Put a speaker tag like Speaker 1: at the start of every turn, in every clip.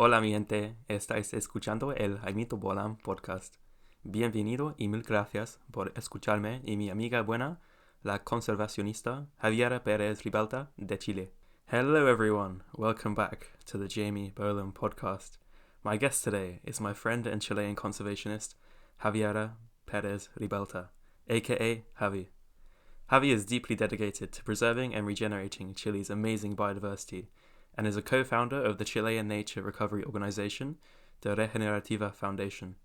Speaker 1: Hola mi gente, estáis escuchando el Jaimito Bolam podcast. Bienvenido y mil gracias por escucharme y mi amiga buena, la conservacionista Javiera Perez Ribalta de Chile. Hello everyone, welcome back to the Jamie Bolam podcast. My guest today is my friend and Chilean conservationist Javiera Perez Ribalta, aka Javi. Javi is deeply dedicated to preserving and regenerating Chile's amazing biodiversity and is a co-founder of the Chilean nature recovery organization, the Regenerativa Foundation.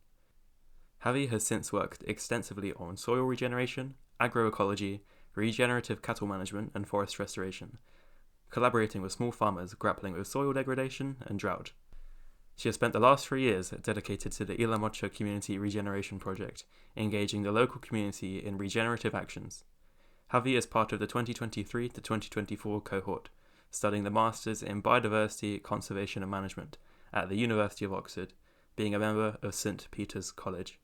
Speaker 1: Javi has since worked extensively on soil regeneration, agroecology, regenerative cattle management and forest restoration, collaborating with small farmers grappling with soil degradation and drought. She has spent the last 3 years dedicated to the Isla Mocha Community Regeneration project, engaging the local community in regenerative actions. Javi is part of the 2023 to 2024 cohort, studying the Masters in Biodiversity, Conservation and Management at the University of Oxford, being a member of St. Peter's College.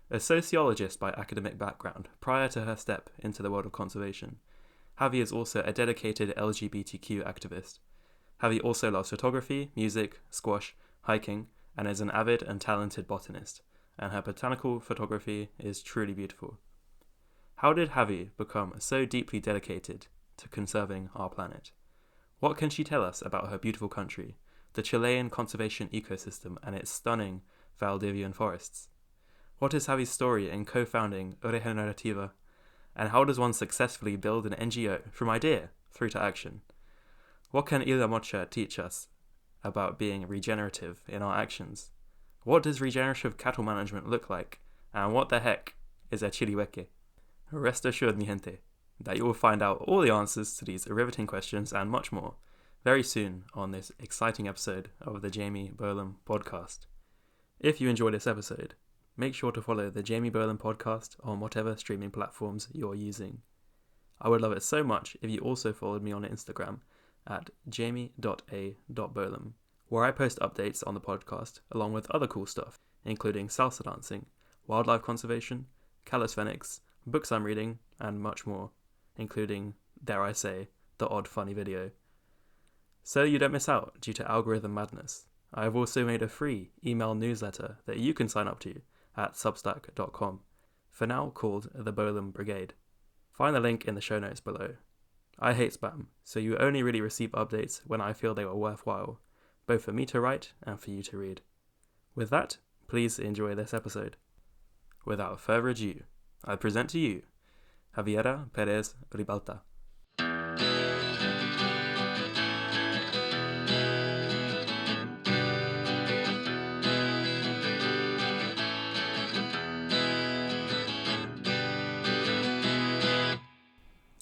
Speaker 1: A sociologist by academic background prior to her step into the world of conservation, Javi is also a dedicated LGBTQ activist. Javi also loves photography, music, squash, hiking, and is an avid and talented botanist, and her botanical photography is truly beautiful. How did Javi become so deeply dedicated to conserving our planet? What can she tell us about her beautiful country, the Chilean conservation ecosystem and its stunning Valdivian forests? What is Javi's story in co-founding Regenerativa, and how does one successfully build an NGO from idea through to action? What can Isla Mocha teach us about being regenerative in our actions? What does regenerative cattle management look like, and what the heck is a chilihueque? Rest assured, mi gente, that you will find out all the answers to these riveting questions and much more very soon on this exciting episode of the Jamie Bolam podcast. If you enjoy this episode, make sure to follow the Jamie Bolam podcast on whatever streaming platforms you're using. I would love it so much if you also followed me on Instagram at jamie.a.bolam, where I post updates on the podcast along with other cool stuff, including salsa dancing, wildlife conservation, calisthenics, books I'm reading, and much more, including, dare I say, the odd funny video. So you don't miss out due to algorithm madness, I have also made a free email newsletter that you can sign up to at substack.com, for now called the Bolam Brigade. Find the link in the show notes below. I hate spam, so you only really receive updates when I feel they were worthwhile, both for me to write and for you to read. With that, please enjoy this episode. Without further ado, I present to you Javiera Perez Ribalta.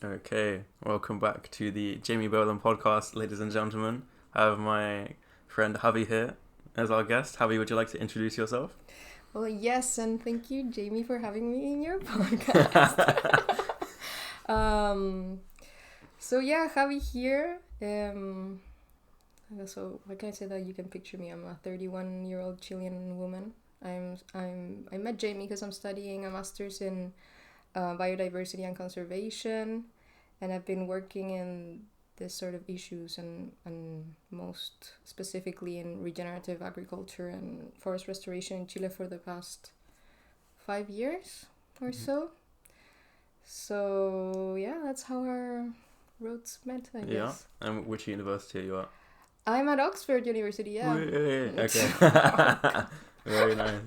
Speaker 1: Okay, welcome back to the Jamie Bolam podcast, ladies and gentlemen. I have my friend Javi here as our guest. Javi, would you like to introduce yourself?
Speaker 2: Well, yes, and thank you, Jamie, for having me in your podcast. So yeah, Javi here. So what can I say that you can picture me? I'm a 31-year-old Chilean woman. I met Jamie because I'm studying a master's in biodiversity and conservation, and I've been working in this sort of issues and most specifically in regenerative agriculture and forest restoration in Chile for the past 5 years or so. So yeah, that's how our roads met, I guess.
Speaker 1: Yeah, and which university are you at?
Speaker 2: I'm at Oxford University, yeah.
Speaker 1: Okay. Very nice.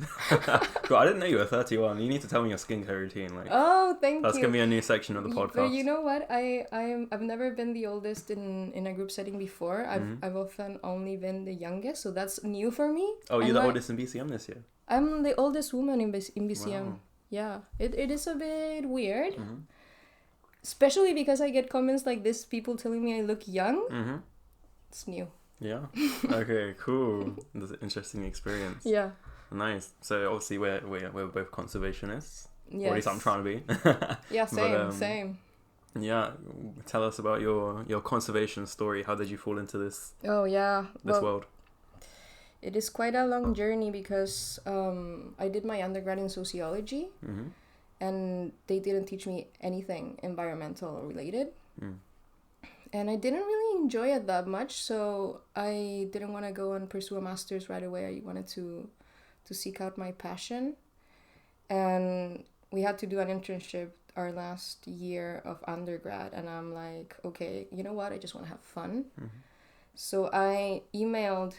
Speaker 1: Cool. I didn't know you were 31. You need to tell me your skincare routine.
Speaker 2: Oh, thank you.
Speaker 1: That's gonna be a new section of the podcast.
Speaker 2: But you know what? I've never been the oldest in a group setting before. I've often only been the youngest, so that's new for me.
Speaker 1: Oh, you're the oldest in BCM this year?
Speaker 2: I'm the oldest woman in BCM.
Speaker 1: Wow.
Speaker 2: Yeah, it is a bit weird. Mm-hmm. Especially because I get comments like this, people telling me I look young. Mm-hmm. It's new.
Speaker 1: Yeah. Okay, cool. That's an interesting experience.
Speaker 2: Yeah.
Speaker 1: Nice. So obviously we're both conservationists.
Speaker 2: Yes.
Speaker 1: Or at least I'm trying to be.
Speaker 2: Yeah, same.
Speaker 1: Yeah. Tell us about your conservation story. How did you fall into this?
Speaker 2: Oh yeah.
Speaker 1: This world.
Speaker 2: It is quite a long journey because I did my undergrad in sociology, and they didn't teach me anything environmental related. And I didn't really enjoy it that much, so I didn't want to go and pursue a master's right away. I wanted to seek out my passion, and we had to do an internship our last year of undergrad, and I'm like, okay, you know what? I just want to have fun. So I emailed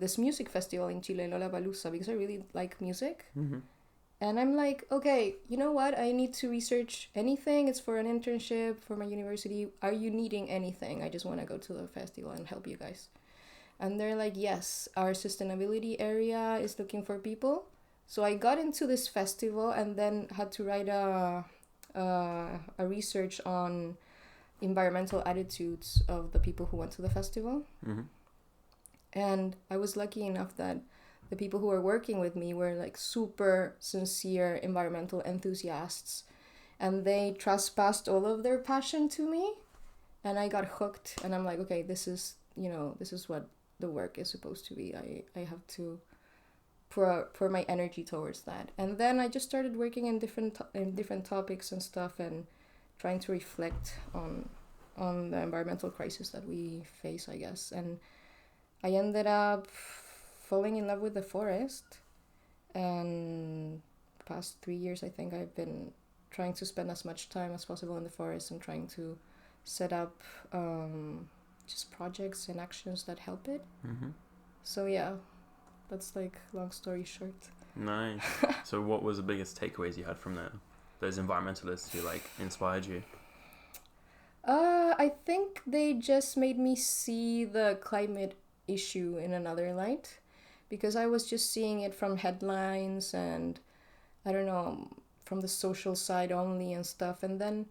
Speaker 2: this music festival in Chile, Lollapalooza, because I really like music. And I'm like, okay, you know what? I need to research anything. It's for an internship for my university. Are you needing anything? I just want to go to the festival and help you guys. And they're like, yes, our sustainability area is looking for people. So I got into this festival and then had to write a research on environmental attitudes of the people who went to the festival. And I was lucky enough that the people who were working with me were like super sincere environmental enthusiasts, and they trespassed all of their passion to me, and I got hooked. And I'm like, okay, this is what the work is supposed to be. I have to pour my energy towards that. And then I just started working in different topics and stuff, and trying to reflect on the environmental crisis that we face, I guess. And I ended up falling in love with the forest, and the past 3 years I think I've been trying to spend as much time as possible in the forest and trying to set up just projects and actions that help it. So yeah, that's like long story short.
Speaker 1: Nice. So what was the biggest takeaways you had from those environmentalists who like inspired you?
Speaker 2: I think they just made me see the climate issue in another light, because I was just seeing it from headlines and I don't know, from the social side only and stuff, and then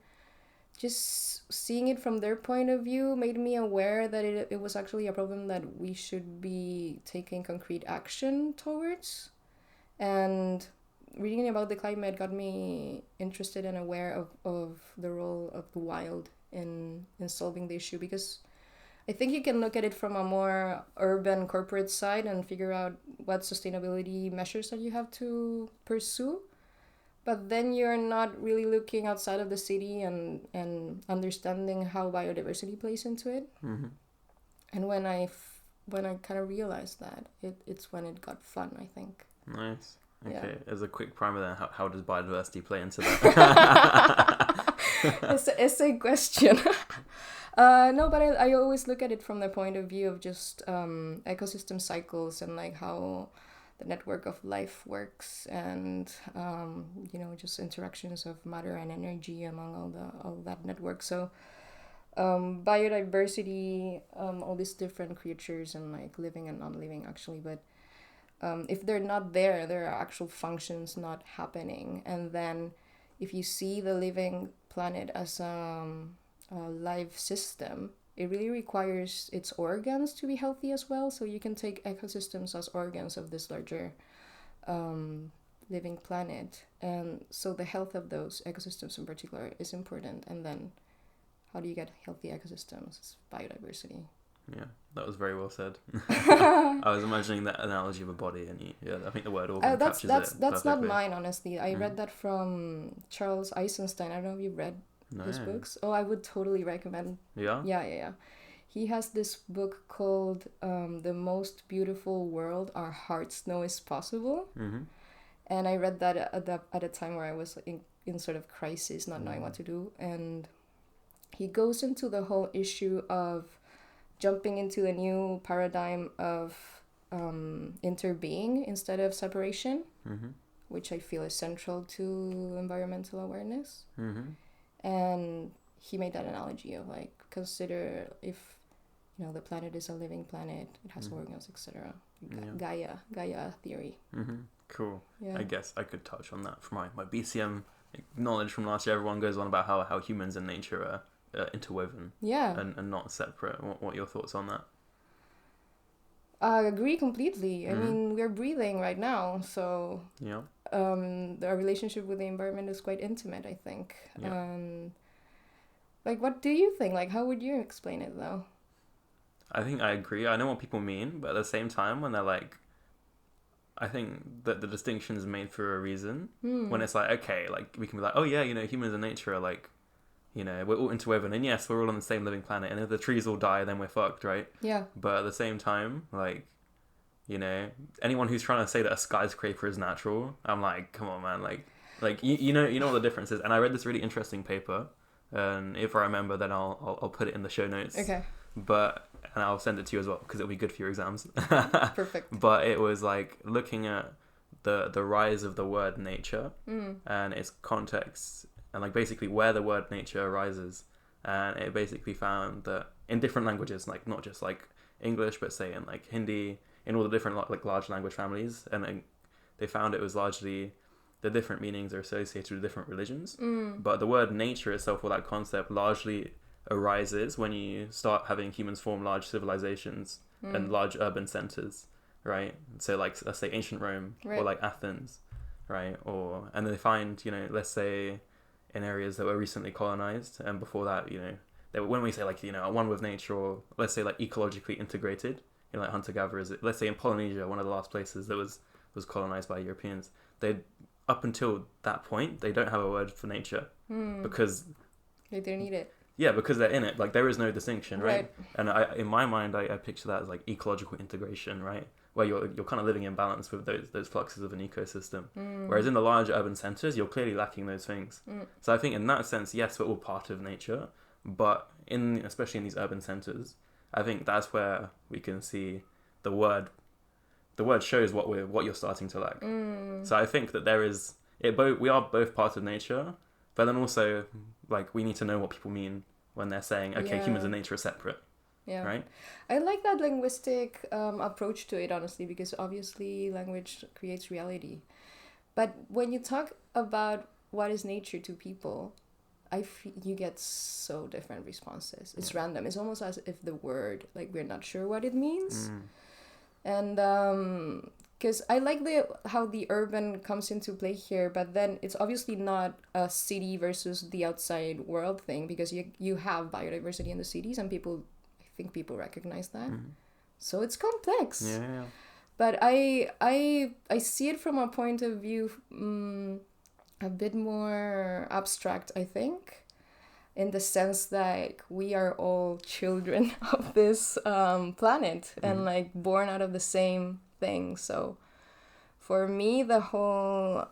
Speaker 2: just seeing it from their point of view made me aware that it was actually a problem that we should be taking concrete action towards. And reading about the climate got me interested and aware of the role of the wild in solving the issue, because I think you can look at it from a more urban corporate side and figure out what sustainability measures that you have to pursue. But then you're not really looking outside of the city and understanding how biodiversity plays into it. And when I kind of realized that, it's when it got fun, I think.
Speaker 1: Nice. Okay, as a quick primer then, how does biodiversity play into that?
Speaker 2: It's a question. No, but I always look at it from the point of view of just ecosystem cycles and like how the network of life works, and just interactions of matter and energy among all that network. So biodiversity, all these different creatures and like living and non-living actually, but if they're not there, there are actual functions not happening. And then if you see the living planet as a live system, it really requires its organs to be healthy as well. So you can take ecosystems as organs of this larger living planet. And so the health of those ecosystems in particular is important. And then how do you get healthy ecosystems? It's biodiversity.
Speaker 1: Yeah, that was very well said. I was imagining that analogy of a body, and I think the word organ captures it.
Speaker 2: That's not mine, honestly. I read that from Charles Eisenstein. I don't know if you've read his books. Oh, I would totally recommend.
Speaker 1: Yeah?
Speaker 2: Yeah. He has this book called The Most Beautiful World Our Hearts Know Is Possible. And I read that at a time where I was in sort of crisis, not knowing what to do. And he goes into the whole issue of jumping into a new paradigm of interbeing instead of separation, which I feel is central to environmental awareness. And he made that analogy of like, consider if the planet is a living planet, it has organs, etc. Gaia theory.
Speaker 1: Cool. Yeah. I guess I could touch on that from my BCM knowledge from last year. Everyone goes on about how humans and nature are interwoven, and not separate. What are your thoughts on that?
Speaker 2: I agree completely. I mean, we're breathing right now, so our relationship with the environment is quite intimate, I think. Like, what do you think? Like, how would you explain it, though?
Speaker 1: I think I agree. I know what people mean, but at the same time, when they're like, I think that the distinction is made for a reason. When it's like, okay, like we can be like, oh yeah, humans and nature are like you know, we're all interwoven, and yes, we're all on the same living planet, and if the trees all die, then we're fucked, right?
Speaker 2: Yeah.
Speaker 1: But at the same time, like, you know, anyone who's trying to say that a skyscraper is natural, I'm like, come on, man, like you know what the difference is. And I read this really interesting paper, and if I remember, then I'll put it in the show notes.
Speaker 2: Okay.
Speaker 1: And I'll send it to you as well, because it'll be good for your exams.
Speaker 2: Perfect.
Speaker 1: But it was like looking at the rise of the word nature and its context, and like basically where the word nature arises. And it basically found that in different languages, like not just like English, but say in like Hindi, in all the different like large language families, and they found it was largely the different meanings are associated with different religions. But the word nature itself, or that concept, largely arises when you start having humans form large civilizations and large urban centers, right? So like, let's say ancient Rome,
Speaker 2: Right.
Speaker 1: or like Athens, right? And they find, you know, let's say in areas that were recently colonized, and before that, you know, when we say like, you know, one with nature, or let's say like ecologically integrated, you know, like hunter-gatherers, let's say in Polynesia, one of the last places that was colonized by Europeans, they, up until that point, they don't have a word for nature because
Speaker 2: They didn't need it.
Speaker 1: yeah, because they're in it. Like, there is no distinction, right?
Speaker 2: Right.
Speaker 1: And in my mind, I picture that as like ecological integration, right? Where you're kind of living in balance with those fluxes of an ecosystem. Whereas in the large urban centers, you're clearly lacking those things. So I think in that sense, yes, we're all part of nature, but especially in these urban centers, I think that's where we can see the word shows what you're starting to lack. So I think that we are both part of nature, but then also, like, we need to know what people mean when they're saying, okay, humans and nature are separate. Yeah. Right?
Speaker 2: I like that linguistic approach to it, honestly, because obviously language creates reality. But when you talk about what is nature to people, you get so different responses. It's random. It's almost as if the word, like, we're not sure what it means. And because I like how the urban comes into play here, but then it's obviously not a city versus the outside world thing, because you have biodiversity in the cities, and I think people recognize that. So it's complex.
Speaker 1: Yeah.
Speaker 2: But I see it from a point of view a bit more abstract, I think, in the sense that we are all children of this planet and like born out of the same thing. So for me, the whole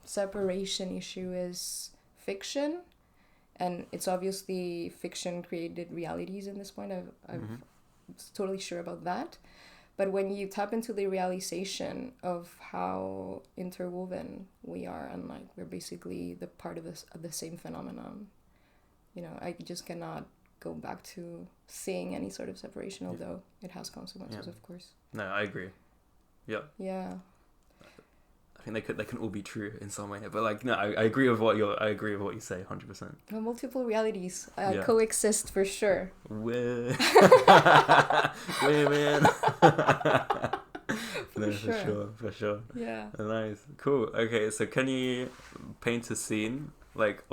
Speaker 2: separation issue is fiction, and it's obviously fiction created realities in this point. I'm totally sure about that. But when you tap into the realization of how interwoven we are, and like we're basically the part of the same phenomenon, you know, I just cannot go back to seeing any sort of separation, although it has consequences, of course.
Speaker 1: No, I agree. Yeah.
Speaker 2: Yeah.
Speaker 1: I think they can all be true in some way, but like, no, I agree with what you say, 100%.
Speaker 2: Well, multiple realities coexist for sure.
Speaker 1: Women. For sure.
Speaker 2: Yeah.
Speaker 1: Nice, cool. Okay, so can you paint a scene like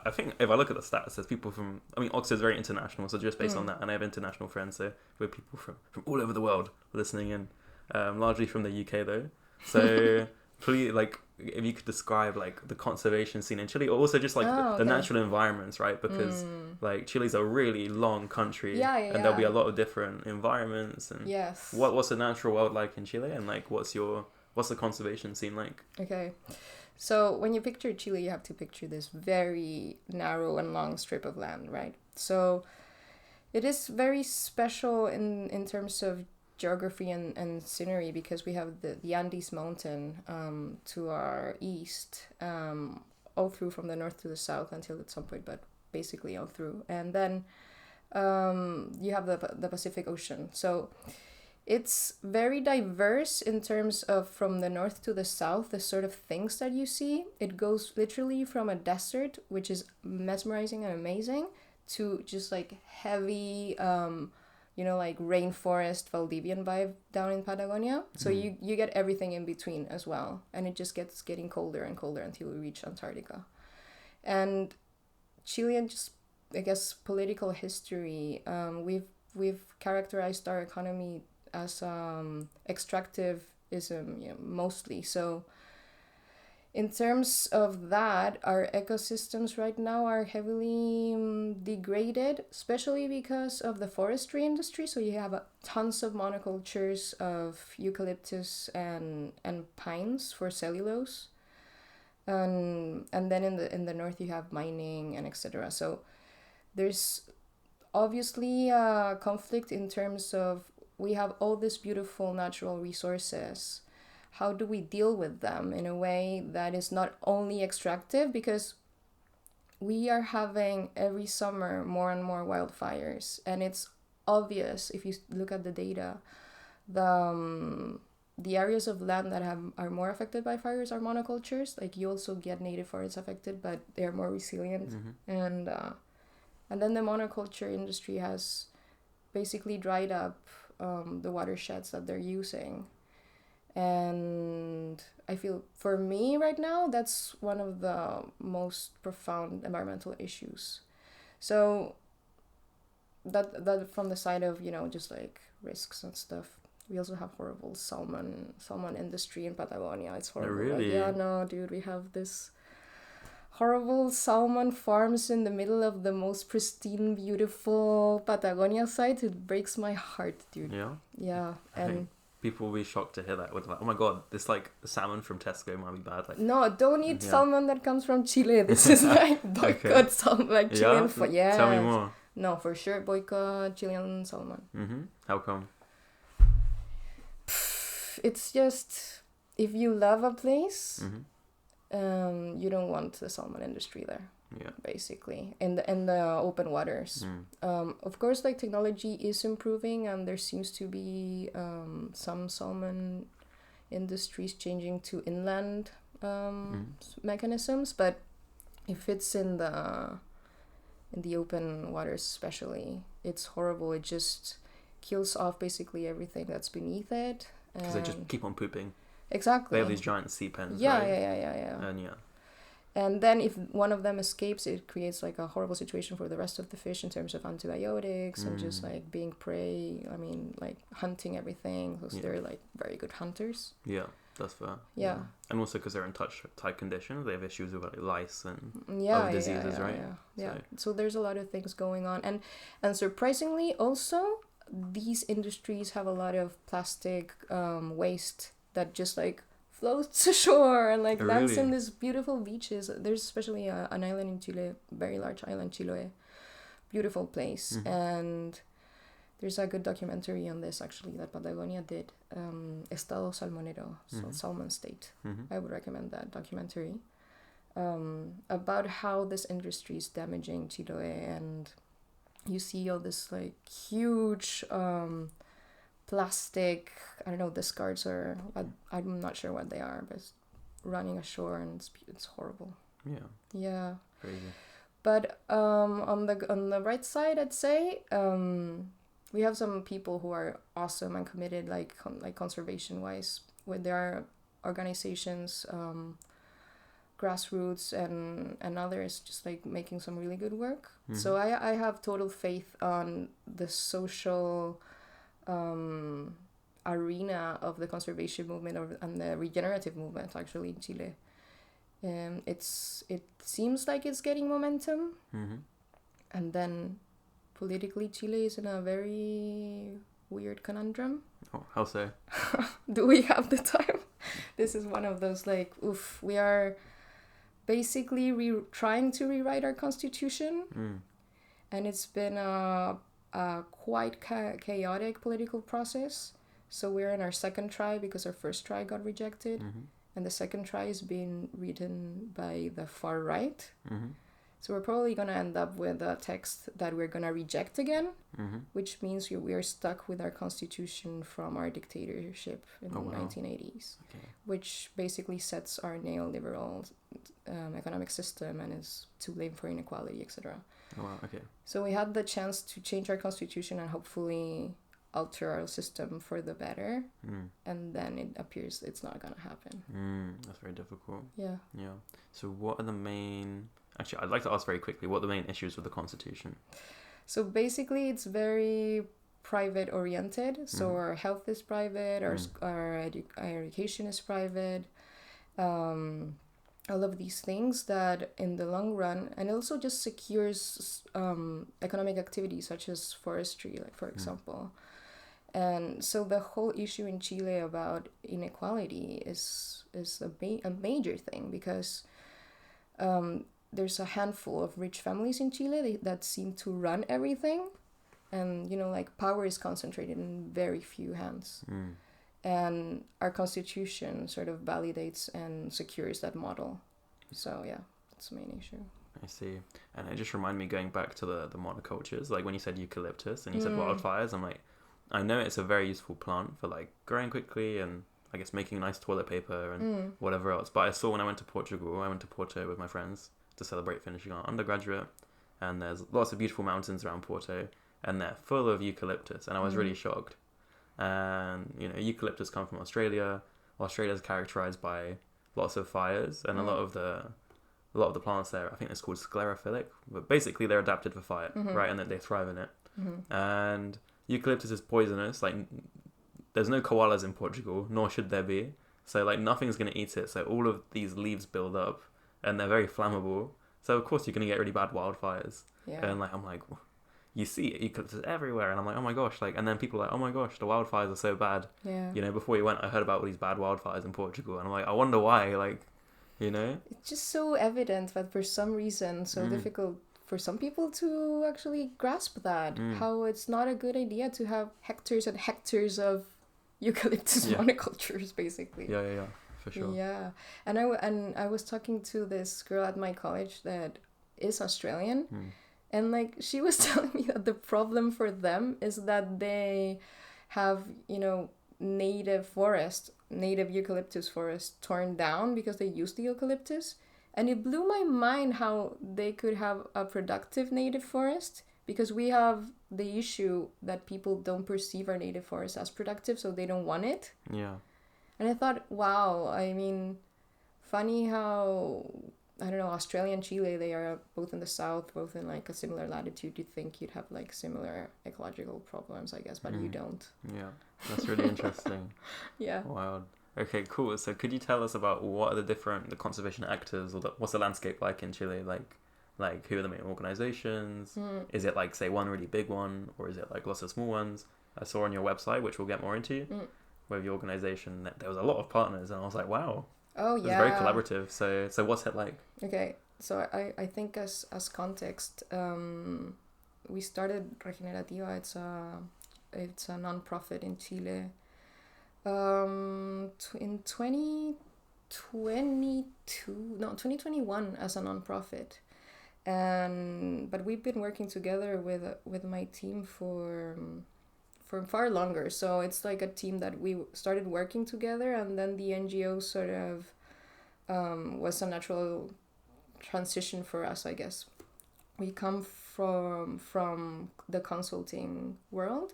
Speaker 1: I think if I look at the stats, there's people from, I mean, Oxford's very international, so just based on that, and I have international friends, so we have people from all over the world listening in, largely from the UK though. So please, like, if you could describe like the conservation scene in Chile, or also just like the natural environments, right? Because like Chile's a really long country, and there'll be a lot of different environments. And what's the natural world like in Chile, and like what's the conservation scene like? Okay.
Speaker 2: So when you picture Chile, you have to picture this very narrow and long strip of land, right? So it is very special in terms of geography and scenery, because we have the Andes mountain to our east, all through from the north to the south until at some point, but basically all through. And then you have the Pacific Ocean. So it's very diverse in terms of from the north to the south, the sort of things that you see. It goes literally from a desert, which is mesmerizing and amazing, to just like heavy, like rainforest Valdivian vibe down in Patagonia. So you get everything in between as well. And it just gets getting colder and colder until we reach Antarctica. And Chilean, just, I guess, political history, we've characterized our economy as extractivism, mostly. So in terms of that, our ecosystems right now are heavily degraded, especially because of the forestry industry. So you have tons of monocultures of eucalyptus and pines for cellulose. And then in the north you have mining and etc. So there's obviously a conflict in terms of we have all these beautiful natural resources. How do we deal with them in a way that is not only extractive? Because we are having every summer more and more wildfires, and it's obvious if you look at the data. The areas of land that are more affected by fires are monocultures. Like, you also get native forests affected, but they're more resilient. And then the monoculture industry has basically dried up the watersheds that they're using. And I feel, for me right now, that's one of the most profound environmental issues. So that from the side of, just like risks and stuff. We also have horrible salmon industry in Patagonia. It's horrible.
Speaker 1: Really?
Speaker 2: Yeah, no, dude, we have this horrible salmon farms in the middle of the most pristine, beautiful Patagonia site. It breaks my heart, dude.
Speaker 1: Yeah?
Speaker 2: Yeah,
Speaker 1: I think people will be shocked to hear that. With like, oh my god, this like salmon from Tesco might be bad. Like,
Speaker 2: no, don't eat salmon that comes from Chile. This is like boycott salmon, like Chilean. Yeah?
Speaker 1: Tell me more.
Speaker 2: No, for sure, boycott Chilean salmon.
Speaker 1: How come?
Speaker 2: It's just, if you love a place, you don't want the salmon industry there.
Speaker 1: Yeah.
Speaker 2: Basically, in the open waters. Of course, like, technology is improving, and there seems to be some salmon industries changing to inland mechanisms. But if it's in the open waters, especially, it's horrible. It just kills off basically everything that's beneath it.
Speaker 1: Because they just keep on pooping.
Speaker 2: Exactly.
Speaker 1: They have these giant sea pens,
Speaker 2: yeah,
Speaker 1: right?
Speaker 2: Yeah. And then if one of them escapes, it creates like a horrible situation for the rest of the fish in terms of antibiotics and just like being prey. I mean, like hunting everything, because they're like very good hunters.
Speaker 1: Yeah, that's fair.
Speaker 2: Yeah.
Speaker 1: And also because they're in tight conditions, they have issues with like lice and other diseases, right?
Speaker 2: Yeah. So there's a lot of things going on. And surprisingly also, these industries have a lot of plastic waste that just like floats ashore and like lands in these beautiful beaches. There's especially an island in Chile, very large island, Chiloé, beautiful place. And there's a good documentary on this actually that Patagonia did, Estado Salmonero, Salmon State. I would recommend that documentary, about how this industry is damaging Chiloé. And you see all this like huge plastic, I don't know, discards, or I'm not sure what they are, but it's running ashore, and it's horrible. Yeah. Crazy. But on the right side, I'd say we have some people who are awesome and committed, like conservation wise, where there are organizations, grassroots and others just like making some really good work. So I have total faith on the social arena of the conservation movement and the regenerative movement actually in Chile. It seems like it's getting momentum. And then politically Chile is in a very weird conundrum.
Speaker 1: Oh, how so?
Speaker 2: Do we have the time? This is one of those like, we are basically trying to rewrite our constitution. And it's been a quite chaotic political process. So we're in our second try because our first try got rejected. And the second try is being written by the far right. So we're probably going to end up with a text that we're going to reject again, which means we are stuck with our constitution from our dictatorship in the 1980s, which basically sets our neoliberal economic system and is to blame for inequality, etc. So we had the chance to change our constitution and hopefully alter our system for the better, and then it appears it's not going to happen.
Speaker 1: That's very difficult.
Speaker 2: Yeah.
Speaker 1: So what are the main... Actually, I'd like to ask very quickly, what are the main issues with the Constitution? So
Speaker 2: basically, it's very private-oriented. So our health is private, our education is private. all of these things that in the long run, and also just secures economic activity such as forestry, like for example. And so the whole issue in Chile about inequality is a major thing, because there's a handful of rich families in Chile that seem to run everything, and like power is concentrated in very few hands. And our constitution sort of validates and secures that model. So yeah, that's the main issue.
Speaker 1: I see. And it just reminded me, going back to the monocultures, like when you said eucalyptus and you said wildfires, I'm like, I know it's a very useful plant for like growing quickly and I guess making nice toilet paper and whatever else. But I saw when I went to Portugal, I went to Porto with my friends to celebrate finishing our undergraduate, and there's lots of beautiful mountains around Porto and they're full of eucalyptus, and I was really shocked. And eucalyptus come from Australia. Australia's characterized by lots of fires, and a lot of the plants there, I think it's called sclerophilic, but basically they're adapted for fire, right? And that they thrive in it. And eucalyptus is poisonous. Like, there's no koalas in Portugal, nor should there be. So like nothing's gonna eat it. So all of these leaves build up, and they're very flammable. So of course you're gonna get really bad wildfires.
Speaker 2: Yeah.
Speaker 1: And like I'm like, you see eucalyptus everywhere, and I'm like, oh my gosh, like, and then people are like, oh my gosh, the wildfires are so bad.
Speaker 2: Yeah.
Speaker 1: Before you went, I heard about all these bad wildfires in Portugal, and I'm like, I wonder why, like,
Speaker 2: It's just so evident, but for some reason, so difficult for some people to actually grasp that, how it's not a good idea to have hectares and hectares of eucalyptus monocultures, basically.
Speaker 1: Yeah, for sure.
Speaker 2: Yeah, and I was talking to this girl at my college that is Australian. And like she was telling me that the problem for them is that they have, native eucalyptus forest torn down because they use the eucalyptus. And it blew my mind how they could have a productive native forest, because we have the issue that people don't perceive our native forest as productive, so they don't want it.
Speaker 1: Yeah.
Speaker 2: And I thought, wow, I mean, funny how, I don't know, Australia and Chile, they are both in the south, both in like a similar latitude. You'd think you'd have like similar ecological problems, I guess, but you don't.
Speaker 1: Yeah, that's really interesting.
Speaker 2: Yeah.
Speaker 1: Wow. Okay, cool. So could you tell us about what are the conservation actors, or what's the landscape like in Chile? Like who are the main organizations? Is it like, say, one really big one, or is it like lots of small ones? I saw on your website, which we'll get more into, with your organization, that there was a lot of partners, and I was like, wow.
Speaker 2: Oh, yeah.
Speaker 1: It's very collaborative. So what's it like?
Speaker 2: Okay, so I think as context, we started Regenerativa. It's a non-profit in Chile. In 2021 as a non-profit, but we've been working together with my team for far longer. So it's like a team that we started working together, and then the NGO sort of was a natural transition for us, I guess. We come from the consulting world,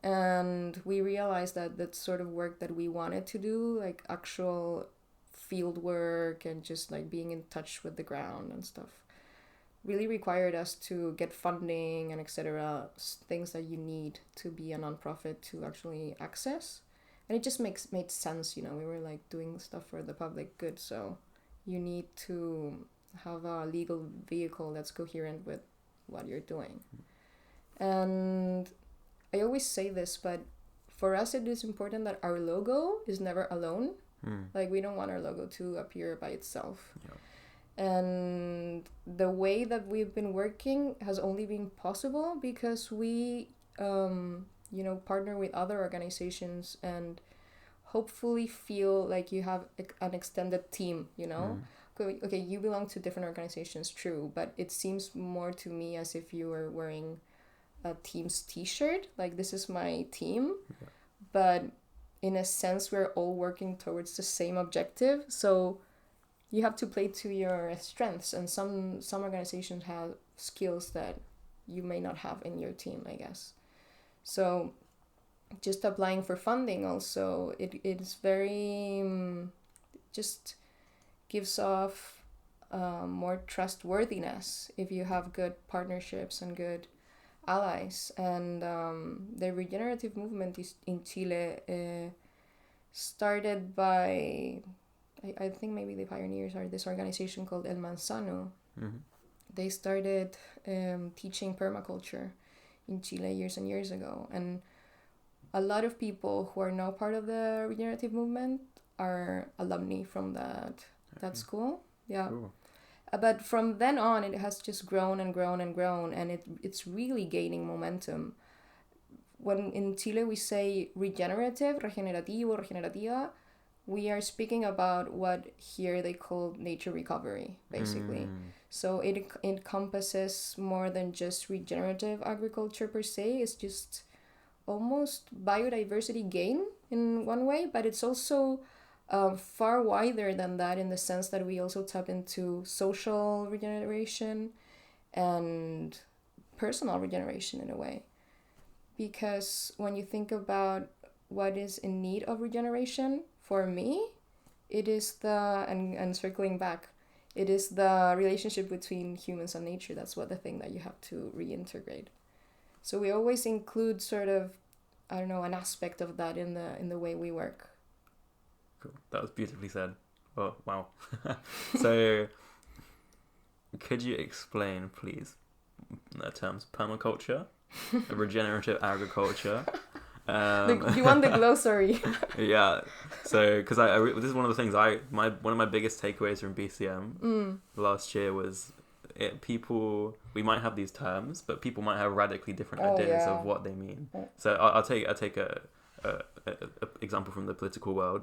Speaker 2: and we realized that that sort of work that we wanted to do, like actual field work and just like being in touch with the ground and stuff, really required us to get funding and etc., things that you need to be a nonprofit to actually access. And it just made sense, we were like doing stuff for the public good, so you need to have a legal vehicle that's coherent with what you're doing. And I always say this, but for us it is important that our logo is never alone. Like, we don't want our logo to appear by itself. Yeah. And the way that we've been working has only been possible because we partner with other organizations and hopefully feel like you have an extended team, Okay, you belong to different organizations, true, but it seems more to me as if you were wearing a team's t-shirt, like, this is my team. Yeah. But in a sense we're all working towards the same objective, so you have to play to your strengths, and some organizations have skills that you may not have in your team, I guess. So just applying for funding also, it's very just gives off more trustworthiness if you have good partnerships and good allies. And the regenerative movement in Chile started by I think maybe the pioneers are this organization called El Manzano.
Speaker 1: Mm-hmm.
Speaker 2: They started teaching permaculture in Chile years and years ago. And a lot of people who are now part of the regenerative movement are alumni from that school. Yeah.
Speaker 1: Cool.
Speaker 2: But from then on, it has just grown and grown and grown, and it's really gaining momentum. When in Chile we say regenerative, regenerativo, regenerativa, we are speaking about what here they call nature recovery, basically. So it encompasses more than just regenerative agriculture per se. It's just almost biodiversity gain in one way, but it's also far wider than that, in the sense that we also tap into social regeneration and personal regeneration in a way. Because when you think about what is in need of regeneration, for me, it is and circling back, it is the relationship between humans and nature. That's the thing that you have to reintegrate. So we always include sort of, I don't know, an aspect of that in the way we work.
Speaker 1: Cool. That was beautifully said. Oh, wow. So, could you explain, please, the terms permaculture, regenerative agriculture?
Speaker 2: You want the glossary?
Speaker 1: Yeah. So, because this is one of the things one of my biggest takeaways from BCM last year was we might have these terms, but people might have radically different ideas of what they mean. So I'll take a example from the political world.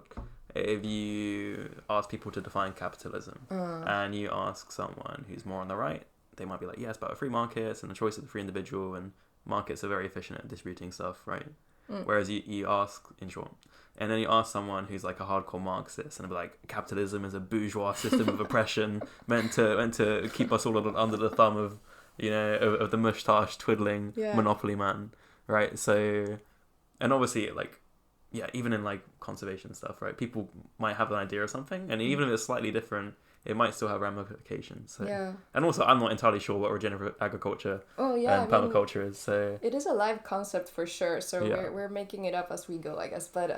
Speaker 1: If you ask people to define capitalism and you ask someone who's more on the right, they might be like, yes, but free markets and the choice of the free individual, and markets are very efficient at distributing stuff, right? Whereas you ask, in short, and then you ask someone who's like a hardcore Marxist, and they'll be like, capitalism is a bourgeois system of oppression meant to keep us all under the thumb of, of the mustache twiddling monopoly man, right? So, and obviously, like, yeah, even in like conservation stuff, right? People might have an idea of something, and even if it's slightly different, it might still have ramifications. So.
Speaker 2: Yeah.
Speaker 1: And also, I'm not entirely sure what regenerative agriculture and permaculture is. So
Speaker 2: it is a live concept for sure. So we're making it up as we go, I guess. But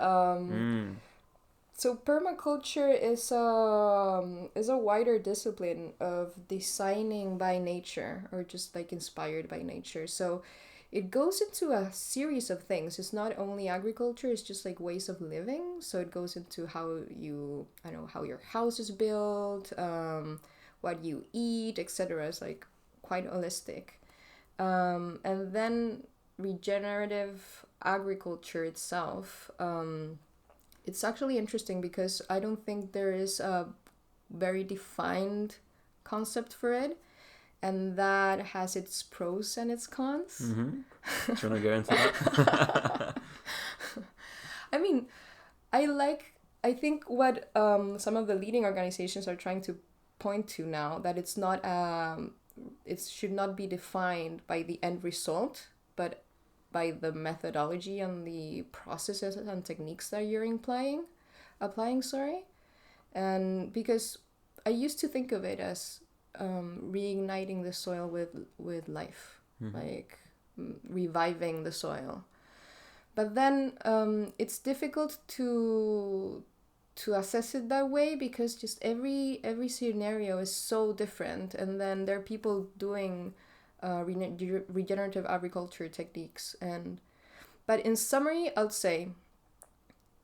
Speaker 2: so permaculture is a wider discipline of designing by nature, or just like inspired by nature. So it goes into a series of things. It's not only agriculture, it's just like ways of living. So it goes into how your house is built, what you eat, etc. It's like quite holistic. And then regenerative agriculture itself, it's actually interesting because I don't think there is a very defined concept for it. And that has its pros and its cons.
Speaker 1: Mm-hmm. Do you want to go into that?
Speaker 2: I mean, I think what some of the leading organizations are trying to point to now, that it's not it should not be defined by the end result, but by the methodology and the processes and techniques that you're applying. And because I used to think of it as reigniting the soil with life, like reviving the soil. But then it's difficult to assess it that way, because just every scenario is so different, and then there are people doing regenerative agriculture techniques. But in summary, I'll say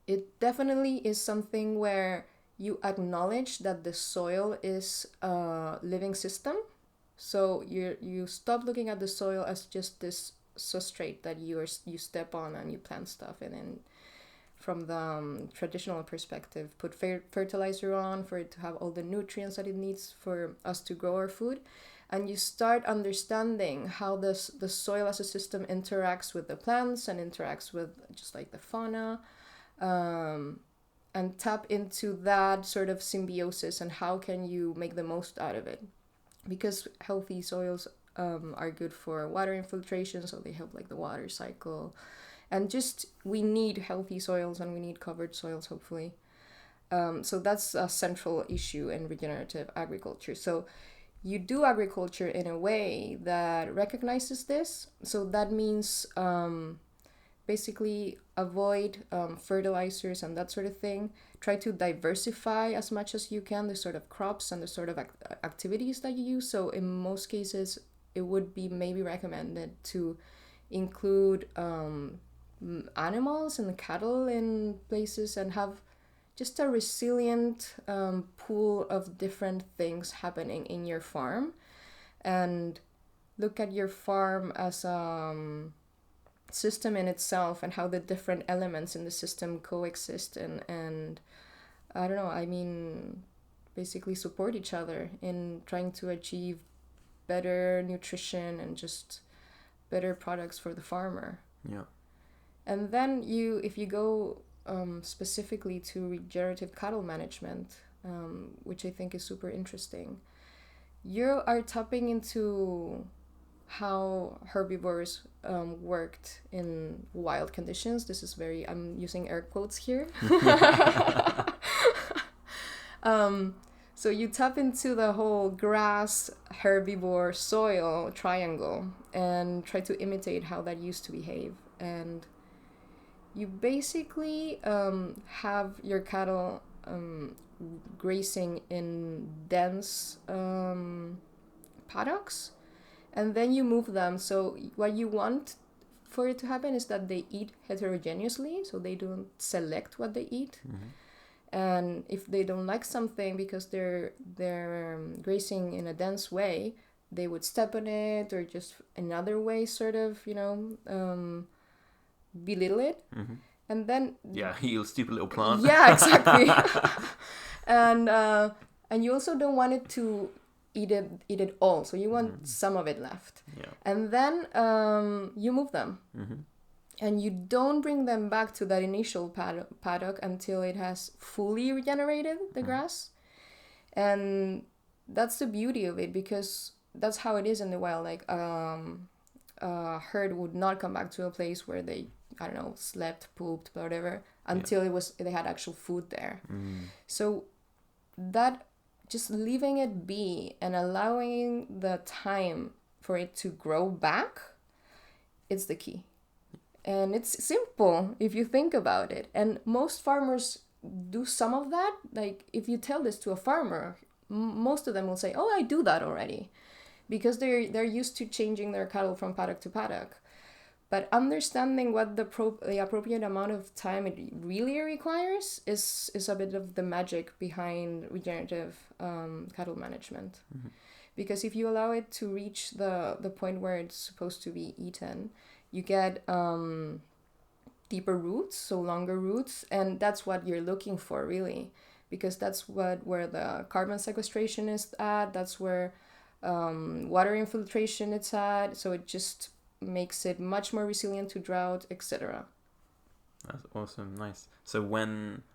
Speaker 2: it definitely is something where you acknowledge that the soil is a living system. So you stop looking at the soil as just this substrate that you step on and you plant stuff in, and from the traditional perspective, put fertilizer on for it to have all the nutrients that it needs for us to grow our food. And you start understanding how the soil as a system interacts with the plants and interacts with just like the fauna, and tap into that sort of symbiosis, and how can you make the most out of it. Because healthy soils are good for water infiltration, so they help like the water cycle. And just, we need healthy soils, and we need covered soils, hopefully. So that's a central issue in regenerative agriculture. So you do agriculture in a way that recognizes this. So that means basically avoid fertilizers and that sort of thing. Try to diversify as much as you can the sort of crops and the sort of activities that you use. So in most cases, it would be maybe recommended to include animals and cattle in places and have just a resilient pool of different things happening in your farm, and look at your farm as a system in itself and how the different elements in the system coexist and I don't know, I mean, basically support each other in trying to achieve better nutrition and just better products for the farmer.
Speaker 1: Yeah.
Speaker 2: And then if you go specifically to regenerative cattle management, which I think is super interesting, you are tapping into how herbivores worked in wild conditions. This is I'm using air quotes here. So you tap into the whole grass, herbivore, soil triangle and try to imitate how that used to behave. And you basically have your cattle grazing in dense paddocks, and then you move them. So what you want for it to happen is that they eat heterogeneously, so they don't select what they eat.
Speaker 1: Mm-hmm.
Speaker 2: And if they don't like something because they're grazing in a dense way, they would step on it or just another way sort of, belittle it.
Speaker 1: Mm-hmm.
Speaker 2: And then...
Speaker 1: Yeah, you stupid little plant.
Speaker 2: Yeah, exactly. And you also don't want it to eat it all. So you want some of it left.
Speaker 1: Yeah.
Speaker 2: And then you move them.
Speaker 1: Mm-hmm.
Speaker 2: And you don't bring them back to that initial paddock until it has fully regenerated the grass. And that's the beauty of it, because that's how it is in the wild. Like a herd would not come back to a place where they, I don't know, slept, pooped, whatever, until they had actual food there. So that, just leaving it be and allowing the time for it to grow back, it's the key. And it's simple if you think about it. And most farmers do some of that. Like, if you tell this to a farmer, most of them will say, oh, I do that already. Because they're used to changing their cattle from paddock to paddock. But understanding what the appropriate amount of time it really requires is a bit of the magic behind regenerative cattle management. Mm-hmm. Because if you allow it to reach the point where it's supposed to be eaten, you get deeper roots, so longer roots, and that's what you're looking for, really, because that's where the carbon sequestration is at, that's where water infiltration is at, so it just makes it much more resilient to drought, etc.
Speaker 1: That's awesome, nice. So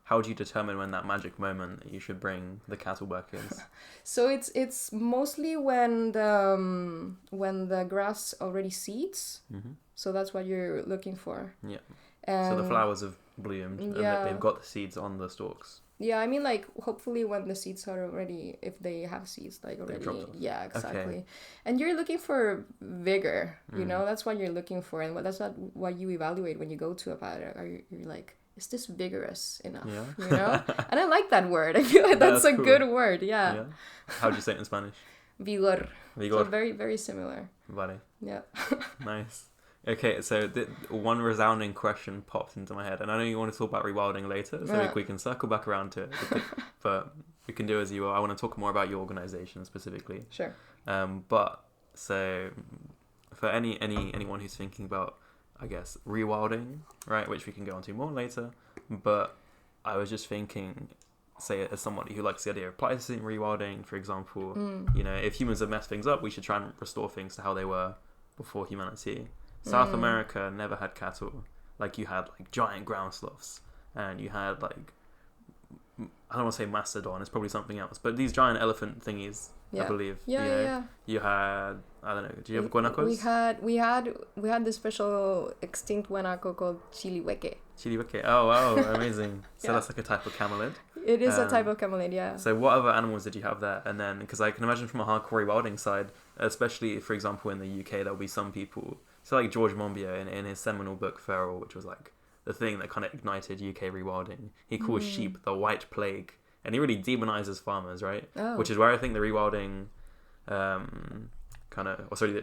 Speaker 1: how do you determine when that magic moment that you should bring the cattle back is?
Speaker 2: So it's mostly when the grass already seeds. Mm-hmm. So that's what you're looking for.
Speaker 1: Yeah. So the flowers have bloomed and they've got the seeds on the stalks.
Speaker 2: Yeah, I mean, like, hopefully when the seeds are already, if they have seeds, like, already. Yeah, exactly. Okay. And you're looking for vigor, you know? That's what you're looking for. And that's not what you evaluate when you go to a paddock. You're like, is this vigorous enough? Yeah. You know? And I like that word. I feel like that's a cool. Good word, yeah.
Speaker 1: How do you say it in Spanish?
Speaker 2: Vigor.
Speaker 1: Vigor.
Speaker 2: So very, very similar.
Speaker 1: Vale.
Speaker 2: Yeah.
Speaker 1: Nice. Okay, so one resounding question popped into my head, and I know you want to talk about rewilding later, so we can circle back around to it, but we can do as you are. I want to talk more about your organization specifically.
Speaker 2: Sure.
Speaker 1: But so for anyone who's thinking about, I guess, rewilding, right, which we can go on to more later, but I was just thinking, say, as somebody who likes the idea of Pleistocene rewilding, for example, you know, if humans have messed things up, we should try and restore things to how they were before humanity. South America never had cattle. Like, you had like giant ground sloths, and you had like, I don't want to say mastodon, it's probably something else, but these giant elephant thingies, I believe. Yeah. You had, I don't know, do you have guanacos?
Speaker 2: We had this special extinct guanaco called chilihueque.
Speaker 1: Chilihueque. Oh wow, amazing. So that's like a type of camelid.
Speaker 2: It is a type of camelid, yeah.
Speaker 1: So what other animals did you have there? And then, because I can imagine from a hardcore rewilding side, especially for example in the UK, there'll be some people, So like George Monbiot in his seminal book Feral, which was like the thing that kind of ignited UK rewilding, he calls sheep the white plague, and he really demonizes farmers, right?
Speaker 2: Oh.
Speaker 1: Which is where I think the rewilding the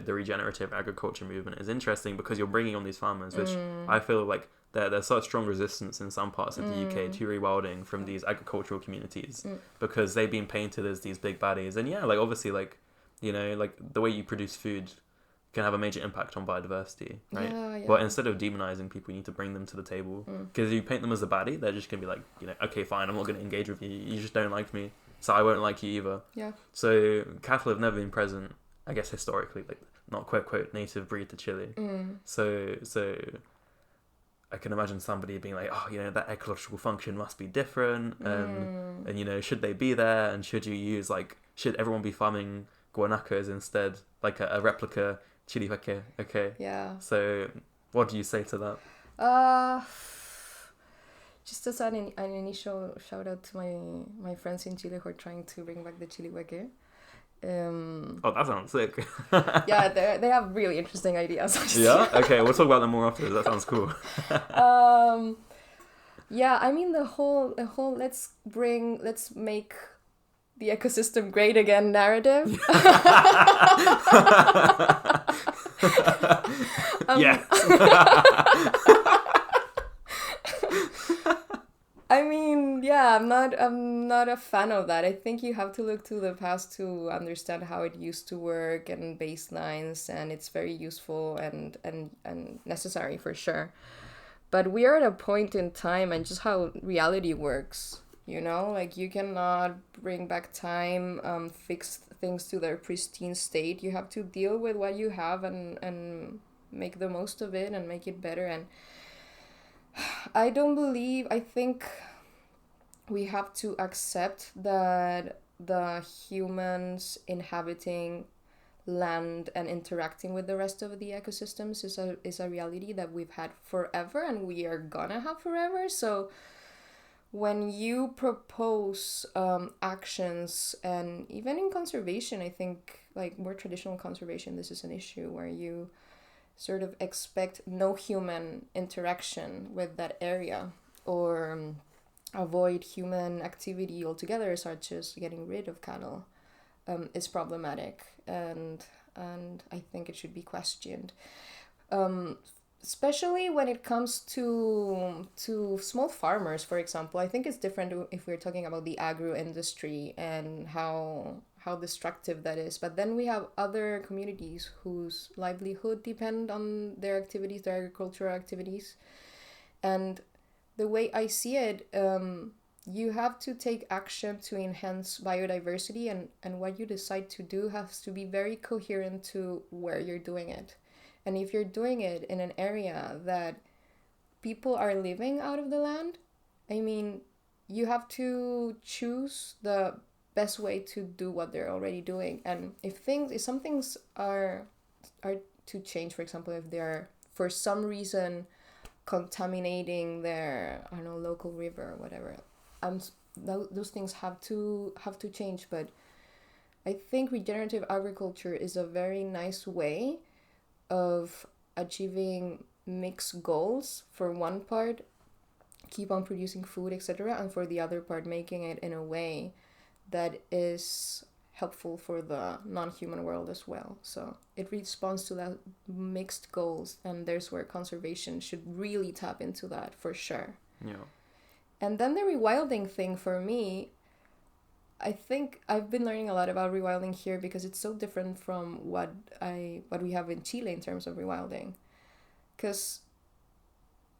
Speaker 1: regenerative agriculture movement is interesting, because you're bringing on these farmers, which I feel like there's such strong resistance in some parts of the UK to rewilding from these agricultural communities, because they've been painted as these big baddies. And yeah, like obviously, like, you know, like the way you produce food can have a major impact on biodiversity, right?
Speaker 2: Yeah.
Speaker 1: But instead of demonizing people, you need to bring them to the table, because if you paint them as a baddie, they're just gonna be like, you know, okay, fine, I'm not gonna engage with you. You just don't like me, so I won't like you either.
Speaker 2: Yeah.
Speaker 1: So cattle have never been present, I guess, historically, like not quote native breed to Chile. So I can imagine somebody being like, oh, you know, that ecological function must be different, and you know, should they be there, and should you use, like, should everyone be farming guanacos instead, like a replica chilihueque? Okay.
Speaker 2: Yeah.
Speaker 1: So what do you say to that?
Speaker 2: Just as an initial shout out to my friends in Chile who are trying to bring back the chilihueque.
Speaker 1: Oh, that sounds sick.
Speaker 2: Yeah, they have really interesting ideas.
Speaker 1: Yeah? Okay, we'll talk about them more after. That sounds cool.
Speaker 2: Yeah, I mean the whole let's make the ecosystem great again narrative.
Speaker 1: Yes.
Speaker 2: I mean, yeah, I'm not a fan of that. I think you have to look to the past to understand how it used to work and baselines, and it's very useful and necessary for sure. But we are at a point in time and just how reality works, you know? Like, you cannot bring back time, fix things to their pristine state. You have to deal with what you have and make the most of it and make it better. And I think we have to accept that the humans inhabiting land and interacting with the rest of the ecosystems is a reality that we've had forever and we are gonna have forever. So when you propose actions, and even in conservation, I think, like more traditional conservation, this is an issue where you sort of expect no human interaction with that area, or avoid human activity altogether, such as getting rid of cattle, is problematic, and I think it should be questioned, especially when it comes to small farmers, for example. I think it's different if we're talking about the agro industry and how destructive that is. But then we have other communities whose livelihood depend on their activities, their agricultural activities. And the way I see it, you have to take action to enhance biodiversity, and what you decide to do has to be very coherent to where you're doing it. And if you're doing it in an area that people are living out of the land, I mean, you have to choose the best way to do what they're already doing. And if some things are to change, for example, if they're for some reason contaminating their, I don't know, local river or whatever, those things have to change. But I think regenerative agriculture is a very nice way of achieving mixed goals. For one part, keep on producing food, etc., and for the other part, making it in a way that is helpful for the non-human world as well. So it responds to that mixed goals, and there's where conservation should really tap into that for sure.
Speaker 1: Yeah.
Speaker 2: And then the rewilding thing, for me, I think I've been learning a lot about rewilding here because it's so different from what we have in Chile in terms of rewilding. Because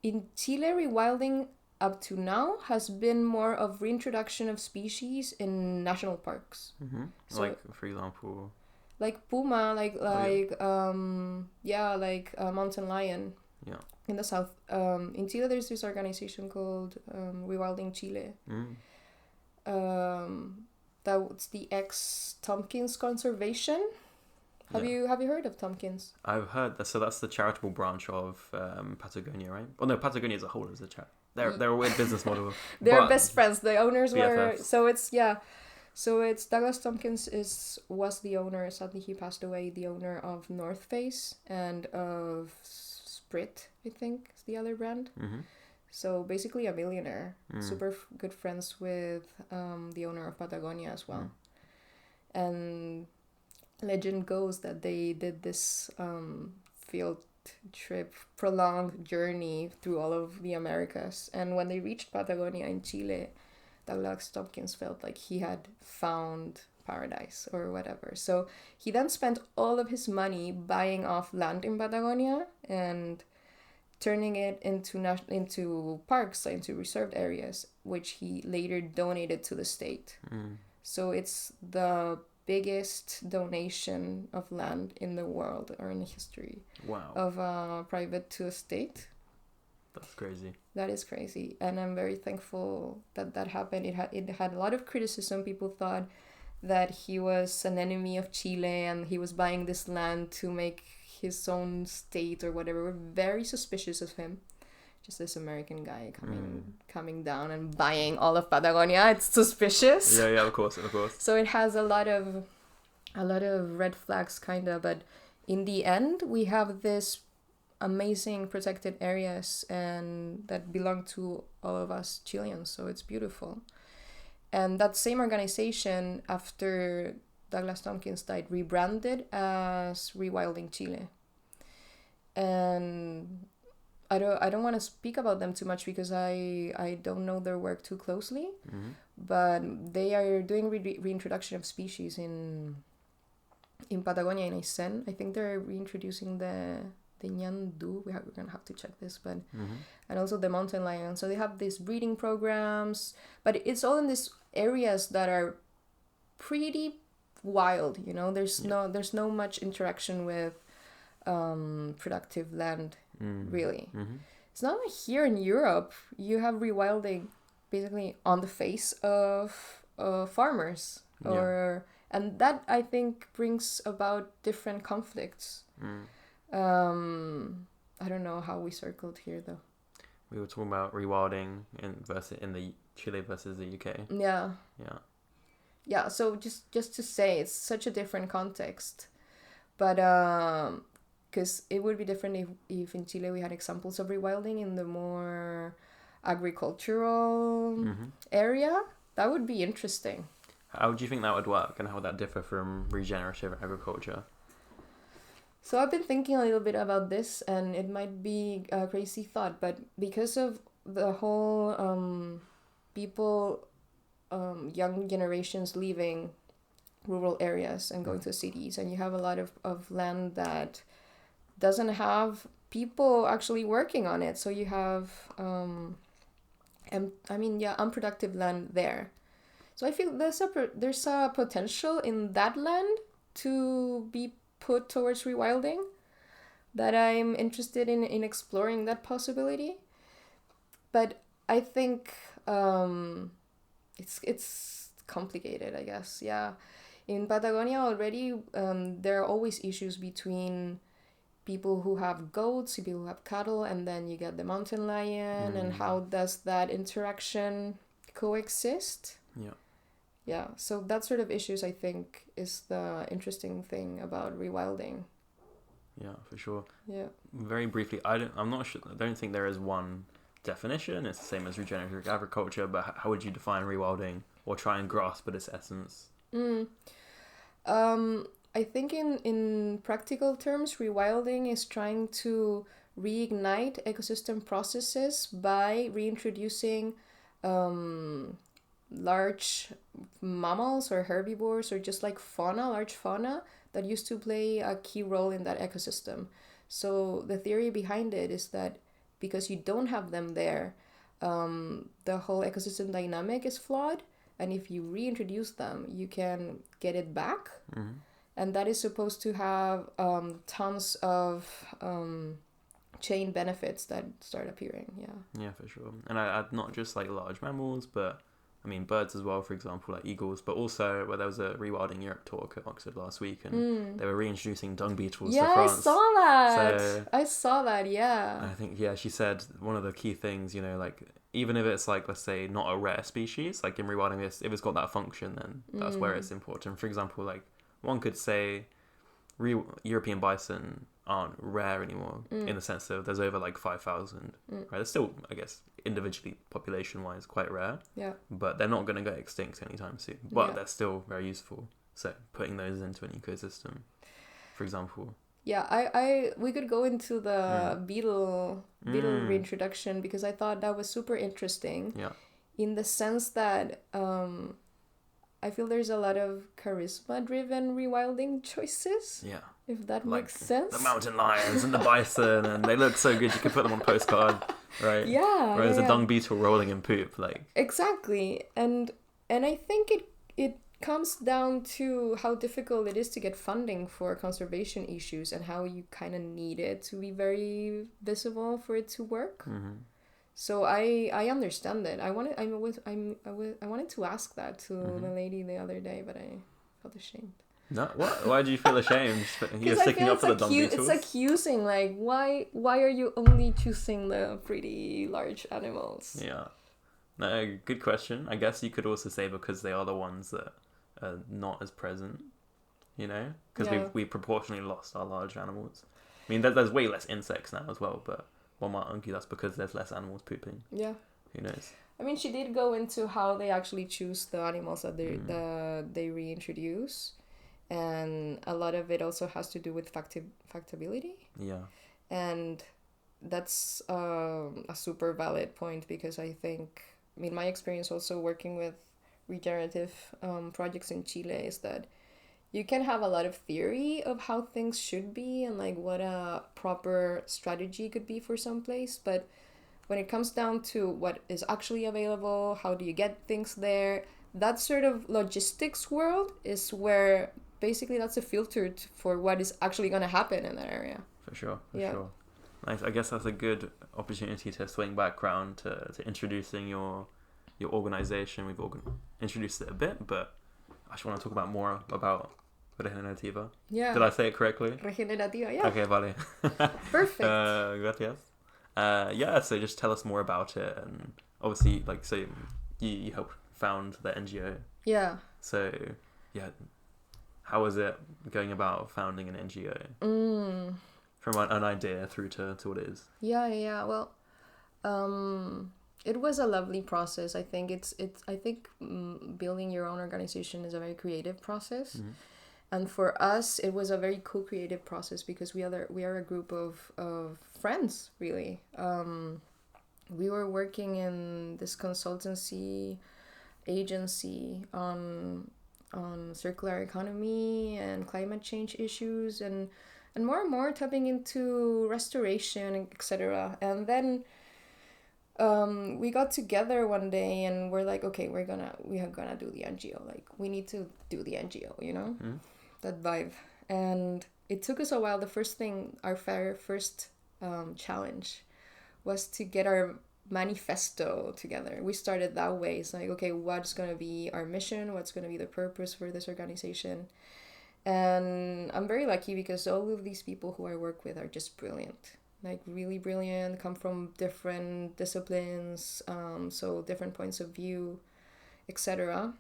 Speaker 2: in Chile, rewilding up to now has been more of reintroduction of species in national parks.
Speaker 1: Mm-hmm.
Speaker 2: So,
Speaker 1: like, for example,
Speaker 2: like puma, like mountain lion.
Speaker 1: Yeah.
Speaker 2: In the south. In Chile, there's this organization called Rewilding Chile. That's the ex-Tompkins Conservation. Have you heard of Tompkins?
Speaker 1: I've heard that. So that's the charitable branch of Patagonia, right? Oh no, Patagonia as a whole is a charity. They're a weird business model.
Speaker 2: They're best friends. The owners were
Speaker 1: BFFs.
Speaker 2: so it's So it's Douglas Tompkins was the owner. Sadly, he passed away. The owner of North Face and of Sprit, I think, is the other brand.
Speaker 1: Mm-hmm.
Speaker 2: So basically a millionaire. Super good friends with the owner of Patagonia as well. And legend goes that they did this field trip, prolonged journey through all of the Americas. And when they reached Patagonia in Chile, Douglas Tompkins felt like he had found paradise or whatever. So he then spent all of his money buying off land in Patagonia and turning it into parks, into reserved areas, which he later donated to the state. So it's the biggest donation of land in the world or in the history.
Speaker 1: Wow.
Speaker 2: Of private to a state.
Speaker 1: That's crazy.
Speaker 2: That is crazy, and I'm very thankful that happened. It had a lot of criticism. People thought that he was an enemy of Chile and he was buying this land to make his own state or whatever. We're very suspicious of him. Just this American guy coming down and buying all of Patagonia. It's suspicious.
Speaker 1: Yeah, of course.
Speaker 2: So it has a lot of red flags, kinda. But in the end, we have this amazing protected areas and that belong to all of us Chileans. So it's beautiful. And that same organization, after Douglas Tompkins died, rebranded as Rewilding Chile. And I don't want to speak about them too much because I don't know their work too closely. But they are doing reintroduction of species in Patagonia, in Aysén. I think they're reintroducing the ñandú. We're gonna have to check this, but and also the mountain lion. So they have these breeding programs, but it's all in these areas that are pretty wild. There's no much interaction with productive land, really. It's not like here in Europe you have rewilding basically on the face of farmers, and that I think brings about different conflicts. I don't know how we circled here though.
Speaker 1: We were talking about rewilding in the Chile versus the UK.
Speaker 2: Yeah. So just to say, it's such a different context, but because it would be different if in Chile we had examples of rewilding in the more agricultural area. That would be interesting.
Speaker 1: How do you think that would work, and how would that differ from regenerative agriculture?
Speaker 2: So I've been thinking a little bit about this, and it might be a crazy thought, but because of the whole young generations leaving rural areas and going to cities, and you have a lot of land that doesn't have people actually working on it. So you have, unproductive land there. So I feel there's a potential in that land to be put towards rewilding that I'm interested in exploring that possibility. But I think it's complicated, I guess. Yeah. In Patagonia already, there are always issues between people who have goats, people who have cattle, and then you get the mountain lion, and how does that interaction coexist? Yeah, so that sort of issues, I think, is the interesting thing about rewilding.
Speaker 1: Yeah, for sure.
Speaker 2: Yeah.
Speaker 1: Very briefly, I'm not sure. I don't think there is one definition. It's the same as regenerative agriculture, but how would you define rewilding or try and grasp at its essence?
Speaker 2: I think in practical terms, rewilding is trying to reignite ecosystem processes by reintroducing large mammals or herbivores or just like large fauna that used to play a key role in that ecosystem. So the theory behind it is that because you don't have them there, the whole ecosystem dynamic is flawed, and if you reintroduce them, you can get it back. And that is supposed to have tons of chain benefits that start appearing.
Speaker 1: Yeah, for sure. And I not just like large mammals, but I mean birds as well, for example, like eagles, but also where there was a Rewilding Europe talk at Oxford last week, and they were reintroducing dung beetles to France.
Speaker 2: I saw that. So, I saw that, yeah.
Speaker 1: I think, she said one of the key things, like even if it's like, let's say, not a rare species, like in rewilding this, if it's got that function, then that's where it's important. For example, like one could say European bison aren't rare anymore in the sense that there's over like 5,000, right? They're still, I guess, individually population wise quite rare, but they're not going to go extinct anytime soon, but they're still very useful. So putting those into an ecosystem, for example.
Speaker 2: We could go into the beetle reintroduction, because I thought that was super interesting. In the sense that I feel there's a lot of charisma-driven rewilding choices. If that makes sense.
Speaker 1: The mountain lions and the bison, and they look so good. You can put them on postcard, right? Whereas a dung beetle rolling in poop, like.
Speaker 2: Exactly, and I think it comes down to how difficult it is to get funding for conservation issues, and how you kind of need it to be very visible for it to work. So I understand it. I wanted to ask that to the lady the other day, but I felt ashamed.
Speaker 1: No, what? Why do you feel ashamed? You're sticking up for the dung beetles?
Speaker 2: It's accusing, like, why are you only choosing the pretty large animals?
Speaker 1: No, good question. I guess you could also say because they are the ones that are not as present, you know? Because we proportionally lost our large animals. I mean, there's way less insects now as well, but one might argue that's because there's less animals pooping. Who knows? I
Speaker 2: mean, she did go into how they actually choose the animals that they reintroduce. And a lot of it also has to do with factability. And that's a super valid point, because I think, I mean, my experience also working with regenerative projects in Chile is that you can have a lot of theory of how things should be and like what a proper strategy could be for some place, but when it comes down to what is actually available, how do you get things there, that sort of logistics world is where basically that's a filter for what is actually going to happen in that area.
Speaker 1: For sure. Nice. I guess that's a good opportunity to swing back around to introducing your organization. We've introduced it a bit, but I just want to talk about more about Regenerativa. Did I say it correctly?
Speaker 2: Regenerativa,
Speaker 1: Okay, vale.
Speaker 2: Perfect.
Speaker 1: Gracias. So just tell us more about it, and obviously, like, so you helped found the NGO. So, how was it going about founding an NGO? From an idea through to what it is.
Speaker 2: Well, it was a lovely process. I think building your own organization is a very creative process. And for us, it was a very co-creative process, because we are a group of friends, really. We were working in this consultancy agency on circular economy and climate change issues, and more tapping into restoration, etc. And then we got together one day and we're like, okay, we're gonna do the NGO. Like, we need to do the NGO, you know? That vibe. And it took us a while. Our first challenge was to get our manifesto together. We started that way. It's like, okay, what's going to be our mission? What's going to be the purpose for this organization? And I'm very lucky because all of these people who I work with are just brilliant, like really brilliant, come from different disciplines, so different points of view, etc.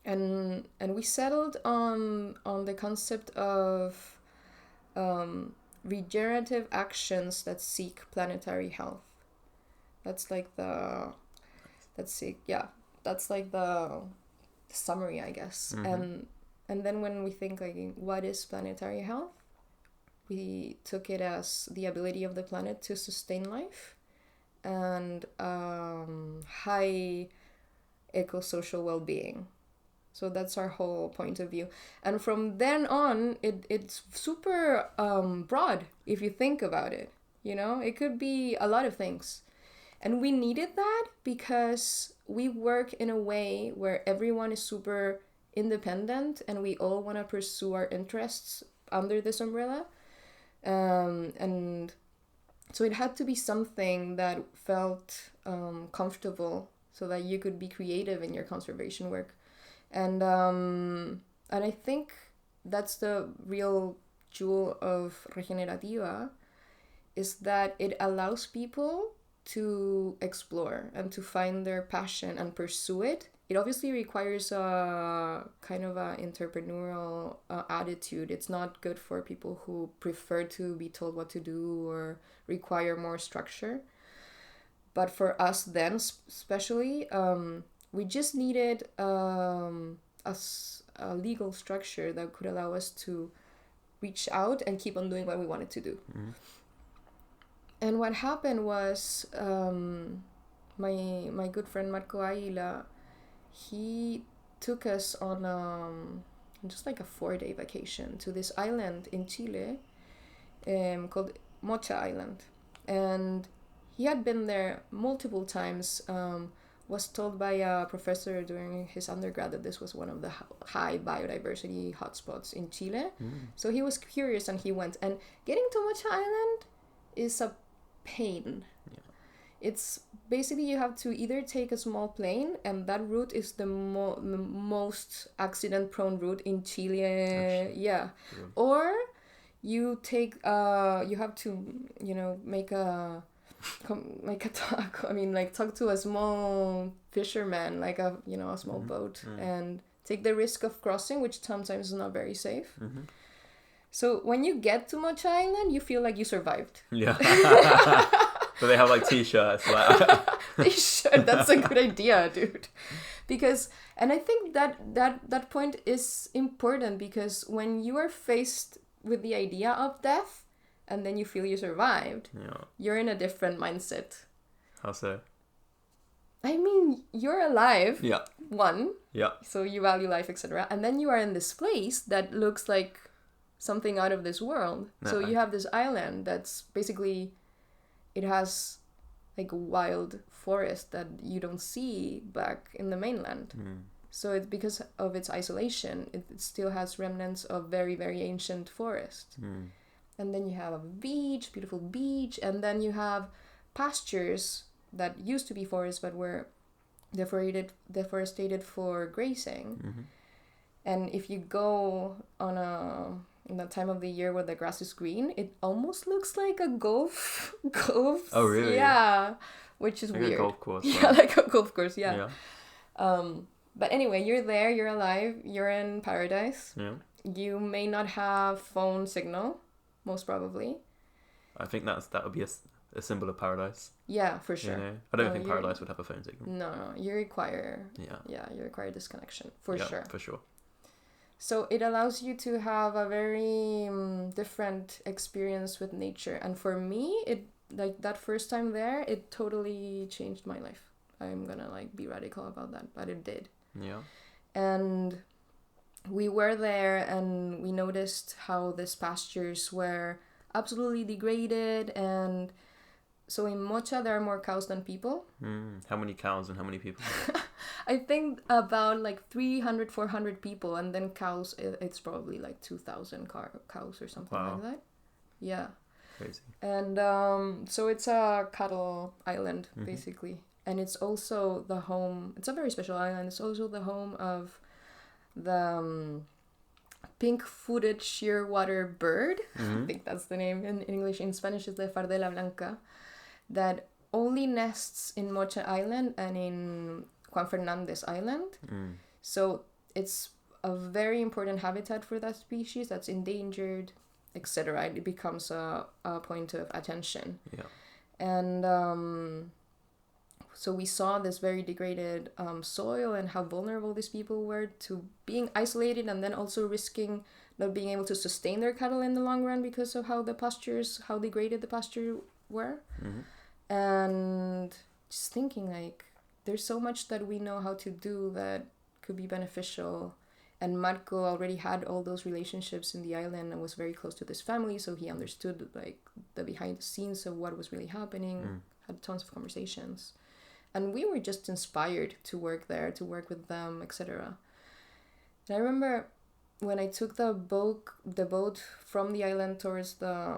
Speaker 2: And we settled on the concept of regenerative actions that seek planetary health. That's like the summary, I guess. And then when we think like, what is planetary health? We took it as the ability of the planet to sustain life and high eco-social well-being. So that's our whole point of view. And from then on, it's super broad if you think about it. You know, it could be a lot of things. And we needed that because we work in a way where everyone is super independent and we all want to pursue our interests under this umbrella. And so it had to be something that felt comfortable so that you could be creative in your conservation work. And I think that's the real jewel of Regenerativa, is that it allows people to explore and to find their passion and pursue it, it obviously requires a kind of a entrepreneurial attitude. It's not good for people who prefer to be told what to do or require more structure. But for us then, especially, we just needed a legal structure that could allow us to reach out and keep on doing what we wanted to do.
Speaker 1: Mm-hmm.
Speaker 2: And what happened was my good friend Marco Aguila, he took us on just like a 4-day vacation to this island in Chile called Mocha Island. And he had been there multiple times, was told by a professor during his undergrad that this was one of the high biodiversity hotspots in Chile. So he was curious and he went. And getting to Mocha Island is a pain.
Speaker 1: Yeah.
Speaker 2: It's basically you have to either take a small plane, and that route is the most accident-prone route in Chile.
Speaker 1: Actually.
Speaker 2: Yeah. Or you take you have to make a talk. I mean, like talk to a small fisherman, like a small boat, and take the risk of crossing, which sometimes is not very safe. So when you get to Mocha Island, you feel like you survived.
Speaker 1: Yeah. So they have like t-shirts. Like...
Speaker 2: They should. That's a good idea, dude. Because, and I think that point is important, because when you are faced with the idea of death and then you feel you survived, you're in a different mindset.
Speaker 1: How so?
Speaker 2: I mean, you're alive.
Speaker 1: Yeah.
Speaker 2: One.
Speaker 1: Yeah.
Speaker 2: So you value life, etc. And then you are in this place that looks like something out of this world. So you have this island that's basically, it has like a wild forest that you don't see back in the mainland. So it's because of its isolation, it still has remnants of very, very ancient forest. And then you have a beach, beautiful beach, and then you have pastures that used to be forests but were deforested for grazing. And if you go on in the time of the year where the grass is green, it almost looks like a golf.
Speaker 1: Oh, really?
Speaker 2: Yeah, which is
Speaker 1: like
Speaker 2: weird.
Speaker 1: A golf course.
Speaker 2: Yeah, like a golf course. Yeah. But anyway, you're there, you're alive, you're in paradise.
Speaker 1: Yeah.
Speaker 2: You may not have phone signal, most probably.
Speaker 1: I think that would be a symbol of paradise.
Speaker 2: Yeah, for sure.
Speaker 1: I don't think paradise would have a phone signal.
Speaker 2: No, you require.
Speaker 1: Yeah,
Speaker 2: you require disconnection for sure.
Speaker 1: For sure.
Speaker 2: So it allows you to have a very different experience with nature, and for me, it like that first time there, it totally changed my life. I'm gonna be radical about that, but it did.
Speaker 1: Yeah.
Speaker 2: And we were there, and we noticed how these pastures were absolutely degraded, and so in Mocha there are more cows than people.
Speaker 1: How many cows and how many people?
Speaker 2: I think about 300, 400 people, and then cows, it's probably 2,000 cows or something like that. Yeah.
Speaker 1: Crazy.
Speaker 2: And so it's a cattle island, basically. And it's also the home, it's a very special island. It's also the home of the pink-footed shearwater bird. I think that's the name in English. In Spanish, it's the fardela blanca, that only nests in Mocha Island and in Juan Fernandez Island. So it's a very important habitat for that species that's endangered, etc. It becomes a point of attention.
Speaker 1: Yeah.
Speaker 2: And so we saw this very degraded soil and how vulnerable these people were to being isolated, and then also risking not being able to sustain their cattle in the long run because of how degraded the pasture were. And just thinking there's so much that we know how to do that could be beneficial. And Marco already had all those relationships in the island and was very close to this family, so he understood the behind the scenes of what was really happening, had tons of conversations. And we were just inspired to work there, to work with them, etc. And I remember when I took the boat from the island towards the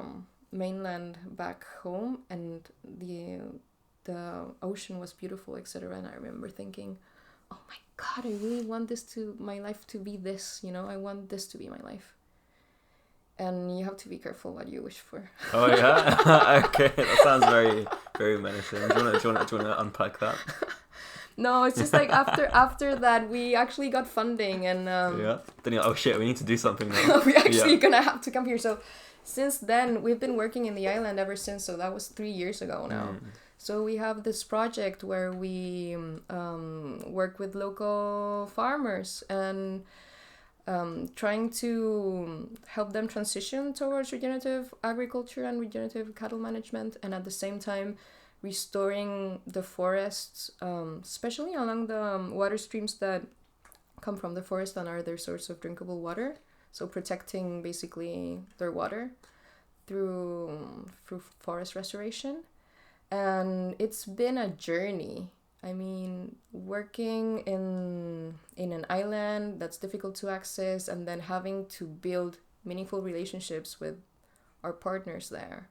Speaker 2: mainland back home, and the ocean was beautiful, etc. And I remember thinking, oh my God, I really want my life to be this, I want this to be my life. and you have to be careful what you wish for.
Speaker 1: Oh yeah. Okay, that sounds very, very menacing. Do you want to unpack that?
Speaker 2: No, it's just like after that we actually got funding, and
Speaker 1: Yeah. Then you're like, oh shit, we need to do something now.
Speaker 2: we actually gonna have to come here. So since then we've been working in the island ever since. So that was 3 years ago now. So we have this project where we work with local farmers and trying to help them transition towards regenerative agriculture and regenerative cattle management, and at the same time restoring the forests, especially along the water streams that come from the forest and are their source of drinkable water. So protecting basically their water through forest restoration. And it's been a journey. I mean, working in an island that's difficult to access, and then having to build meaningful relationships with our partners there.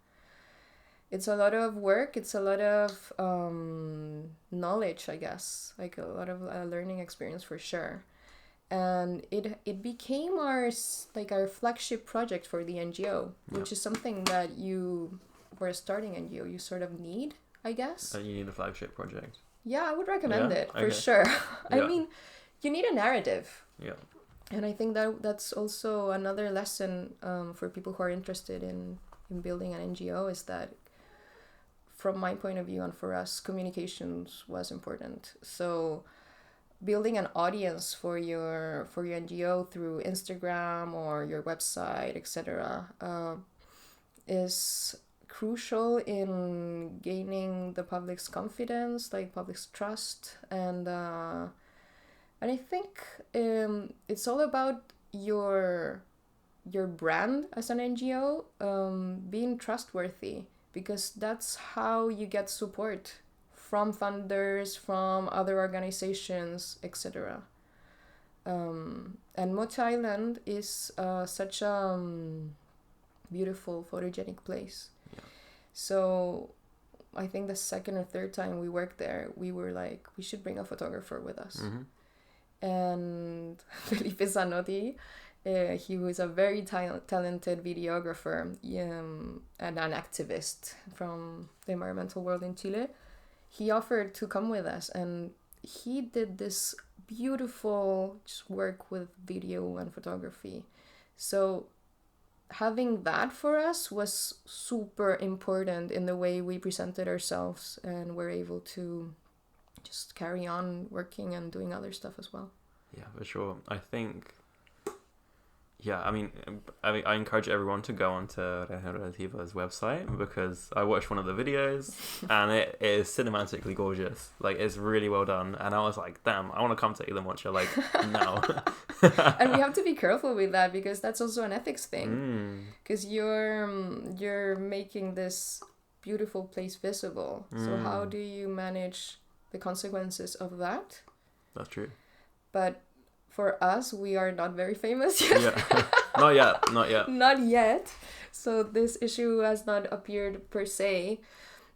Speaker 2: It's a lot of work. It's a lot of knowledge, I guess, like a lot of learning experience for sure. And it became our flagship project for the NGO, which is something that you, for a starting NGO, you sort of need, I guess.
Speaker 1: And you need a flagship project.
Speaker 2: Yeah, I would recommend it for sure. I mean, you need a narrative.
Speaker 1: Yeah.
Speaker 2: And I think that's also another lesson for people who are interested in building an NGO, is that from my point of view and for us, communications was important. So building an audience for your NGO through Instagram or your website, etc., is crucial in gaining the public's confidence, like public's trust, and I think it's all about your brand as an NGO being trustworthy, because that's how you get support from funders, from other organizations, etc. And Mocha Island is such a beautiful photogenic place.
Speaker 1: Yeah.
Speaker 2: So I think the second or third time we worked there, we were like, we should bring a photographer with us. And Felipe Zanotti, he was a very talented videographer and an activist from the environmental world in Chile. He offered to come with us, and he did this beautiful work with video and photography. So having that for us was super important in the way we presented ourselves, and were able to just carry on working and doing other stuff as well.
Speaker 1: Yeah, for sure. I think, I mean, I encourage everyone to go onto Regenerativa's website, because I watched one of the videos and it is cinematically gorgeous. Like, it's really well done. And I was like, damn, I want to come to Isla Mocha, like, now.
Speaker 2: And we have to be careful with that, because that's also an ethics thing. Because you're making this beautiful place visible. So how do you manage the consequences of that?
Speaker 1: That's true.
Speaker 2: But for us, we are not very famous yet.
Speaker 1: Yeah. Not yet.
Speaker 2: Not yet. So this issue has not appeared per se.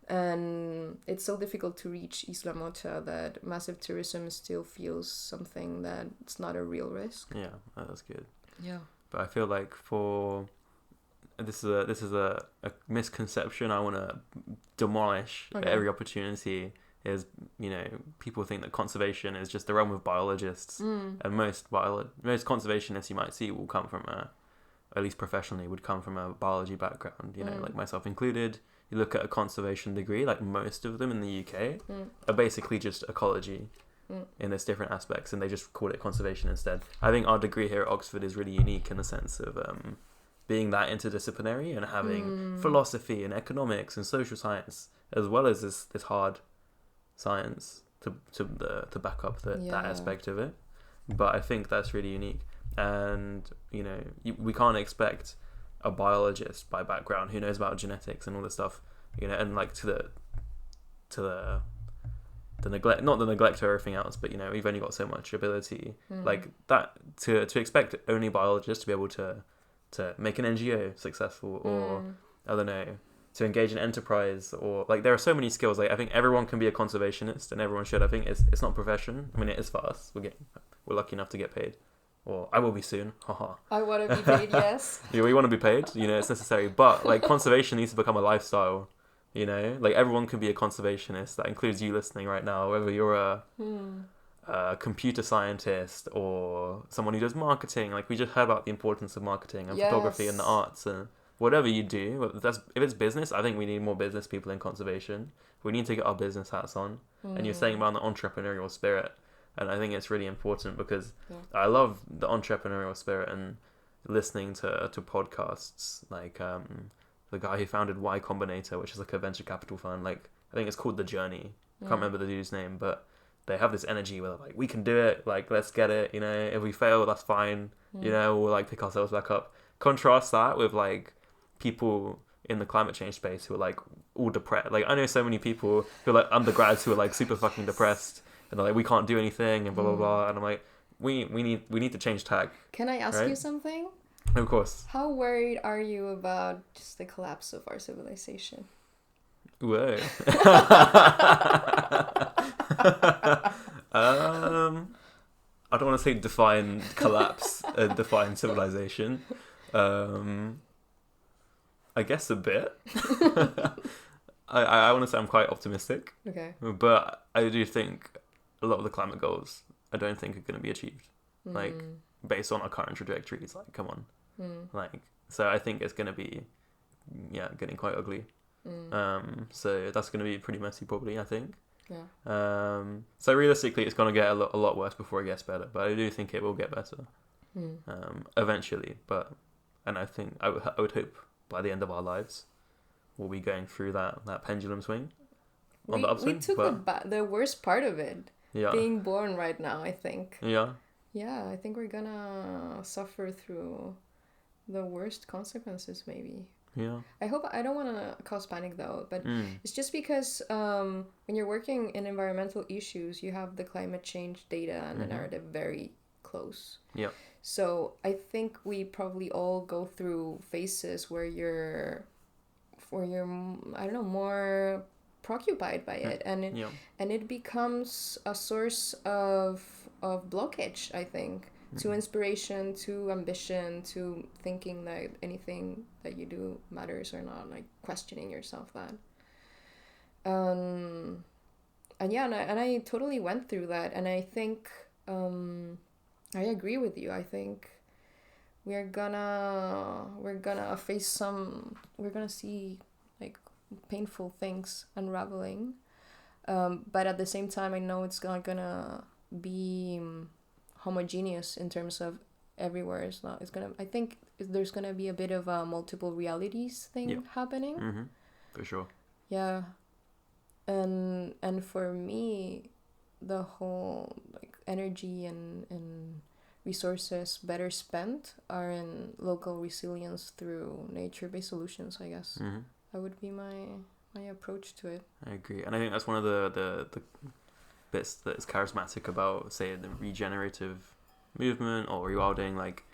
Speaker 2: And it's so difficult to reach Isla Mocha that massive tourism still feels something that it's not a real risk.
Speaker 1: Yeah, that's good.
Speaker 2: Yeah.
Speaker 1: But I feel like this is a misconception I want to demolish at every opportunity. Is, people think that conservation is just the realm of biologists, and most conservationists you might see will come from at least professionally, would come from a biology background, like myself included. You look at a conservation degree, like most of them in the UK are basically just ecology in its different aspects, and they just call it conservation instead. I think our degree here at Oxford is really unique in the sense of being that interdisciplinary and having philosophy and economics and social science, as well as this hard science to back up that aspect of it. But I think that's really unique, and we can't expect a biologist by background who knows about genetics and all this stuff, and like to the neglect, not the neglect of everything else, but we've only got so much ability like that to expect only biologists to be able to make an NGO successful, or I don't know, to engage in enterprise, or like there are so many skills. Like I think everyone can be a conservationist, and everyone should. I think it's not a profession. I mean, it is for us. We're lucky enough to get paid or I will be soon. Haha.
Speaker 2: I want to be paid, yes.
Speaker 1: Yeah, we want to be paid. It's necessary. But like conservation needs to become a lifestyle. Like everyone can be a conservationist. That includes you listening right now, whether you're a computer scientist or someone who does marketing. Like we just heard about the importance of marketing and photography and the arts and whatever you do. If it's business, I think we need more business people in conservation. We need to get our business hats on. And you're saying about the entrepreneurial spirit, and I think it's really important because I love the entrepreneurial spirit and listening to podcasts like the guy who founded Y Combinator, which is like a venture capital fund. Like I think it's called The Journey. I can't remember the dude's name, but they have this energy where like we can do it. Like let's get it. If we fail, that's fine. We'll like pick ourselves back up. Contrast that with like people in the climate change space who are like all depressed. Like I know so many people who are like undergrads who are like super fucking depressed and they're like we can't do anything and blah blah blah. And I'm like we need to change tack.
Speaker 2: Can I ask you something?
Speaker 1: Of course.
Speaker 2: How worried are you about just the collapse of our civilization?
Speaker 1: Whoa. I don't want to say define collapse and define civilization. I guess a bit. I want to say I'm quite optimistic.
Speaker 2: Okay.
Speaker 1: But I do think a lot of the climate goals I don't think are going to be achieved. Like based on our current trajectories, like come on. Like so I think it's going to be getting quite ugly. So that's going to be pretty messy probably, I think.
Speaker 2: Yeah.
Speaker 1: So realistically it's going to get a lot worse before it gets better, but I do think it will get better eventually. And I think I would hope by the end of our lives we'll be going through that pendulum swing on the upswing.
Speaker 2: We took the worst part of it. Being born right now, I think. Yeah, I think we're gonna suffer through the worst consequences maybe. I don't want to cause panic though, but it's just because when you're working in environmental issues, you have the climate change data and the narrative very close. So I think we probably all go through phases where you're I don't know, more preoccupied by it, and it becomes a source of blockage, I think. To inspiration, to ambition, to thinking that anything that you do matters or not, like questioning yourself that. And I totally went through that, and I think I agree with you. I think we're gonna face we're gonna see like painful things unraveling, but at the same time I know it's not gonna be homogeneous in terms of everywhere. I think there's gonna be a bit of a multiple realities thing happening.
Speaker 1: For sure.
Speaker 2: And for me, the whole like energy and resources better spent are in local resilience through nature-based solutions, I guess. That would be my approach to it.
Speaker 1: I agree, and I think that's one of the bits that is charismatic about, say, the regenerative movement or rewilding. Like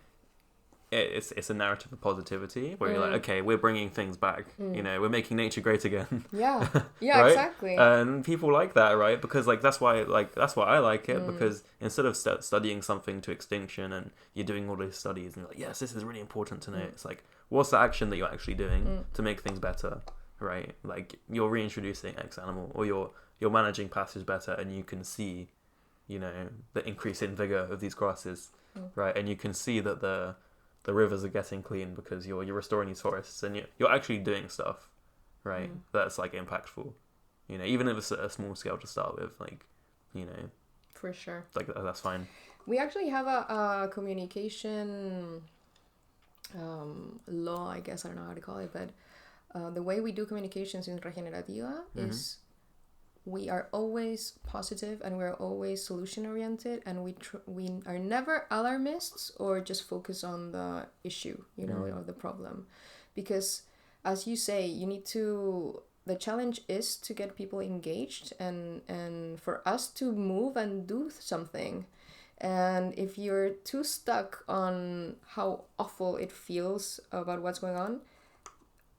Speaker 1: it's a narrative of positivity where you're like, okay, we're bringing things back. We're making nature great again.
Speaker 2: Yeah
Speaker 1: right?
Speaker 2: Exactly.
Speaker 1: And people like that, right? Because like that's why I like it, because instead of studying something to extinction and you're doing all these studies and you're like, yes, this is really important to know. It's like, what's the action that you're actually doing to make things better, right? Like you're reintroducing X animal, or you're managing pastures better, and you can see, the increase in vigor of these grasses, right? And you can see that the rivers are getting clean because you're restoring these forests, and you're actually doing stuff, right? That's like impactful, even if it's a small scale to start with, like,
Speaker 2: for sure,
Speaker 1: like that's fine.
Speaker 2: We actually have a communication law, I guess. I don't know how to call it, but the way we do communications in Regenerativa is we are always positive and we're always solution oriented, and we are never alarmists or just focus on the issue, or the problem, because as you say, the challenge is to get people engaged and for us to move and do something. And if you're too stuck on how awful it feels about what's going on,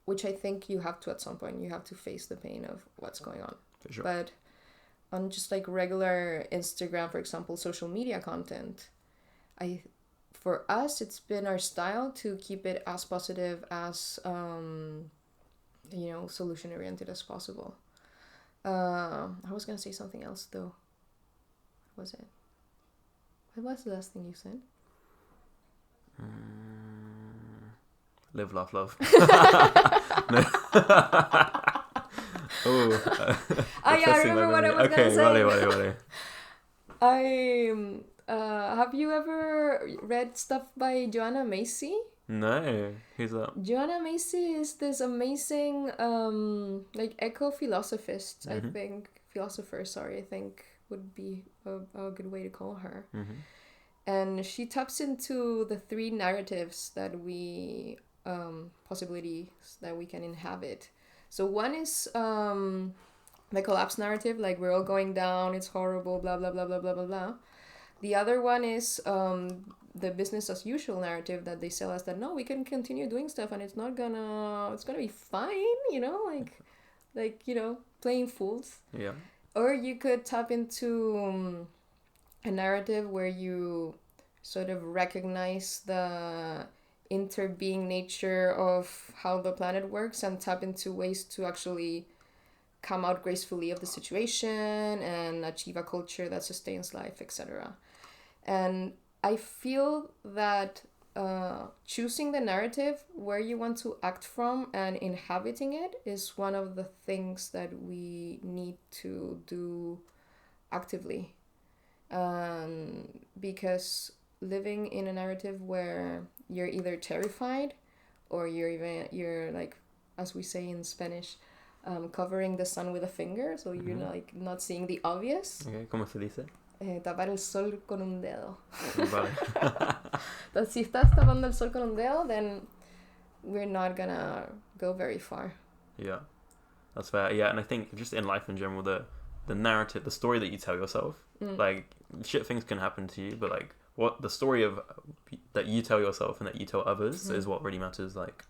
Speaker 2: which I think you have to, at some point, you have to face the pain of what's going on.
Speaker 1: For sure.
Speaker 2: But on just like regular Instagram, for example, social media content, for us, it's been our style to keep it as positive as, solution oriented as possible. I was gonna say something else though. What was it? What was the last thing you said?
Speaker 1: Live, laugh, love.
Speaker 2: I remember what I was gonna say.
Speaker 1: Vale.
Speaker 2: Have you ever read stuff by Joanna Macy?
Speaker 1: No, who's that?
Speaker 2: Joanna Macy is this amazing eco-philosophist, I think. Philosopher, I think would be a good way to call her. And she taps into the three narratives that we, possibilities that we can inhabit. So one is the collapse narrative, like we're all going down, it's horrible, blah, blah, blah, blah, blah, blah, blah. The other one is the business as usual narrative that they sell us, that no, we can continue doing stuff and it's gonna be fine, playing fools.
Speaker 1: Yeah.
Speaker 2: Or you could tap into a narrative where you sort of recognize the interbeing nature of how the planet works and tap into ways to actually come out gracefully of the situation and achieve a culture that sustains life, etc. And I feel that choosing the narrative where you want to act from and inhabiting it is one of the things that we need to do actively. Because living in a narrative where you're either terrified or you're like, as we say in Spanish, covering the sun with a finger, so you're not seeing the obvious.
Speaker 1: Okay, ¿cómo se dice?
Speaker 2: Tapar el sol con un dedo.
Speaker 1: Vale.
Speaker 2: But si estás tapando el sol con un dedo, then we're not gonna go very far.
Speaker 1: Yeah, that's fair. Yeah, and I think just in life in general, the narrative, the story that you tell yourself, like shit things can happen to you, but like what the story of that you tell yourself and that you tell others is what really matters. Like,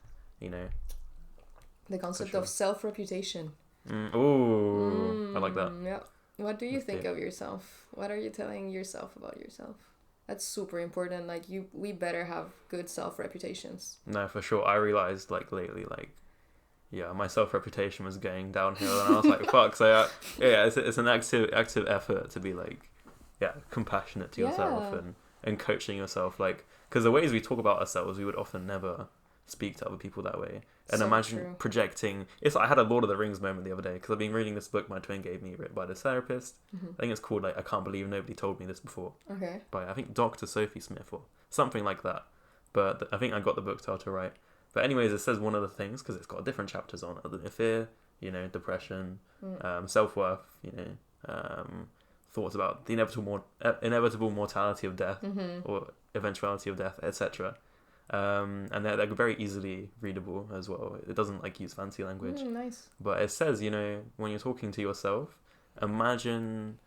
Speaker 2: the concept of self-reputation.
Speaker 1: I like that.
Speaker 2: Yeah. What do you think of yourself? What are you telling yourself about yourself? That's super important. Like we better have good self-reputations.
Speaker 1: No, for sure. I realized lately, my self-reputation was going downhill, and I was like, fuck. So it's an active effort to be compassionate to yourself and coaching yourself, because the ways we talk about ourselves, we would often never speak to other people that way. And imagine projecting. I had a Lord of the Rings moment the other day, because I've been reading this book my twin gave me, written by this therapist. I think it's called I Can't Believe Nobody Told Me This Before.
Speaker 2: Okay.
Speaker 1: By I think Dr. Sophie Smith or something like that. But I think I got the book title right. But anyways, it says one of the things, because it's got different chapters on it, other than fear, depression, self-worth, thoughts about the inevitable mortality of death or eventuality of death, etc. And they're very easily readable as well. It doesn't use fancy language.
Speaker 2: Nice.
Speaker 1: But it says, when you're talking to yourself, imagine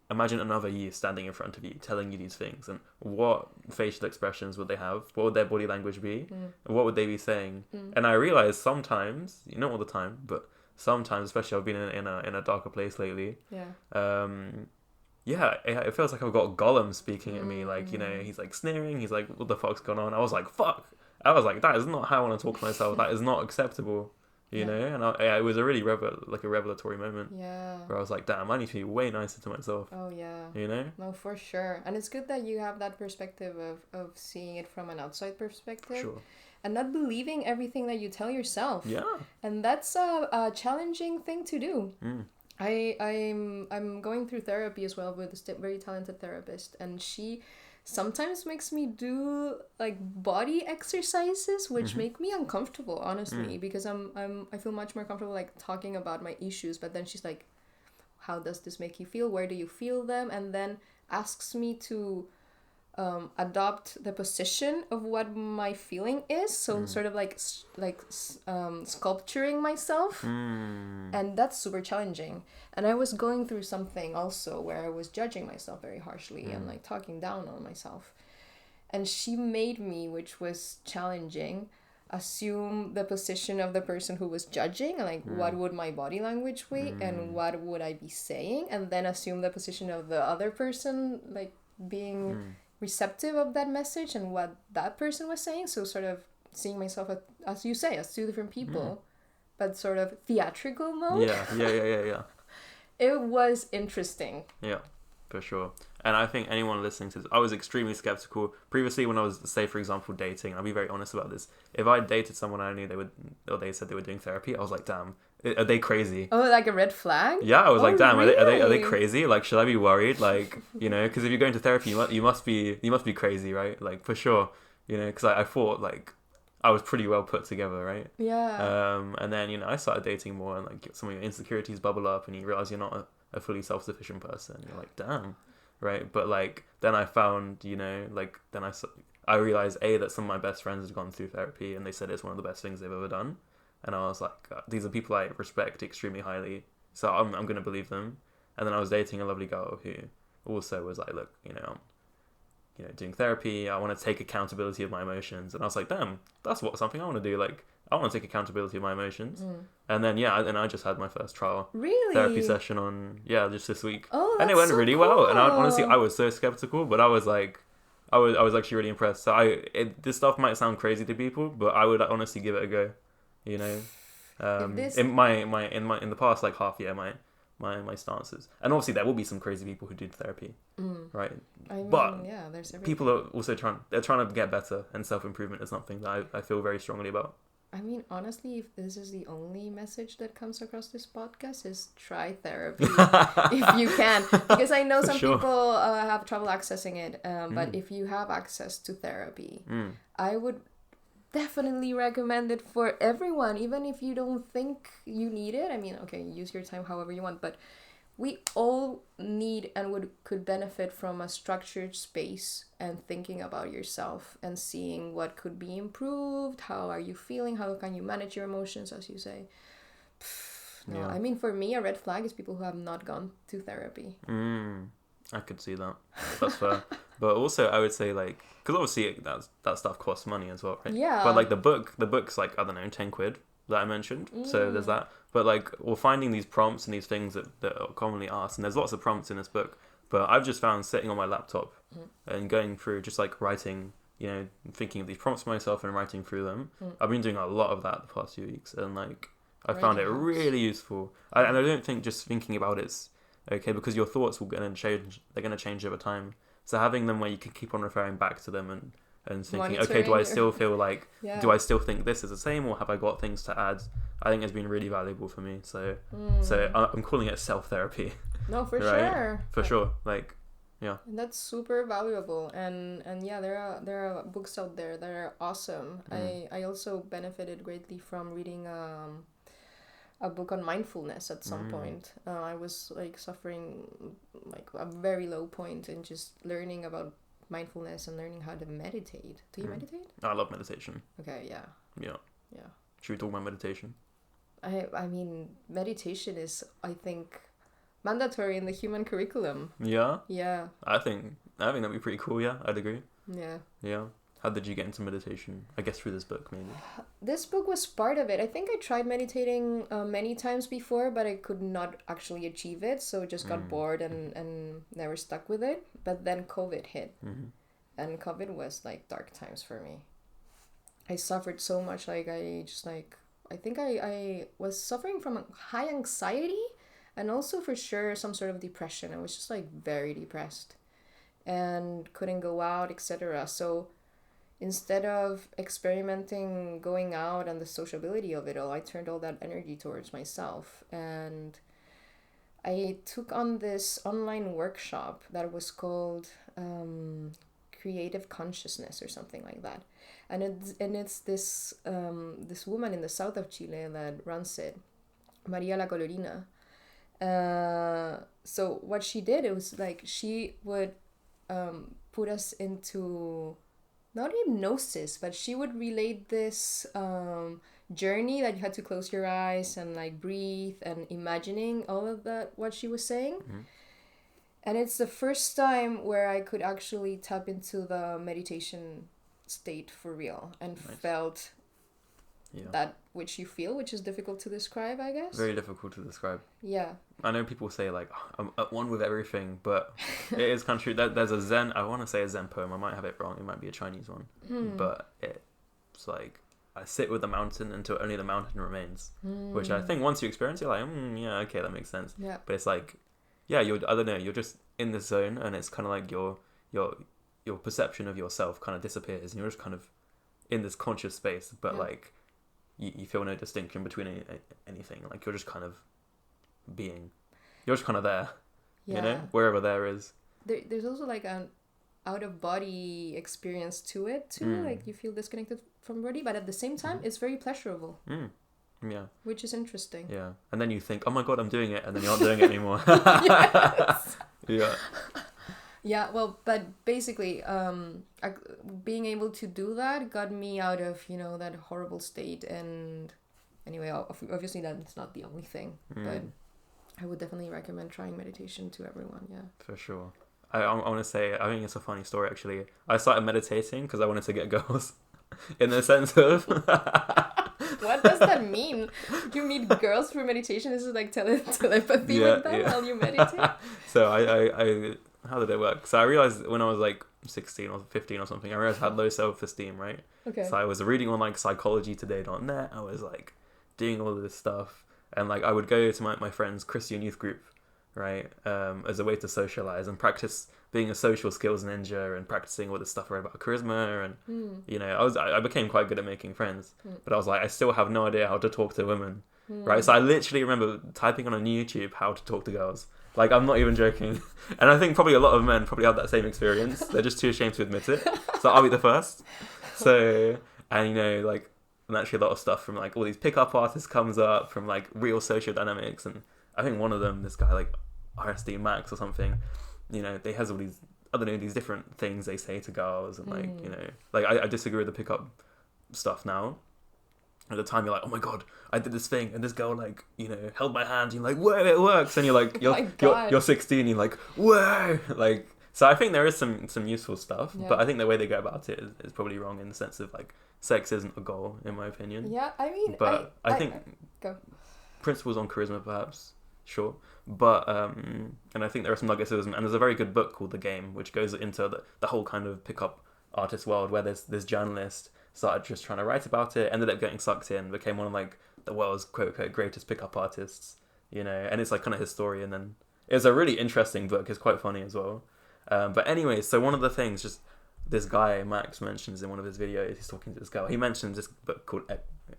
Speaker 1: another you standing in front of you telling you these things, and what facial expressions would they have? What would their body language be? And what would they be saying? And I realized sometimes, not all the time, but sometimes, especially I've been in a darker place lately. It feels like I've got Gollum speaking at me, he's sneering, he's like, what the fuck's going on? I was like, fuck. I was like, that is not how I want to talk to myself. That is not acceptable, and it was a really a revelatory moment. Yeah. Where I was like, damn, I need to be way nicer to myself.
Speaker 2: Oh yeah. No, for sure. And it's good that you have that perspective of seeing it from an outside perspective.
Speaker 1: Sure.
Speaker 2: And not believing everything that you tell yourself.
Speaker 1: Yeah.
Speaker 2: And that's a challenging thing to do. I'm going through therapy as well with a very talented therapist, and she sometimes makes me do body exercises which make me uncomfortable, honestly, because I feel much more comfortable talking about my issues, but then she's like, how does this make you feel? Where do you feel them? And then asks me to adopt the position of what my feeling is, so sort of sculpturing myself, and that's super challenging. And I was going through something also where I was judging myself very harshly and talking down on myself, and she made me, which was challenging, assume the position of the person who was judging, what would my body language be and what would I be saying, and then assume the position of the other person being receptive of that message and what that person was saying. So sort of seeing myself as you say, as two different people, but sort of theatrical mode.
Speaker 1: Yeah.
Speaker 2: It was interesting.
Speaker 1: Yeah, for sure. And I think anyone listening to this, I was extremely skeptical previously when I was, say, for example, dating. I'll be very honest about this. If I dated someone I knew they said they were doing therapy, I was like, damn, are they crazy?
Speaker 2: Oh, like a red flag?
Speaker 1: Yeah, I was like, damn,
Speaker 2: really?
Speaker 1: are they crazy? Like, should I be worried? Like, you know, because if you're going to therapy, you must be crazy, right? Like, for sure, you know, because I thought like I was pretty well put together, right?
Speaker 2: Yeah.
Speaker 1: And then, you know, I started dating more, and like some of your insecurities bubble up, and you realize you're not a fully self-sufficient person. You're like, damn. Right, but like then I found, you know, like then I realized that some of my best friends had gone through therapy, and they said it's one of the best things they've ever done, and I was like, these are people I respect extremely highly, so I'm gonna believe them. And then I was dating a lovely girl who also was like, look, you know, doing therapy, I want to take accountability of my emotions, and I was like, damn, that's something I want to do. Like, I want to take accountability of my emotions. And then I just had my first trial therapy session on just this week.
Speaker 2: Oh, that's
Speaker 1: and it went
Speaker 2: so
Speaker 1: really
Speaker 2: cool.
Speaker 1: well. And honestly, I was so skeptical, but I was like, I was actually really impressed. So this stuff might sound crazy to people, but I would honestly give it a go. You know, in the past like half year, my stances, and obviously there will be some crazy people who do therapy, right?
Speaker 2: I mean,
Speaker 1: but
Speaker 2: yeah, there's everything.
Speaker 1: People are also trying to get better, and self-improvement is something that I feel very strongly about.
Speaker 2: I mean, honestly, if this is the only message that comes across this podcast, is try therapy if you can. Because I know some people have trouble accessing it. But if you have access to therapy, I would definitely recommend it for everyone, even if you don't think you need it. I mean, okay, use your time however you want, but we all need and could benefit from a structured space and thinking about yourself and seeing what could be improved. How are you feeling? How can you manage your emotions, as you say? I mean, for me, a red flag is people who have not gone to therapy.
Speaker 1: I could see that. That's fair. But also, I would say, like, because obviously that stuff costs money as well, right?
Speaker 2: Yeah.
Speaker 1: But like the book's like, I don't know, 10 quid that I mentioned. So there's that. But like, we're finding these prompts and these things that are commonly asked, and there's lots of prompts in this book. But I've just found sitting on my laptop and going through, just like writing, you know, thinking of these prompts for myself and writing through them. I've been doing a lot of that the past few weeks, and like, I found it really useful. And I don't think just thinking about it's okay, because your thoughts will change. They're going to change over time. So having them where you can keep on referring back to them and thinking,
Speaker 2: monitoring,
Speaker 1: okay, do I still feel like,
Speaker 2: yeah.
Speaker 1: do I still think this is the same, or have I got things to add? I think it's been really valuable for me. So I'm calling it self-therapy.
Speaker 2: No, for
Speaker 1: right?
Speaker 2: sure.
Speaker 1: For sure. Like, yeah.
Speaker 2: And that's super valuable. And yeah, there are books out there that are awesome. I also benefited greatly from reading a book on mindfulness at some point. I was like suffering like a very low point in just learning about mindfulness and learning how to meditate. Do you meditate?
Speaker 1: I love meditation.
Speaker 2: Okay, yeah.
Speaker 1: Yeah.
Speaker 2: Yeah.
Speaker 1: Should we talk about meditation?
Speaker 2: I mean, meditation is, I think, mandatory in the human curriculum.
Speaker 1: Yeah?
Speaker 2: Yeah.
Speaker 1: I think that'd be pretty cool, yeah. I'd agree.
Speaker 2: Yeah.
Speaker 1: Yeah. How did you get into meditation? I guess through this book, maybe.
Speaker 2: This book was part of it. I think I tried meditating many times before, but I could not actually achieve it. So just got bored and never stuck with it. But then COVID hit. And COVID was like dark times for me. I suffered so much. Like I think I was suffering from high anxiety and also for sure some sort of depression. I was just like very depressed and couldn't go out, etc. So instead of experimenting going out and the sociability of it all, I turned all that energy towards myself. And I took on this online workshop that was called Creative Consciousness or something like that. And it's this woman in the south of Chile that runs it, Maria La Colorina. So what she did, it was like she would put us into not hypnosis, but she would relate this journey that you had to close your eyes and like breathe and imagining all of that, what she was saying. And it's the first time where I could actually tap into the meditation state for real and felt that which you feel, which is difficult to describe, I guess.
Speaker 1: Very difficult to describe.
Speaker 2: Yeah.
Speaker 1: I know people say like, I'm at one with everything, but it is kind of true. There's a Zen, I want to say a Zen poem, I might have it wrong, it might be a Chinese one, but it's like, I sit with the mountain until only the mountain remains, which I think once you experience, you're like, yeah, okay, that makes sense.
Speaker 2: Yeah.
Speaker 1: But it's like, yeah, I don't know, you're just in this zone, and it's kind of like your perception of yourself kind of disappears, and you're just kind of in this conscious space, but like you feel no distinction between anything. Like you're just kind of being, you're just kind of there, you know, wherever there is.
Speaker 2: There's also like an out of body experience to it too. Like you feel disconnected from body, but at the same time, it's very pleasurable.
Speaker 1: Yeah.
Speaker 2: Which is interesting.
Speaker 1: Yeah. And then you think, oh my God, I'm doing it. And then you're not doing it anymore.
Speaker 2: Yes.
Speaker 1: Yeah.
Speaker 2: Yeah, well, but basically, being able to do that got me out of, that horrible state. And anyway, obviously that's not the only thing, but I would definitely recommend trying meditation to everyone, yeah. For
Speaker 1: sure. I want to say, I think it's a funny story, actually. I started meditating because I wanted to get girls, in the sense of...
Speaker 2: What does that mean? You meet girls through meditation? Is it like telepathy with them while you meditate?
Speaker 1: So I how did it work? So I realized when I was like 16 or 15 or something, I realized I had low self-esteem, right?
Speaker 2: Okay.
Speaker 1: So I was reading on like psychologytoday.net. I was like doing all of this stuff, and like I would go to my friend's Christian youth group, right? As a way to socialize and practice being a social skills ninja and practicing all this stuff I read about charisma, and I became quite good at making friends, but I was like, I still have no idea how to talk to women, right? So I literally remember typing on YouTube how to talk to girls. Like, I'm not even joking. And I think probably a lot of men probably have that same experience. They're just too ashamed to admit it. So I'll be the first. So, and like, naturally a lot of stuff from like all these pickup artists comes up, from like real social dynamics. And I think one of them, this guy like RSD Max or something, they has all these, I don't know, these different things they say to girls. And like, like I disagree with the pickup stuff now. At the time, you're like, oh my God, I did this thing, and this girl like, held my hand. And you're like, whoa, it works. And you're like, you're 16. You're like, whoa, like. So I think there is some useful stuff, but I think the way they go about it is probably wrong, in the sense of like, sex isn't a goal, in my opinion.
Speaker 2: Yeah, I mean,
Speaker 1: but I think
Speaker 2: go.
Speaker 1: Principles on charisma, perhaps, sure. But and I think there are some nuggets of them, and there's a very good book called The Game, which goes into the whole kind of pickup artist world, where there's this journalist started just trying to write about it, ended up getting sucked in, became one of like the world's quote unquote greatest pickup artists, and it's like kind of his story. And then it's a really interesting book. It's quite funny as well. But anyway, so one of the things, just this guy Max mentions in one of his videos, he's talking to this girl. He mentions this book called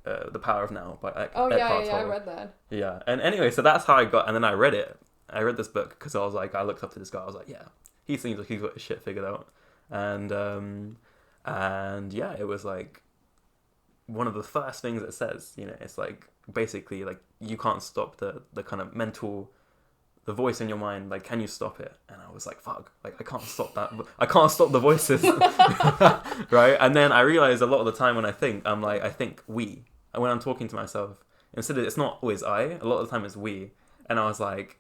Speaker 1: The Power of Now by Eckhart Tolle.
Speaker 2: I read that.
Speaker 1: Yeah, and anyway, so that's how I got, and then I read it. I read this book because I was like, I looked up to this guy. I was like, yeah, he seems like he's got his shit figured out, and yeah, it was like one of the first things it says, it's like basically like you can't stop the kind of mental, the voice in your mind, like, can you stop it? And I was like, fuck, like I can't stop that. I can't stop the voices. Right? And then I realized a lot of the time when I think, I'm like, I think we. And when I'm talking to myself, instead of, it's not always I, a lot of the time it's we. And I was like,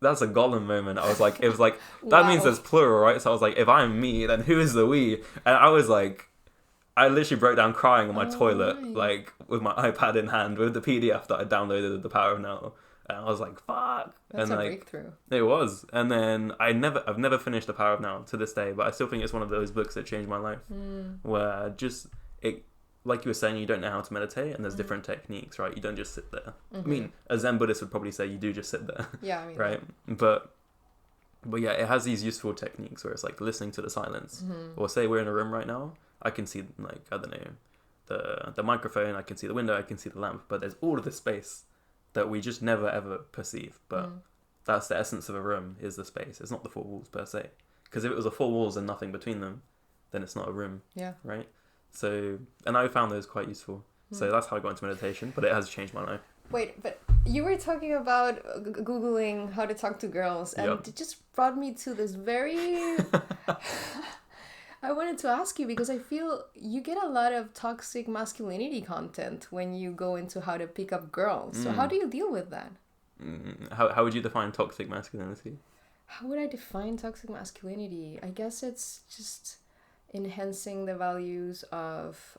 Speaker 1: that's a Gollum moment. I was like, it was like, that means there's plural, right? So I was like, if I'm me, then who is the we? And I was like, I literally broke down crying on my toilet,
Speaker 2: right.
Speaker 1: like with my iPad in hand, with the PDF that I downloaded, The Power of Now. And I was like, fuck.
Speaker 2: That's
Speaker 1: and
Speaker 2: a
Speaker 1: like,
Speaker 2: breakthrough. It
Speaker 1: was. And then I've never finished The Power of Now to this day, but I still think it's one of those books that changed my life. Where just, like you were saying, you don't know how to meditate, and there's different techniques, right? You don't just sit there. I mean, a Zen Buddhist would probably say you do just sit there.
Speaker 2: Yeah, I mean,
Speaker 1: right? But yeah, it has these useful techniques where it's like listening to the silence. Or say we're in a room right now, I can see, like, I don't know, the microphone, I can see the window, I can see the lamp, but there's all of this space that we just never ever perceive. But that's the essence of a room, is the space. It's not the four walls per se. Because if it was a four walls and nothing between them, then it's not a room.
Speaker 2: Yeah.
Speaker 1: Right? So, and I found those quite useful. So that's how I got into meditation, but it has changed my life.
Speaker 2: Wait, but you were talking about Googling how to talk to girls, and it just brought me to this very... I wanted to ask you, because I feel you get a lot of toxic masculinity content when you go into how to pick up girls. So how do you deal with that?
Speaker 1: How would you define toxic masculinity?
Speaker 2: How would I define toxic masculinity? I guess it's just enhancing the values of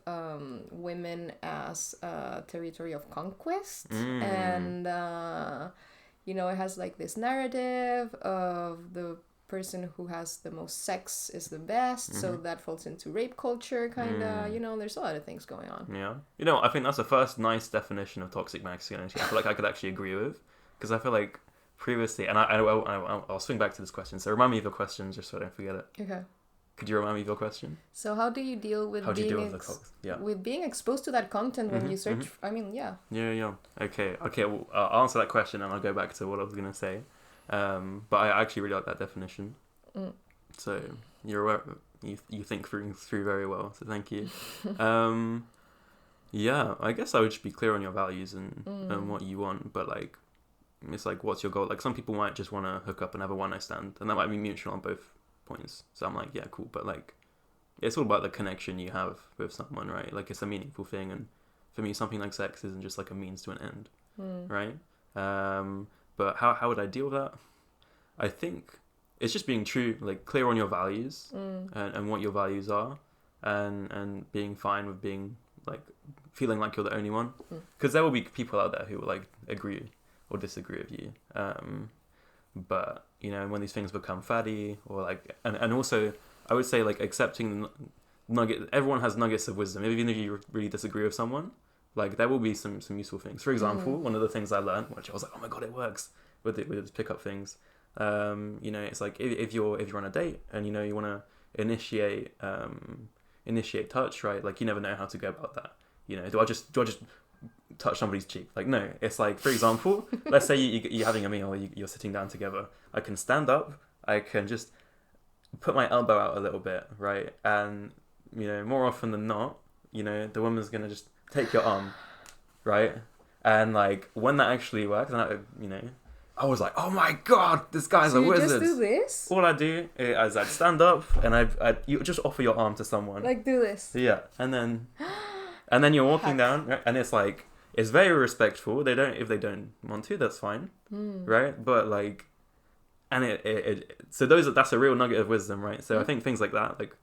Speaker 2: women as a territory of conquest. And it has like this narrative of the person who has the most sex is the best, so that falls into rape culture, kind of. There's a lot of things going on.
Speaker 1: Yeah. I think that's the first nice definition of toxic masculinity. I feel like I could actually agree with, because I feel like previously, and I'll swing back to this question, so remind me of your question just so I don't forget it.
Speaker 2: Okay.
Speaker 1: Could you remind me of your question?
Speaker 2: So how do you deal with with being exposed to that content when you search? I mean, yeah.
Speaker 1: Yeah. Okay. Well, I'll answer that question and I'll go back to what I was gonna say. But I actually really like that definition. So you're aware, you think through very well. So thank you. Yeah. I guess I would just be clear on your values and what you want. But like, it's like, what's your goal? Like, some people might just want to hook up and have a one night stand, and that might be mutual on both points. So I'm like, yeah, cool. But like, it's all about the connection you have with someone, right? Like, it's a meaningful thing, and for me, something like sex isn't just like a means to an end, right? But how would I deal with that? I think it's just being true, like clear on your values and what your values are, and being fine with being like feeling like you're the only one, because there will be people out there who will like agree or disagree with you. But when these things become fatty, or like, and also I would say like accepting nugget. Everyone has nuggets of wisdom, even if you really disagree with someone. Like, there will be some useful things. For example, one of the things I learned, which I was like, oh my god, it works with its pickup things. It's like if you're on a date and you want to initiate touch, right? Like, you never know how to go about that. Do I just touch somebody's cheek? Like, no. It's like, for example, let's say you're having a meal, you're sitting down together. I can stand up. I can just put my elbow out a little bit, right? And more often than not, the woman's gonna just take your arm, right? And like, when that actually works, and I was like, oh my god, this guy's a wizard.
Speaker 2: You just do this?
Speaker 1: All I do is I'd stand up and you just offer your arm to someone.
Speaker 2: Like, do this.
Speaker 1: Yeah, and then you're walking down, right? And it's like, it's very respectful. If they don't want to, that's fine, right? But like, and so that's a real nugget of wisdom, right? So I think things like that, like,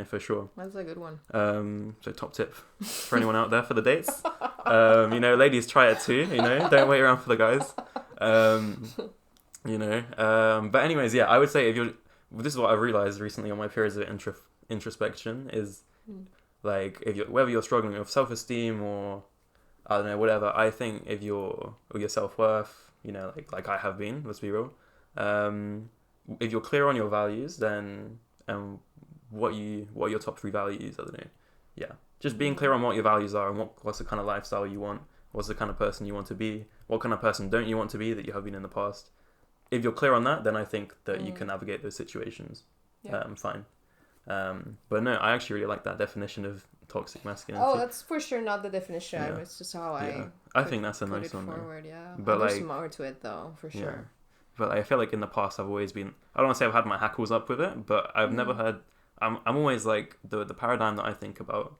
Speaker 1: for sure.
Speaker 2: That's a good one.
Speaker 1: So top tip for anyone out there for the dates. Ladies, try it too. Don't wait around for the guys. But anyways, yeah, I would say this is what I've realized recently on my periods of introspection is like, whether you're struggling with self-esteem or I don't know, whatever. I think if you're with your self-worth, like I have been, let's be real. If you're clear on your values, then what are your top 3 values? I don't know. Yeah, just being clear on what your values are and what's the kind of lifestyle you want, what's the kind of person you want to be, what kind of person don't you want to be that you have been in the past. If you're clear on that, then I think that you can navigate those situations fine. But no, I actually really like that definition of toxic masculinity.
Speaker 2: Oh, that's for sure not the definition. Yeah. It's just how
Speaker 1: I think that's a nice one.
Speaker 2: Forward, yeah.
Speaker 1: But
Speaker 2: there's more to it though, for sure.
Speaker 1: Yeah. But I feel like in the past I've always been, I don't want to say I've had my hackles up with it, but I've never had, I'm always like, the paradigm that I think about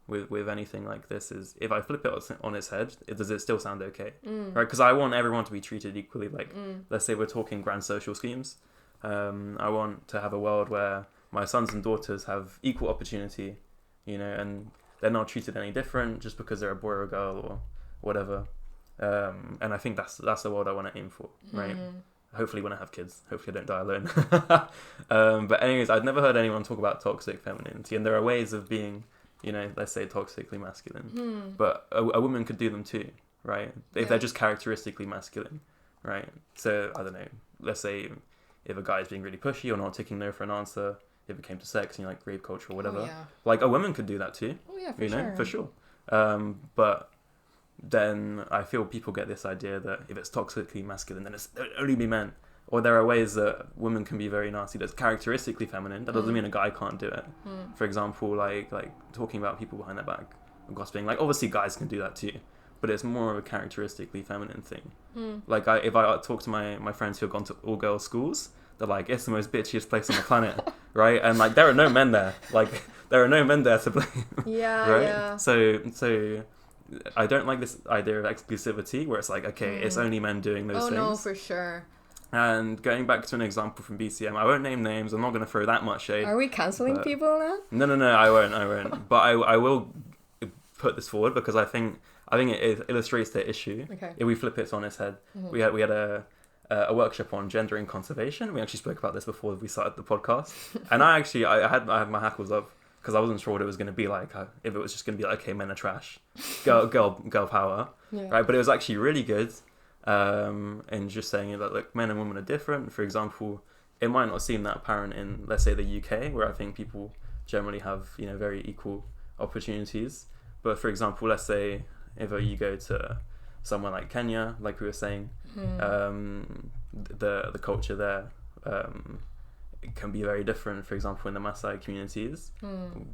Speaker 1: with anything like this is, if I flip it on its head, does it still sound okay? Right? Because I want everyone to be treated equally. Like, let's say we're talking grand social schemes. I want to have a world where my sons and daughters have equal opportunity, and they're not treated any different just because they're a boy or a girl or whatever. And I think that's the world I want to aim for, right? Hopefully when I have kids, hopefully I don't die alone. But anyways, I've never heard anyone talk about toxic femininity, and there are ways of being, let's say toxically masculine, but a woman could do them too, right? If they're just characteristically masculine, right? So I don't know, let's say if a guy is being really pushy or not taking no for an answer, if it came to sex, like rape culture or whatever, like a woman could do that too.
Speaker 2: Oh yeah,
Speaker 1: for sure. But then I feel people get this idea that if it's toxically masculine, then it's only be men. Or there are ways that women can be very nasty that's characteristically feminine. That doesn't mean a guy can't do it. For example, like talking about people behind their back, or gossiping. Like, obviously guys can do that too, but it's more of a characteristically feminine thing. Like, if I talk to my friends who have gone to all girls schools, they're like, it's the most bitchiest place on the planet, right? And like, there are no men there. Like, there are no men there to blame.
Speaker 2: Yeah,
Speaker 1: right?
Speaker 2: yeah.
Speaker 1: So I don't like this idea of exclusivity where it's like, okay, it's only men doing those things.
Speaker 2: Oh no, for sure.
Speaker 1: And going back to an example from BCM, I won't name names. I'm not going to throw that much shade.
Speaker 2: Are we cancelling people now?
Speaker 1: No, I won't. But I will put this forward because I think it illustrates the issue.
Speaker 2: Okay.
Speaker 1: If we flip it on its head, we had a workshop on gender and conservation. We actually spoke about this before we started the podcast, and I had my hackles up because I wasn't sure what it was going to be like. If it was just going to be like, okay, men are trash, girl power, right? But it was actually really good. And just saying that like men and women are different. For example, it might not seem that apparent in, let's say, the UK, where I think people generally have very equal opportunities. But for example, let's say if you go to somewhere like Kenya, like we were saying, the culture there it can be very different. For example, in the Maasai communities,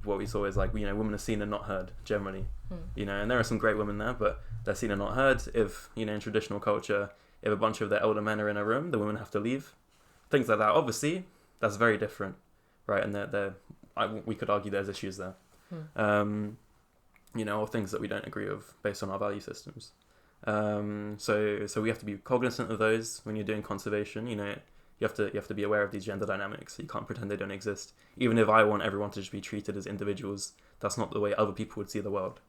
Speaker 1: what we saw is like women are seen and not heard generally. And there are some great women there, but they're seen and not heard. If in traditional culture, if a bunch of the elder men are in a room, the women have to leave. Things like that. Obviously, that's very different, right? And we could argue there's issues there, or things that we don't agree with based on our value systems. So we have to be cognizant of those when you're doing conservation. You have to be aware of these gender dynamics. You can't pretend they don't exist. Even if I want everyone to just be treated as individuals, that's not the way other people would see the world.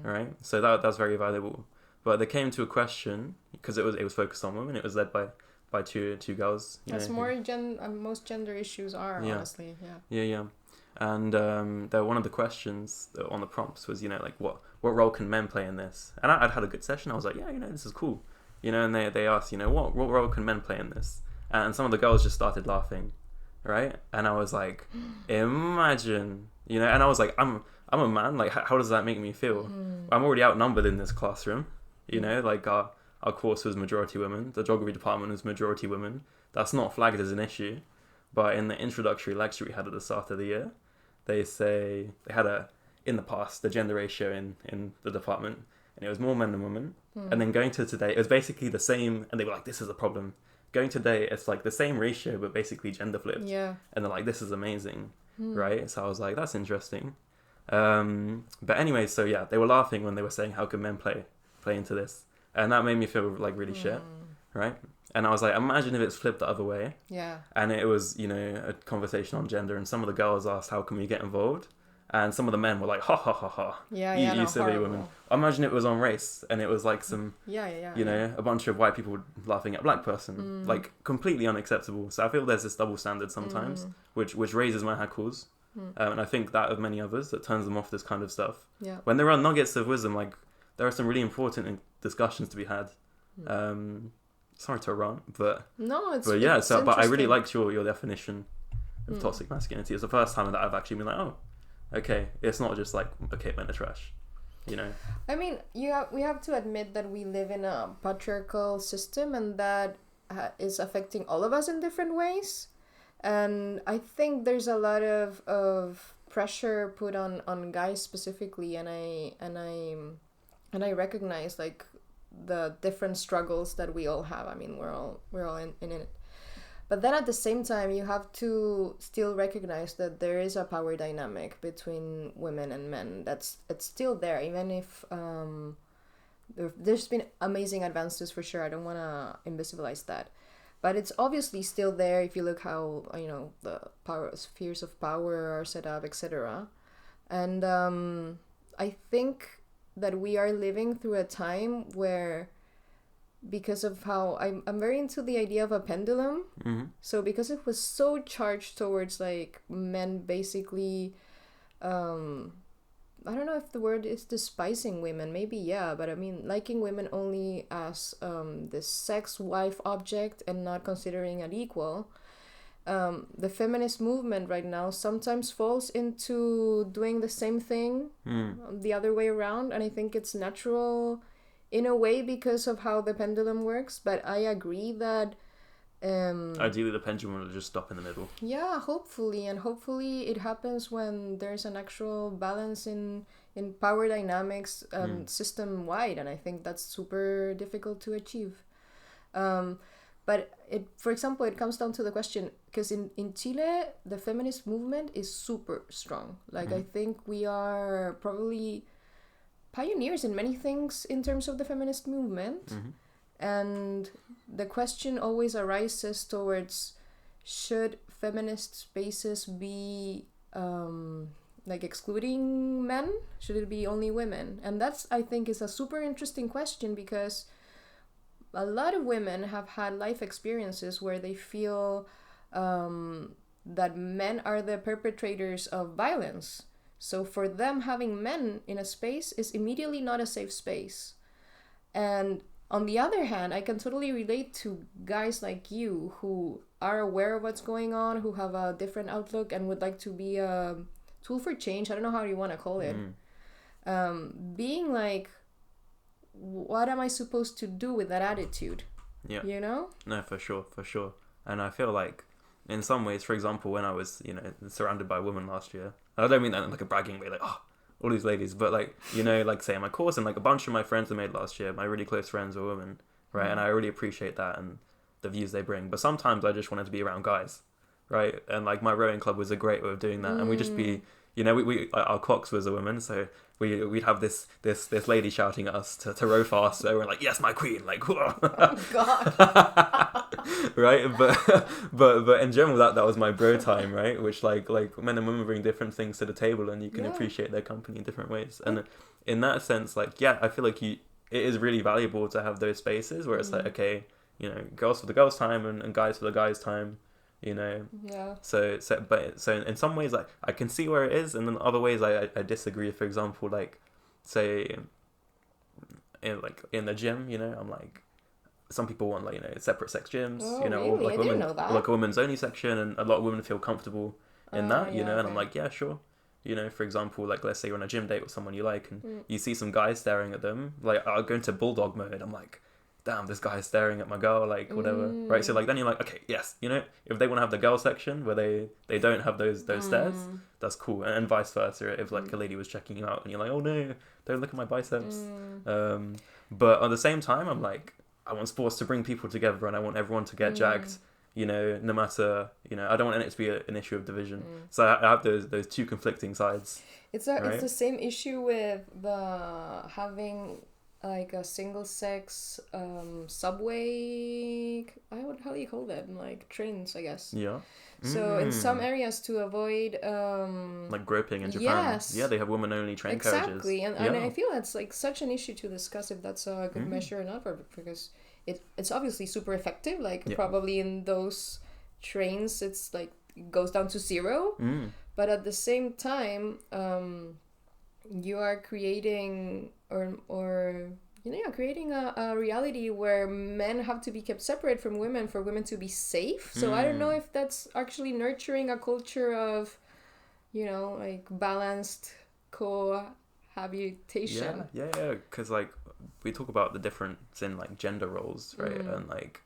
Speaker 1: Right? So that's very valuable. But they came to a question because it was focused on women. It was led by two girls.
Speaker 2: That's more most gender issues are, honestly.
Speaker 1: Yeah. And one of the questions on the prompts was like what role can men play in this? And I'd had a good session. I was like, this is cool. And they asked what role can men play in this? And some of the girls just started laughing, right? And I was like, imagine, and I was like, I'm a man. Like, how does that make me feel? I'm already outnumbered in this classroom. Like our course was majority women. The geography department was majority women. That's not flagged as an issue. But in the introductory lecture we had at the start of the year, they say they had in the past, the gender ratio in the department, and it was more men than women. And then going to today, it was basically the same. And they were like, this is a problem. Going today, it's like the same ratio, but basically gender flipped. Yeah. And they're like, this is amazing, right? So I was like, that's interesting. But anyway, so yeah, they were laughing when they were saying, how can men play into this? And that made me feel like really shit, right? And I was like, imagine if it's flipped the other way. Yeah. And it was, a conversation on gender, and some of the girls asked, how can we get involved? And some of the men were like, ha ha ha ha. You silly horrible. Women. Imagine it was on race, and it was like some, a bunch of white people laughing at a black person. Like, completely unacceptable. So I feel there's this double standard sometimes, which raises my hackles. And I think that of many others, that turns them off this kind of stuff. Yeah. When there are nuggets of wisdom, like, there are some really important discussions to be had. Sorry to run, but... No, it's But yeah, it's but I really liked your definition of toxic masculinity. It's the first time that I've actually been like, oh, okay, it's not just like, okay, men are trash, I mean,
Speaker 2: we have to admit that we live in a patriarchal system, and that is affecting all of us in different ways. And I think there's a lot of pressure put on guys specifically, and I recognize like the different struggles that we all have. I mean, we're all in it. But then at the same time, you have to still recognize that there is a power dynamic between women and men. It's still there, even if there's been amazing advances for sure. I don't want to invisibilize that. But it's obviously still there if you look how, the power spheres of power are set up, etc. And I think that we are living through a time where, because of how I'm very into the idea of a pendulum. So because it was so charged towards like men basically, I don't know if the word is despising women, maybe yeah, but I mean liking women only as this sex wife object and not considering it equal. The feminist movement right now sometimes falls into doing the same thing the other way around, and I think it's natural in a way because of how the pendulum works. But I agree that
Speaker 1: ideally the pendulum will just stop in the middle.
Speaker 2: Yeah, hopefully it happens when there's an actual balance in power dynamics system wide, and I think that's super difficult to achieve. But for example, it comes down to the question, because in Chile, the feminist movement is super strong. Like, I think we are probably pioneers in many things in terms of the feminist movement. And the question always arises towards, should feminist spaces be like excluding men? Should it be only women? And that's, I think, is a super interesting question, because a lot of women have had life experiences where they feel that men are the perpetrators of violence. So for them, having men in a space is immediately not a safe space. And on the other hand, I can totally relate to guys like you who are aware of what's going on, who have a different outlook and would like to be a tool for change. I don't know how you want to call it. Being like, what am I supposed to do with that attitude?
Speaker 1: Yeah.
Speaker 2: You know?
Speaker 1: No, for sure. And I feel like, in some ways, for example, when I was, surrounded by women last year, I don't mean that in like a bragging way, like, oh, all these ladies, but like, like say in my course, and like a bunch of my friends I made last year, my really close friends were women, right? And I really appreciate that and the views they bring. But sometimes I just wanted to be around guys, right? And like my rowing club was a great way of doing that. And we just be, we our cox was a woman, so we'd have this lady shouting at us to row fast. So we're like, yes, my queen, like, whoa.
Speaker 2: Oh God.
Speaker 1: Right, but in general, that was my bro time, right? Which like men and women bring different things to the table, and you can appreciate their company in different ways. And in that sense, like, yeah, I feel like it is really valuable to have those spaces where it's like, okay, girls for the girls' time and guys for the guys' time,
Speaker 2: Yeah.
Speaker 1: So in some ways, like, I can see where it is, and in other ways I disagree. For example, like, say in the gym, I'm like, some people want like separate sex gyms,
Speaker 2: really?
Speaker 1: or like
Speaker 2: I didn't know that.
Speaker 1: like a women's only section, and a lot of women feel comfortable in that,
Speaker 2: yeah,
Speaker 1: and
Speaker 2: okay.
Speaker 1: I'm like, yeah, sure. For example, like, let's say you're on a gym date with someone you like, and you see some guys staring at them, like, I'll go into bulldog mode. I'm like, damn, this guy's staring at my girl, like, whatever, right? So like, then you're like, okay, yes, if they want to have the girl section where they don't have those stairs, that's cool, and vice versa. If like a lady was checking you out and you're like, oh no, don't look at my biceps. But at the same time, I'm like, I want sports to bring people together, and I want everyone to get jacked, no matter, I don't want it to be an issue of division. So I have those two conflicting sides.
Speaker 2: It's the same issue with the having like a single sex subway, how do you call that, like trains, I guess.
Speaker 1: Yeah.
Speaker 2: So in some areas, to avoid
Speaker 1: like groping in Japan.
Speaker 2: Yes.
Speaker 1: Yeah, they have women only train carriages.
Speaker 2: Exactly. And I feel that's like such an issue to discuss, if that's a good measure or not, because it's obviously super effective, like probably in those trains it's like it goes down to 0, but at the same time you are creating creating a reality where men have to be kept separate from women for women to be safe. So I don't know if that's actually nurturing a culture of like balanced cohabitation.
Speaker 1: Yeah, because like we talk about the difference in like gender roles, right? And like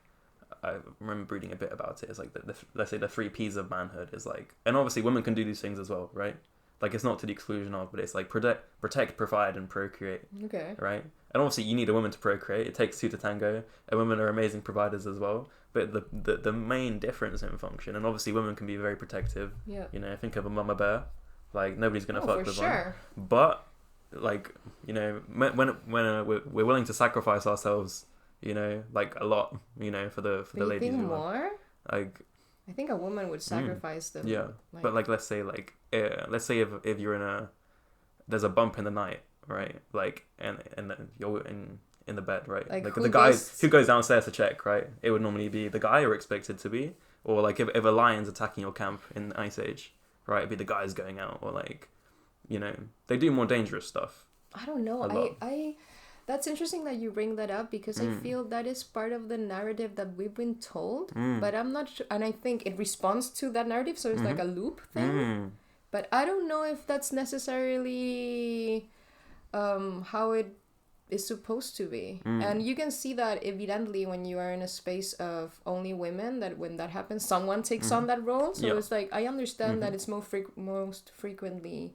Speaker 1: I remember reading a bit about it. It's like let's say the 3 P's of manhood is like, and obviously women can do these things as well, right? Like, it's not to the exclusion of, but it's like protect, provide, and procreate.
Speaker 2: Okay.
Speaker 1: Right? And obviously you need a woman to procreate. It takes 2 to tango, and women are amazing providers as well. But the main difference in function, and obviously women can be very protective.
Speaker 2: Yeah.
Speaker 1: Think of a mama bear. Like, nobody's gonna fuck with
Speaker 2: sure.
Speaker 1: one. But like, when we're willing to sacrifice ourselves, like a lot, for the ladies.
Speaker 2: You think more?
Speaker 1: Like,
Speaker 2: I think a woman would sacrifice them.
Speaker 1: Yeah, but like, let's say if you're there's a bump in the night, right? Like, and you're in the bed, right? Like the guy who goes downstairs to check, right? It would normally be the guy you're expected to be, or like if a lion's attacking your camp in Ice Age, right? It'd be the guys going out, or like, they do more dangerous stuff.
Speaker 2: I don't know. That's interesting that you bring that up, because I feel that is part of the narrative that we've been told, but I'm not sure, and I think it responds to that narrative, so it's like a loop thing. But I don't know if that's necessarily how it is supposed to be. And you can see that evidently when you are in a space of only women, that when that happens, someone takes on that role. So it's like, I understand that it's most frequently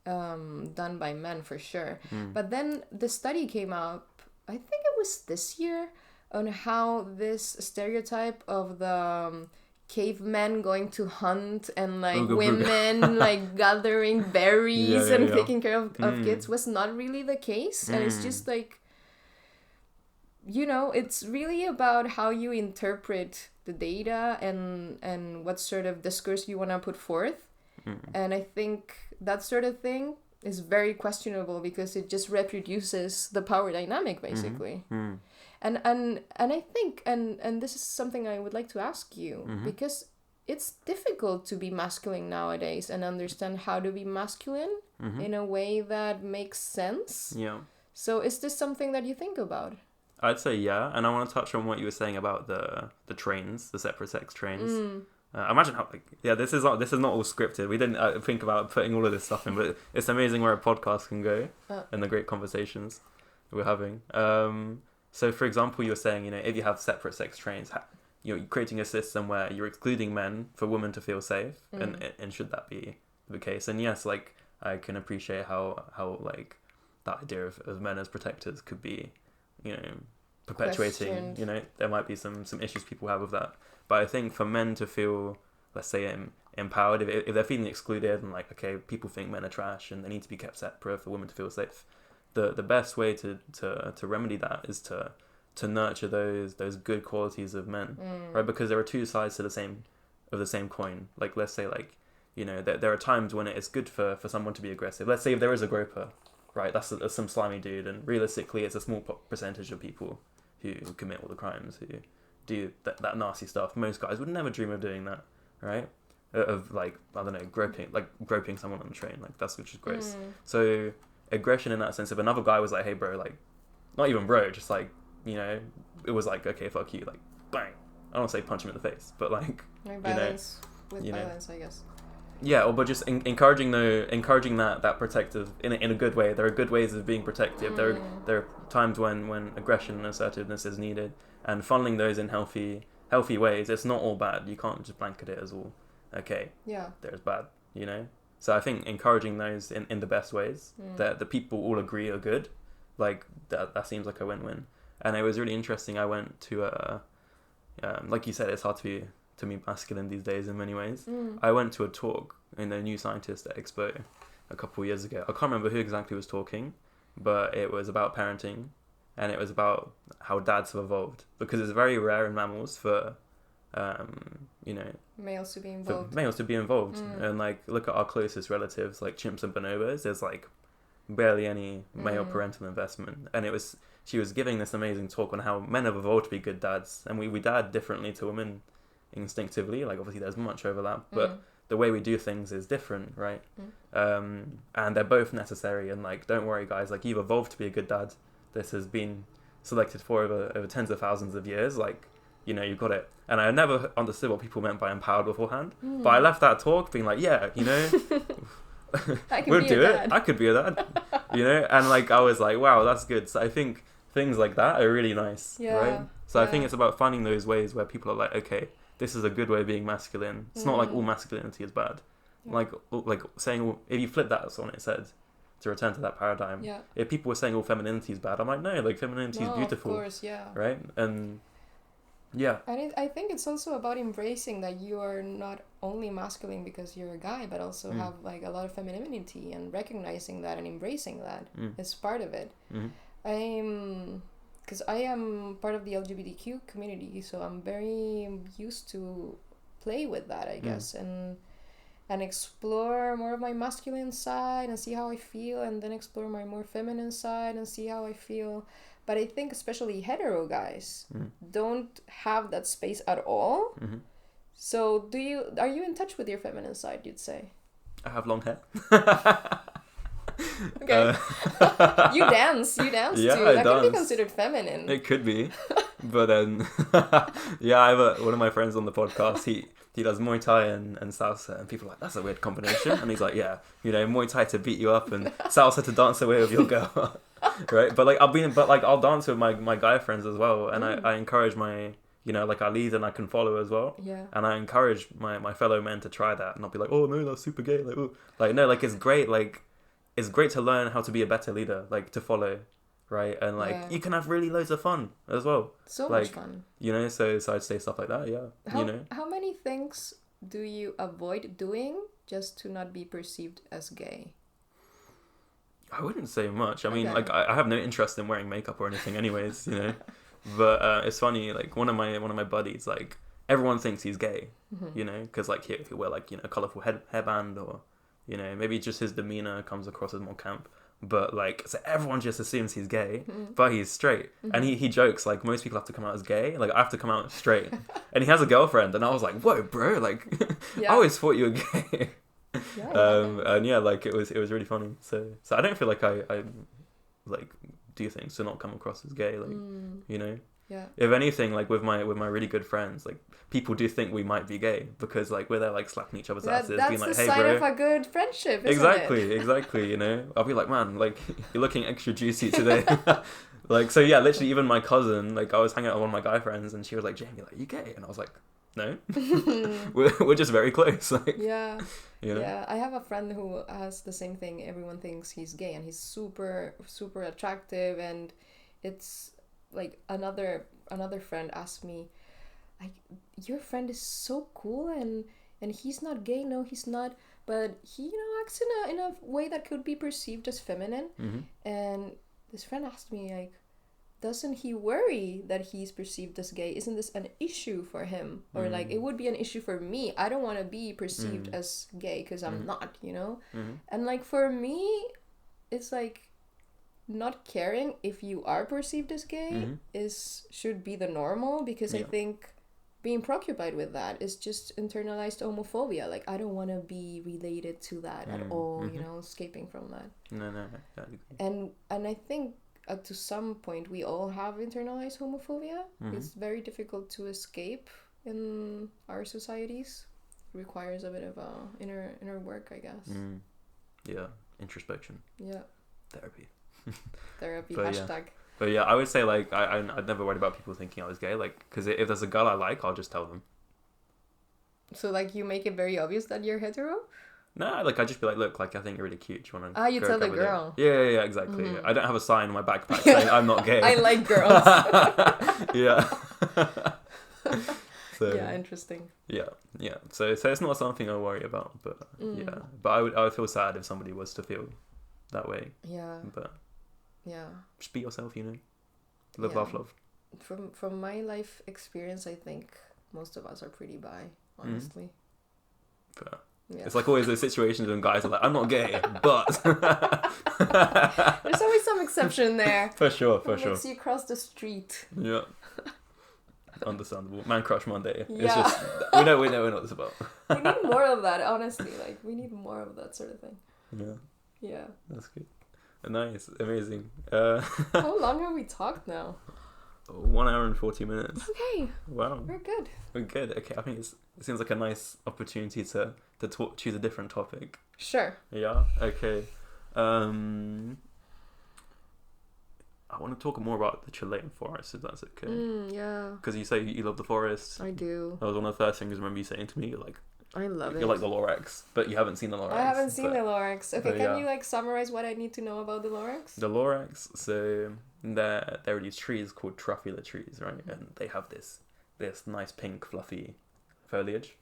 Speaker 2: done by men, for sure. But then the study came out, I think it was this year, on how this stereotype of the cavemen going to hunt and like women like gathering berries and taking care of kids was not really the case. And it's just like, it's really about how you interpret the data and what sort of discourse you want to put forth. And I think that sort of thing is very questionable because it just reproduces the power dynamic, basically. And I think, and this is something I would like to ask you, because it's difficult to be masculine nowadays and understand how to be masculine in a way that makes sense.
Speaker 1: Yeah.
Speaker 2: So is this something that you think about?
Speaker 1: I'd say yeah, and I want to touch on what you were saying about the trains, the separate sex trains. Imagine how this is not all scripted. We didn't think about putting all of this stuff in, but it's amazing where a podcast can go and the great conversations we're having. So for example, you were saying, if you have separate sex trains, you're creating a system where you're excluding men for women to feel safe, and should that be the case? And yes, like I can appreciate how like that idea of men as protectors could be, perpetuating.
Speaker 2: Questioned.
Speaker 1: There might be some issues people have with that. But I think for men to feel, let's say, empowered, if they're feeling excluded and like, okay, people think men are trash and they need to be kept separate for women to feel safe, the best way to remedy that is to nurture those good qualities of men, right? Because there are two sides to the same coin. Like, let's say, like, there are times when it's good for someone to be aggressive. Let's say if there is a groper, right? That's some slimy dude, and realistically, it's a small percentage of people who commit all the crimes, who do that nasty stuff. Most guys would never dream of doing that, right? Of like, I don't know, groping someone on the train, like that's which is gross. So aggression in that sense, if another guy was like, hey bro, like, not even bro, just like, it was like, okay, fuck you, like bang. I don't want to say punch him in the face, but like
Speaker 2: violence with violence, I guess.
Speaker 1: Yeah, but just encouraging that protective in a good way. There are good ways of being protective. There are times when aggression and assertiveness is needed, and funneling those in healthy ways. It's not all bad. You can't just blanket it as all okay.
Speaker 2: Yeah,
Speaker 1: there's bad. So I think encouraging those in the best ways that the people all agree are good, like that seems like a win-win. And it was really interesting. I went to like you said, it's hard to be masculine these days in many ways. I went to a talk in the New Scientist Expo a couple of years ago. I can't remember who exactly was talking, but it was about parenting, and it was about how dads have evolved, because it's very rare in mammals for
Speaker 2: males to be involved.
Speaker 1: And like, look at our closest relatives like chimps and bonobos. There's like barely any male parental investment, and she was giving this amazing talk on how men have evolved to be good dads, and we dad differently to women instinctively. Like, obviously there's much overlap, but the way we do things is different, right? And they're both necessary, and like, don't worry guys, like, you've evolved to be a good dad. This has been selected for over tens of thousands of years. Like, you've got it. And I never understood what people meant by empowered beforehand, but I left that talk being like, yeah, we'll do it. I could be a dad, and like, I was like, wow, that's good. So I think things like that are really nice, right? So I think it's about finding those ways where people are like, okay, this is a good way of being masculine. It's not like all masculinity is bad. Like saying, if you flip that on its head, to return to that paradigm, if people were saying all femininity is bad, I'm like, no, like, femininity is beautiful. Of course, right? And
Speaker 2: and I think it's also about embracing that you are not only masculine because you're a guy, but also have like a lot of femininity, and recognizing that and embracing that is part of it. Because I am part of the LGBTQ community, so I'm very used to play with that, I guess, and explore more of my masculine side and see how I feel, and then explore my more feminine side and see how I feel. But I think especially hetero guys don't have that space at all. So are you in touch with your feminine side, you'd say?
Speaker 1: I have long hair.
Speaker 2: Okay. You dance
Speaker 1: yeah,
Speaker 2: too. That can be considered feminine.
Speaker 1: It could be. But then I have one of my friends on the podcast, he does Muay Thai and salsa, and people are like, that's a weird combination. And he's like, yeah, Muay Thai to beat you up and salsa to dance away with your girl. Right? But like, I'll dance with my guy friends as well, and I encourage my, like, I lead and I can follow as well.
Speaker 2: Yeah.
Speaker 1: And I encourage my fellow men to try that, and not be like, oh no, that's super gay. Like, ooh. Like, no, like, it's great. Like, it's great to learn how to be a better leader, like, to follow, right? And like, you can have really loads of fun as well.
Speaker 2: So much fun.
Speaker 1: So I'd say stuff like that. Yeah.
Speaker 2: How many things do you avoid doing just to not be perceived as gay?
Speaker 1: I wouldn't say much. I mean, like, I have no interest in wearing makeup or anything anyways, But it's funny, like one of my buddies, like everyone thinks he's gay, you know, because like he'll wear like, you know, a colorful hairband, or, you know, maybe just his demeanor comes across as more camp. But like, so everyone just assumes he's gay, but he's straight. And he jokes like most people have to come out as gay. Like I have to come out straight. And he has a girlfriend, and I was like, whoa, bro! Like, I always thought you were gay. And yeah, like it was really funny. So I don't feel like I like do things to not come across as gay. Like, you know.
Speaker 2: Yeah.
Speaker 1: If anything, like with my really good friends, like people do think we might be gay because like we're there like slapping each other's asses, being like, "Hey, bro." That's the sign
Speaker 2: of a good friendship, isn't it?
Speaker 1: Exactly. You know, I'll be like, "Man, like you're looking extra juicy today." Like, so yeah, literally, even my cousin, like I was hanging out with one of my guy friends, and she was like, "Jamie, like you gay?" And I was like, "No, we're just very close." Like,
Speaker 2: yeah.
Speaker 1: You know?
Speaker 2: Yeah, I have a friend who has the same thing. Everyone thinks he's gay, and he's super attractive, and it's like another friend asked me, like, your friend is so cool, and he's not gay. No, he's not, but he, you know, acts in a way that could be perceived as feminine. And this friend asked me, like, doesn't he worry that he's perceived as gay? Isn't this an issue for him? Or like, it would be an issue for me. I don't want to be perceived as gay because I'm not, you know. And like for me, it's like, not caring if you are perceived as gay should be the normal, because I think being preoccupied with that is just internalized homophobia. Like, I don't want to be related to that at all, you know, escaping from that.
Speaker 1: No.
Speaker 2: And I think to some point we all have internalized homophobia. It's very difficult to escape in our societies. It requires a bit of inner work, I guess.
Speaker 1: Yeah, introspection.
Speaker 2: Yeah.
Speaker 1: Therapy.
Speaker 2: Therapy,
Speaker 1: but
Speaker 2: hashtag.
Speaker 1: Yeah. But yeah, I would say like I'd never worried about people thinking I was gay, like, because if there's a girl I like, I'll just tell them.
Speaker 2: So like you make it very obvious that you're hetero?
Speaker 1: No, like I'd just be like, look, like I think you're really cute. Do you want to?
Speaker 2: You tell the girl.
Speaker 1: Yeah, exactly. I don't have a sign on my backpack saying I'm not gay.
Speaker 2: I like girls.
Speaker 1: Yeah. So,
Speaker 2: yeah, interesting.
Speaker 1: Yeah. So it's not something I worry about, but yeah. But I would feel sad if somebody was to feel that way.
Speaker 2: Yeah.
Speaker 1: But
Speaker 2: yeah,
Speaker 1: just be yourself, you know. Live, love.
Speaker 2: From my life experience, I think most of us are pretty bi, honestly.
Speaker 1: But it's like always those situations when guys are like, I'm not gay, but
Speaker 2: there's always some exception there.
Speaker 1: For sure.
Speaker 2: Makes you cross the street.
Speaker 1: Yeah. Understandable. Man crush Monday.
Speaker 2: Yeah.
Speaker 1: It's just we know what it's about.
Speaker 2: We need more of that, honestly. Like, we need more of that sort of thing. Yeah.
Speaker 1: That's good. Nice. Amazing.
Speaker 2: How long have we talked now?
Speaker 1: 1 hour and 40 minutes.
Speaker 2: Okay.
Speaker 1: Wow.
Speaker 2: We're good.
Speaker 1: Okay, I think it seems like a nice opportunity to choose a different topic.
Speaker 2: Sure.
Speaker 1: Yeah. Okay. I want to talk more about the Chilean forest, if that's okay.
Speaker 2: Yeah.
Speaker 1: Because you say you love the forest.
Speaker 2: I do.
Speaker 1: That was one of the first things I remember you saying to me. You're like,
Speaker 2: I love it.
Speaker 1: You're like the Lorax, but you haven't seen the Lorax.
Speaker 2: I haven't seen the Lorax. Okay, can you like summarize what I need to know about the Lorax?
Speaker 1: The Lorax, so there are these trees called truffula trees, right? And they have this nice pink fluffy foliage.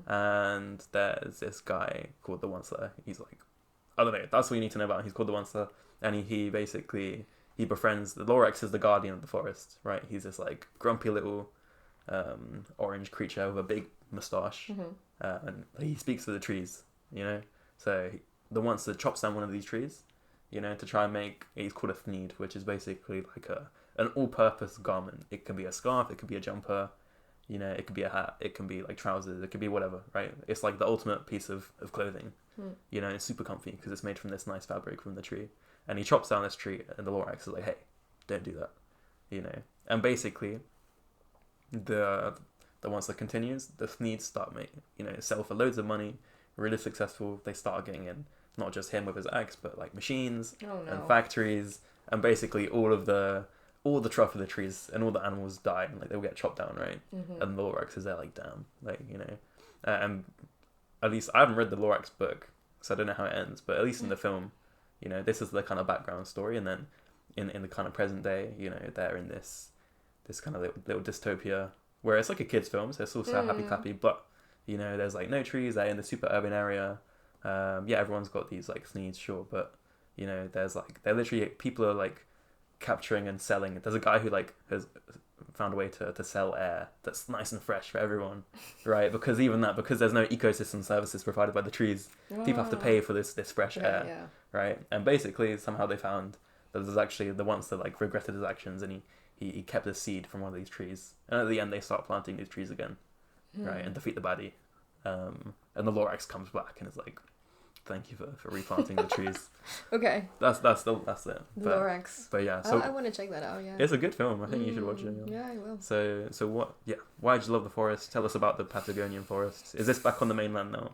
Speaker 1: And there's this guy called the Onceler. He's like, I don't know, that's what you need to know about him. He's called the Onceler, and he basically befriends the Lorax is the guardian of the forest, right? He's this like grumpy little orange creature with a big moustache, and he speaks to the trees, you know. So the Onceler chops down one of these trees, you know, to try and make, he's called a thneed, which is basically like an all-purpose garment. It can be a scarf, it could be a jumper, you know, it could be a hat, it can be like trousers, it could be whatever, right? It's like the ultimate piece of clothing, you know. It's super comfy because it's made from this nice fabric from the tree. And he chops down this tree, and the Lorax is like, hey, don't do that, you know. And basically, the Onceler continues, the thneeds start making, you know, sell for loads of money, really successful. They start getting in, not just him with his axe, but like machines and factories, and basically all the truffula trees and all the animals die, and like they'll get chopped down, right? And the Lorax is there like, damn, like, you know. And at least I haven't read the Lorax book, so I don't know how it ends, but at least in the film, you know, this is the kind of background story, and then in the kind of present day, you know, they're in this kind of little dystopia where it's like a kid's film, so it's all so happy clappy, but, you know, there's like no trees, they're in the super urban area. Yeah, everyone's got these like thneeds, sure, but, you know, there's like, they're literally, people are like capturing and selling. There's a guy who like has found a way to sell air that's nice and fresh for everyone, right? Because there's no ecosystem services provided by the trees, people have to pay for this fresh air, right? And basically somehow they found that there's actually the ones that like regretted his actions, and he kept a seed from one of these trees, and at the end they start planting these trees again, right, and defeat the baddie, and the Lorax comes back and is like, thank you for replanting the trees.
Speaker 2: Okay.
Speaker 1: That's it.
Speaker 2: Lorax.
Speaker 1: But yeah, so
Speaker 2: I want to check that out. Yeah.
Speaker 1: It's a good film. I think you should watch it.
Speaker 2: Yeah, I will.
Speaker 1: So what? Yeah. Why did you love the forest? Tell us about the Patagonian forests. Is this back on the mainland now?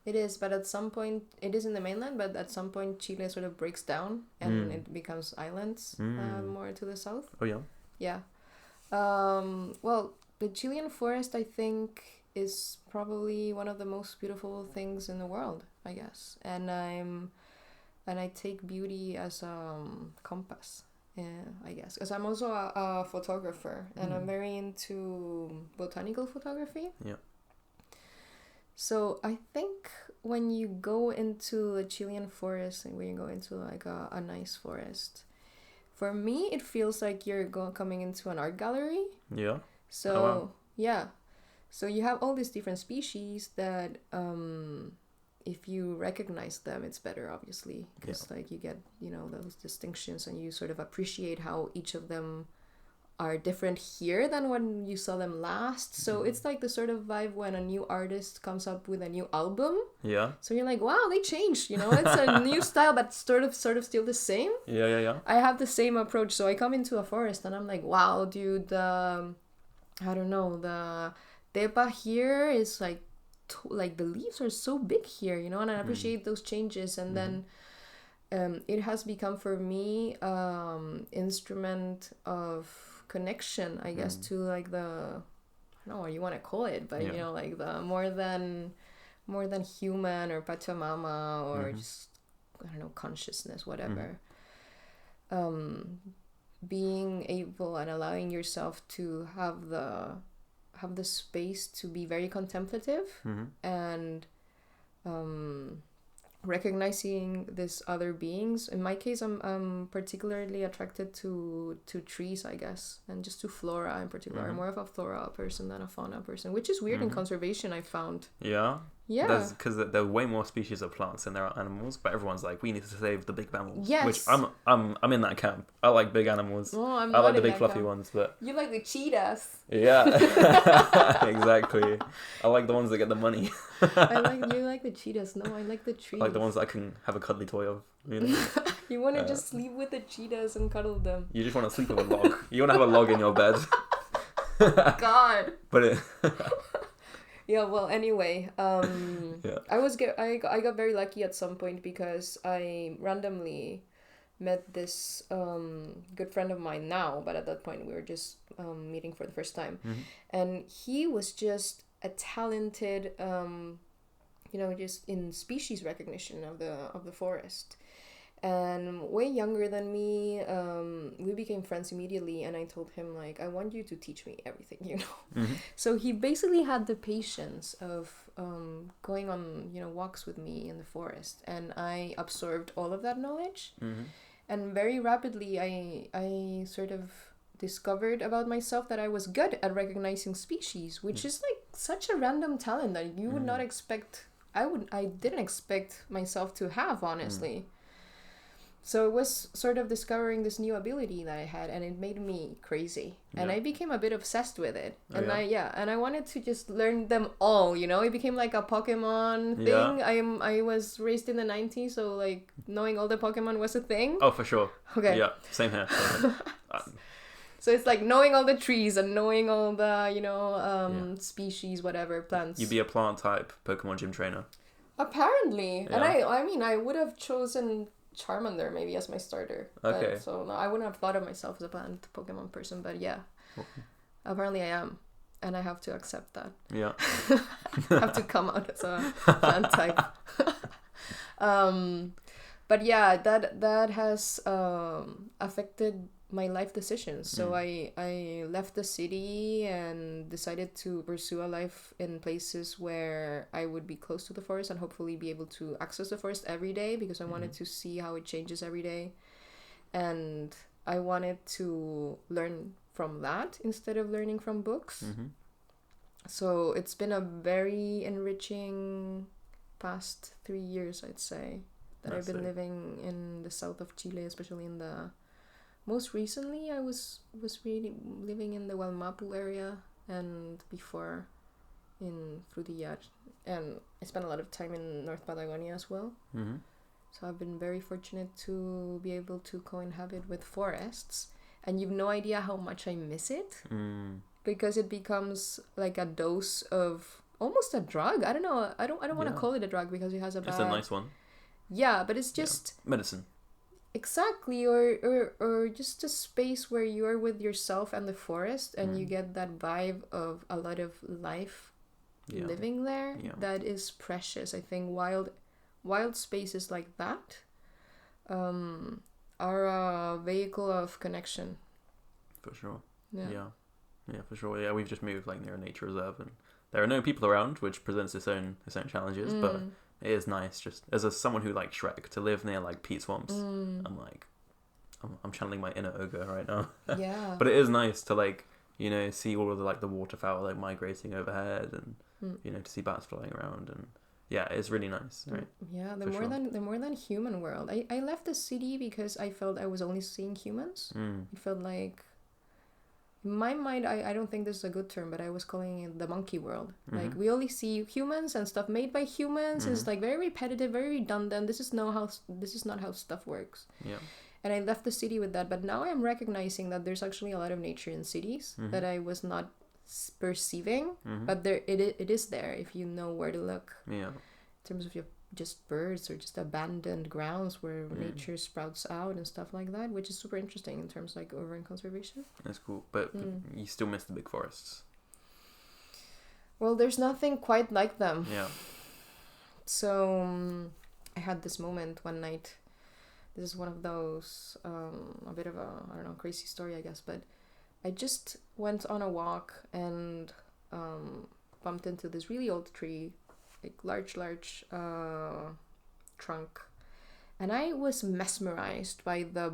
Speaker 2: It is, but at some point it is in the mainland. But at some point, Chile sort of breaks down and it becomes islands more to the south.
Speaker 1: Oh yeah.
Speaker 2: Yeah. Well, the Chilean forest, I think, is probably one of the most beautiful things in the world, I guess. And I take beauty as a compass, I guess, because I'm also a photographer, and I'm very into botanical photography.
Speaker 1: Yeah.
Speaker 2: So I think when you go into the Chilean forest, and when you go into like a nice forest, for me it feels like you're coming into an art gallery.
Speaker 1: Yeah.
Speaker 2: So
Speaker 1: wow.
Speaker 2: Yeah. So you have all these different species that, if you recognize them, it's better, obviously, because like you get, those distinctions, and you sort of appreciate how each of them are different here than when you saw them last. So it's like the sort of vibe when a new artist comes up with a new album.
Speaker 1: Yeah.
Speaker 2: So you're like, wow, they changed, it's a new style, but sort of still the same.
Speaker 1: Yeah.
Speaker 2: I have the same approach. So I come into a forest and I'm like, wow, dude, I don't know, the Tepa here is like the leaves are so big here, and I appreciate those changes. And then it has become for me instrument of connection, I guess, to like the, I don't know what you want to call it, but like the more than human or Pachamama or just, I don't know, consciousness, whatever. Being able and allowing yourself to have the space to be very contemplative and recognizing these other beings. In my case, I'm particularly attracted to trees, I guess, and just to flora in particular. I'm more of a flora person than a fauna person, which is weird in conservation, I found.
Speaker 1: Yeah.
Speaker 2: Yeah.
Speaker 1: Because there are way more species of plants than there are animals, but everyone's like, we need to save the big mammals.
Speaker 2: Yes.
Speaker 1: Which I'm in that camp. I like big animals.
Speaker 2: Oh, I
Speaker 1: like the big fluffy ones, but
Speaker 2: you like the cheetahs.
Speaker 1: Yeah. Exactly. I like the ones that get the money.
Speaker 2: You like the cheetahs. No, I like the trees.
Speaker 1: I like the ones that I can have a cuddly toy of.
Speaker 2: You want to just sleep with the cheetahs and cuddle them.
Speaker 1: You just want to sleep with a log. You want to have a log in your bed.
Speaker 2: God.
Speaker 1: But
Speaker 2: yeah, well, anyway, I got very lucky at some point because I randomly met this good friend of mine now, but at that point we were just meeting for the first time. And he was just a talented, just in species recognition of the forest. And way younger than me, we became friends immediately, and I told him, like, I want you to teach me everything, So he basically had the patience of going on, walks with me in the forest, and I absorbed all of that knowledge. And very rapidly, I sort of discovered about myself that I was good at recognizing species, which is like such a random talent that you would not expect. I didn't expect myself to have, honestly. So it was sort of discovering this new ability that I had, and it made me crazy. And I became a bit obsessed with it. And I wanted to just learn them all, It became like a Pokemon thing. I was raised in the 90s, so like knowing all the Pokemon was a thing.
Speaker 1: Oh, for sure.
Speaker 2: Okay.
Speaker 1: Yeah, same here.
Speaker 2: So it's like knowing all the trees and knowing all the, species, whatever, plants.
Speaker 1: You'd be a plant type Pokemon gym trainer.
Speaker 2: Apparently.
Speaker 1: Yeah.
Speaker 2: And I would have chosen Charmander maybe as my starter.
Speaker 1: Okay.
Speaker 2: But, so no, I wouldn't have thought of myself as a plant Pokemon person, but yeah. Apparently I am. And I have to accept that.
Speaker 1: Yeah.
Speaker 2: I have to come out as a plant type. But yeah, that has affected my life decisions. So I left the city and decided to pursue a life in places where I would be close to the forest and hopefully be able to access the forest every day, because I wanted to see how it changes every day. And I wanted to learn from that instead of learning from books. So it's been a very enriching past 3 years, I'd say, that I've been living in the south of Chile, especially in the... Most recently, I was really living in the Gualmapu area, and before in Frutillar. And I spent a lot of time in North Patagonia as well. So I've been very fortunate to be able to co-inhabit with forests. And you've no idea how much I miss it. Because it becomes like a dose of... almost a drug. I don't know. I don't want to call it a drug because it has a bad...
Speaker 1: It's a nice one.
Speaker 2: Yeah, but it's just...
Speaker 1: medicine.
Speaker 2: Exactly. Or just a space where you are with yourself and the forest, and you get that vibe of a lot of life living there. That is precious. I think wild spaces like that are a vehicle of connection.
Speaker 1: For sure. Yeah, for sure. Yeah, we've just moved like near a nature reserve, and there are no people around, which presents its own challenges, but it is nice just as someone who likes Shrek to live near like peat swamps. I'm like, I'm channeling my inner ogre right now.
Speaker 2: Yeah.
Speaker 1: But it is nice to like, you know, see all of the like the waterfowl like migrating overhead, and you know, to see bats flying around, and yeah, it's really nice, right?
Speaker 2: Yeah, the more than human world. I left the city because I felt I was only seeing humans. It felt like, in my mind, I don't think this is a good term, but I was calling it the monkey world. Like, we only see humans and stuff made by humans. It's like very repetitive, very redundant. This is not how stuff works.
Speaker 1: Yeah.
Speaker 2: And I left the city with that, but now I'm recognizing that there's actually a lot of nature in cities that I was not perceiving, but it is there if you know where to look.
Speaker 1: Yeah.
Speaker 2: In terms of just birds or just abandoned grounds where nature sprouts out and stuff like that, which is super interesting in terms of like urban conservation.
Speaker 1: That's cool, but you still miss the big forests.
Speaker 2: Well, there's nothing quite like them.
Speaker 1: Yeah.
Speaker 2: So I had this moment one night. This is one of those a bit of a, I don't know, crazy story, I guess, but I just went on a walk and bumped into this really old tree, like large trunk, and I was mesmerized by the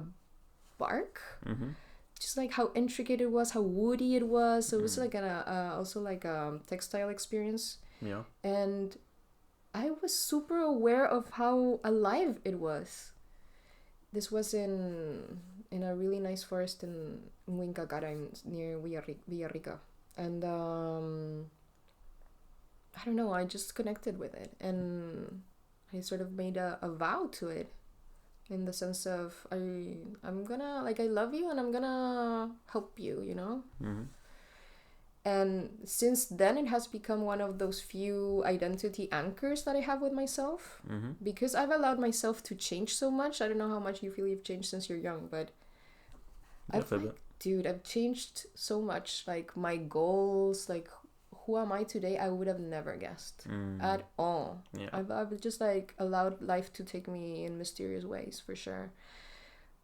Speaker 2: bark, just like how intricate it was, how woody it was. So it was like also like a textile experience.
Speaker 1: Yeah. And
Speaker 2: I was super aware of how alive it was. This was in a really nice forest in Huincacara, near Villarrica. And I don't know, I just connected with it. And I sort of made a vow to it, in the sense of I'm gonna, like, I love you and I'm gonna help you, you know? And since then, it has become one of those few identity anchors that I have with myself. Because I've allowed myself to change so much. I don't know how much you feel you've changed since you're young, but I've changed so much. Like, my goals, like, who am I today? I would have never guessed at all. Yeah. I've just, like, allowed life to take me in mysterious ways, for sure.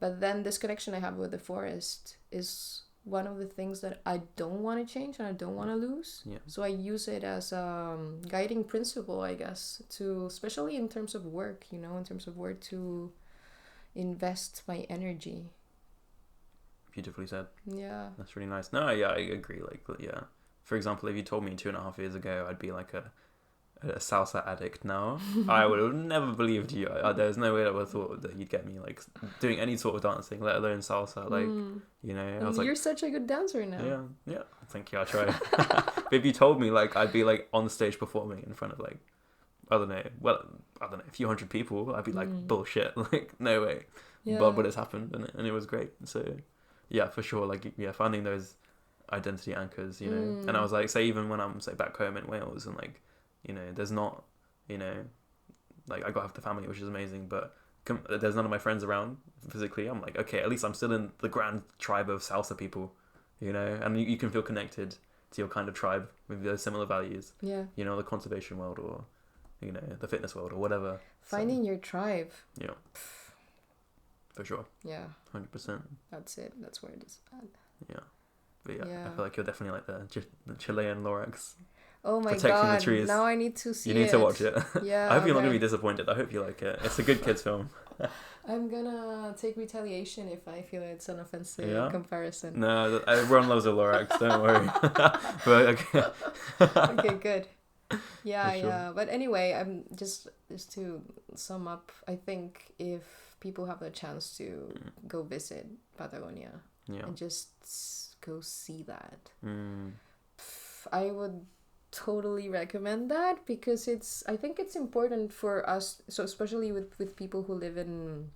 Speaker 2: But then this connection I have with the forest is one of the things that I don't want to change and I don't want to lose. Yeah. So I use it as a guiding principle, I guess, to, especially in terms of work, you know, in terms of where to invest my energy.
Speaker 1: Beautifully said.
Speaker 2: Yeah.
Speaker 1: That's really nice. No, yeah, I agree. Like, yeah. For example, if you told me 2.5 years ago I'd be like a salsa addict now, I would have never believed you. There's no way I would have thought that you'd get me like doing any sort of dancing, let alone salsa. Like, you know, I was
Speaker 2: you're such a good dancer now.
Speaker 1: Yeah. Thank you. I try. But if you told me like I'd be like on stage performing in front of like I don't know, a few hundred people, I'd be like bullshit. Like, no way. Yeah. But it's happened, and it was great. So yeah, for sure. Like, yeah, finding those identity anchors, you know. And I was like, say even when I'm say back home in Wales and like, you know, there's not, you know, like I got half the family, which is amazing, but there's none of my friends around physically. I'm like, okay, at least I'm still in the grand tribe of salsa people, you know, and you can feel connected to your kind of tribe with those similar values. Yeah. You know, the conservation world or, you know, the fitness world or whatever.
Speaker 2: Finding your tribe.
Speaker 1: Yeah. For sure.
Speaker 2: Yeah.
Speaker 1: 100%.
Speaker 2: That's it. That's where it is at.
Speaker 1: Yeah. But yeah, I feel like you're definitely like the Chilean Lorax.
Speaker 2: Oh my
Speaker 1: protecting
Speaker 2: god!
Speaker 1: The trees.
Speaker 2: Now I need to see it.
Speaker 1: You need to watch it.
Speaker 2: Yeah.
Speaker 1: I hope you're not gonna be disappointed. I hope you like it. It's a good kids film.
Speaker 2: I'm gonna take retaliation if I feel it's an offensive comparison.
Speaker 1: No, everyone loves a Lorax, don't worry. But
Speaker 2: okay, good. Yeah. But anyway, I'm just to sum up, I think if people have the chance to go visit Patagonia and just go see that, I would totally recommend that, because I think it's important for us, so especially with people who live in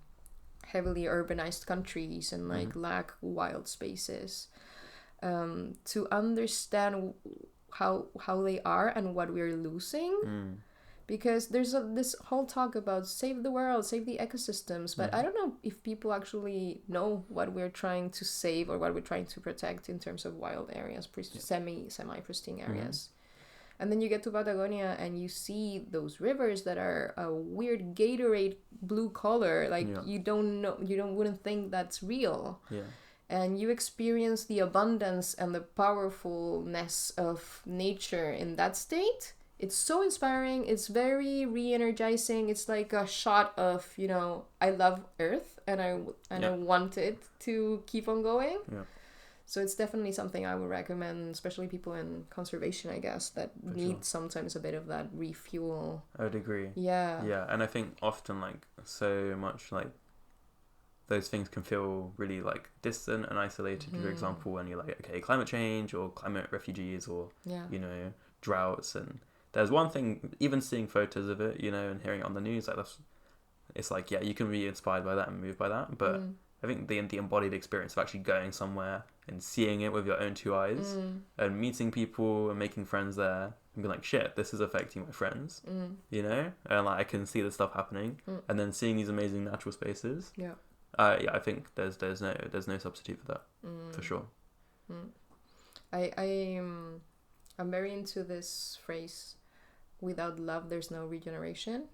Speaker 2: heavily urbanized countries and like lack wild spaces, to understand how they are and what we're losing. Because there's this whole talk about save the world, save the ecosystems, but I don't know if people actually know what we're trying to save or what we're trying to protect in terms of wild areas, semi-pristine areas. And then you get to Patagonia and you see those rivers that are a weird Gatorade blue color. Like you wouldn't think that's real.
Speaker 1: Yeah.
Speaker 2: And you experience the abundance and the powerfulness of nature in that state. It's so inspiring. It's very re-energizing. It's like a shot of, I love Earth and I want it to keep on going.
Speaker 1: Yeah.
Speaker 2: So it's definitely something I would recommend, especially people in conservation, I guess, that need sometimes a bit of that refuel.
Speaker 1: I would agree.
Speaker 2: Yeah.
Speaker 1: Yeah, and I think often, like, so much, like, those things can feel really, like, distant and isolated. For example, when you're like, okay, climate change or climate refugees or, droughts. And there's one thing, even seeing photos of it, and hearing it on the news, like, it's like, yeah, you can be inspired by that and moved by that. But I think the embodied experience of actually going somewhere and seeing it with your own two eyes and meeting people and making friends there and being like, shit, this is affecting my friends, and like I can see this stuff happening, and then seeing these amazing natural spaces. I think there's no substitute for that, for sure.
Speaker 2: I'm very into this phrase, without love there's no regeneration,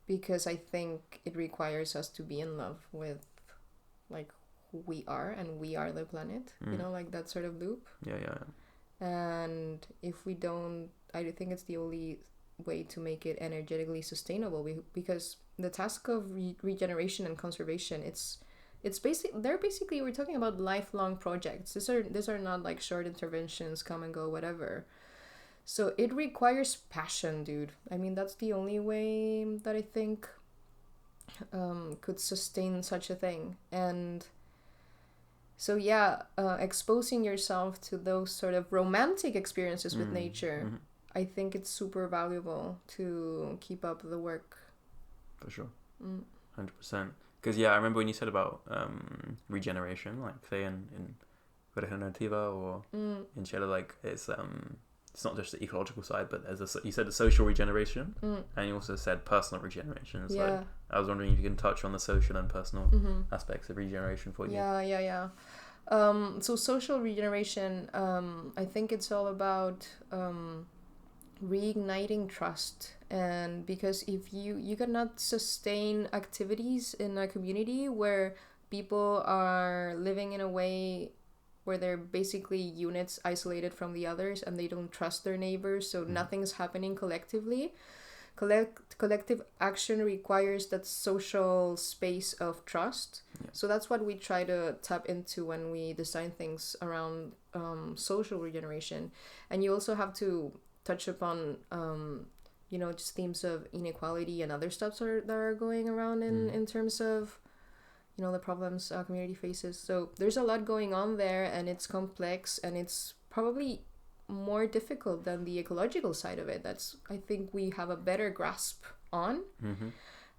Speaker 2: because I think it requires us to be in love with like who we are, and we are the planet, like that sort of loop. And if we don't, I think it's the only way to make it energetically sustainable, because the task of regeneration and conservation, we're talking about lifelong projects. These are not like short interventions, come and go, whatever. So it requires passion, dude. I mean, that's the only way that I think could sustain such a thing. And so exposing yourself to those sort of romantic experiences with nature, I think it's super valuable to keep up the work.
Speaker 1: For sure. 100%. Because I remember when you said about regeneration, like say in Regenerativa or in Chile, like it's not just the ecological side, but you said the social regeneration, and you also said personal regeneration. So I was wondering if you can touch on the social and personal aspects of regeneration for you.
Speaker 2: Yeah. So social regeneration, I think it's all about reigniting trust. And because if you cannot sustain activities in a community where people are living in a way where they're basically units isolated from the others and they don't trust their neighbors, so nothing's happening collectively. Collective action requires that social space of trust. So that's what we try to tap into when we design things around social regeneration. And you also have to touch upon just themes of inequality and other stuff that are going around in terms of the problems our community faces. So there's a lot going on there, and it's complex, and it's probably more difficult than the ecological side of it. That's, I think, we have a better grasp on.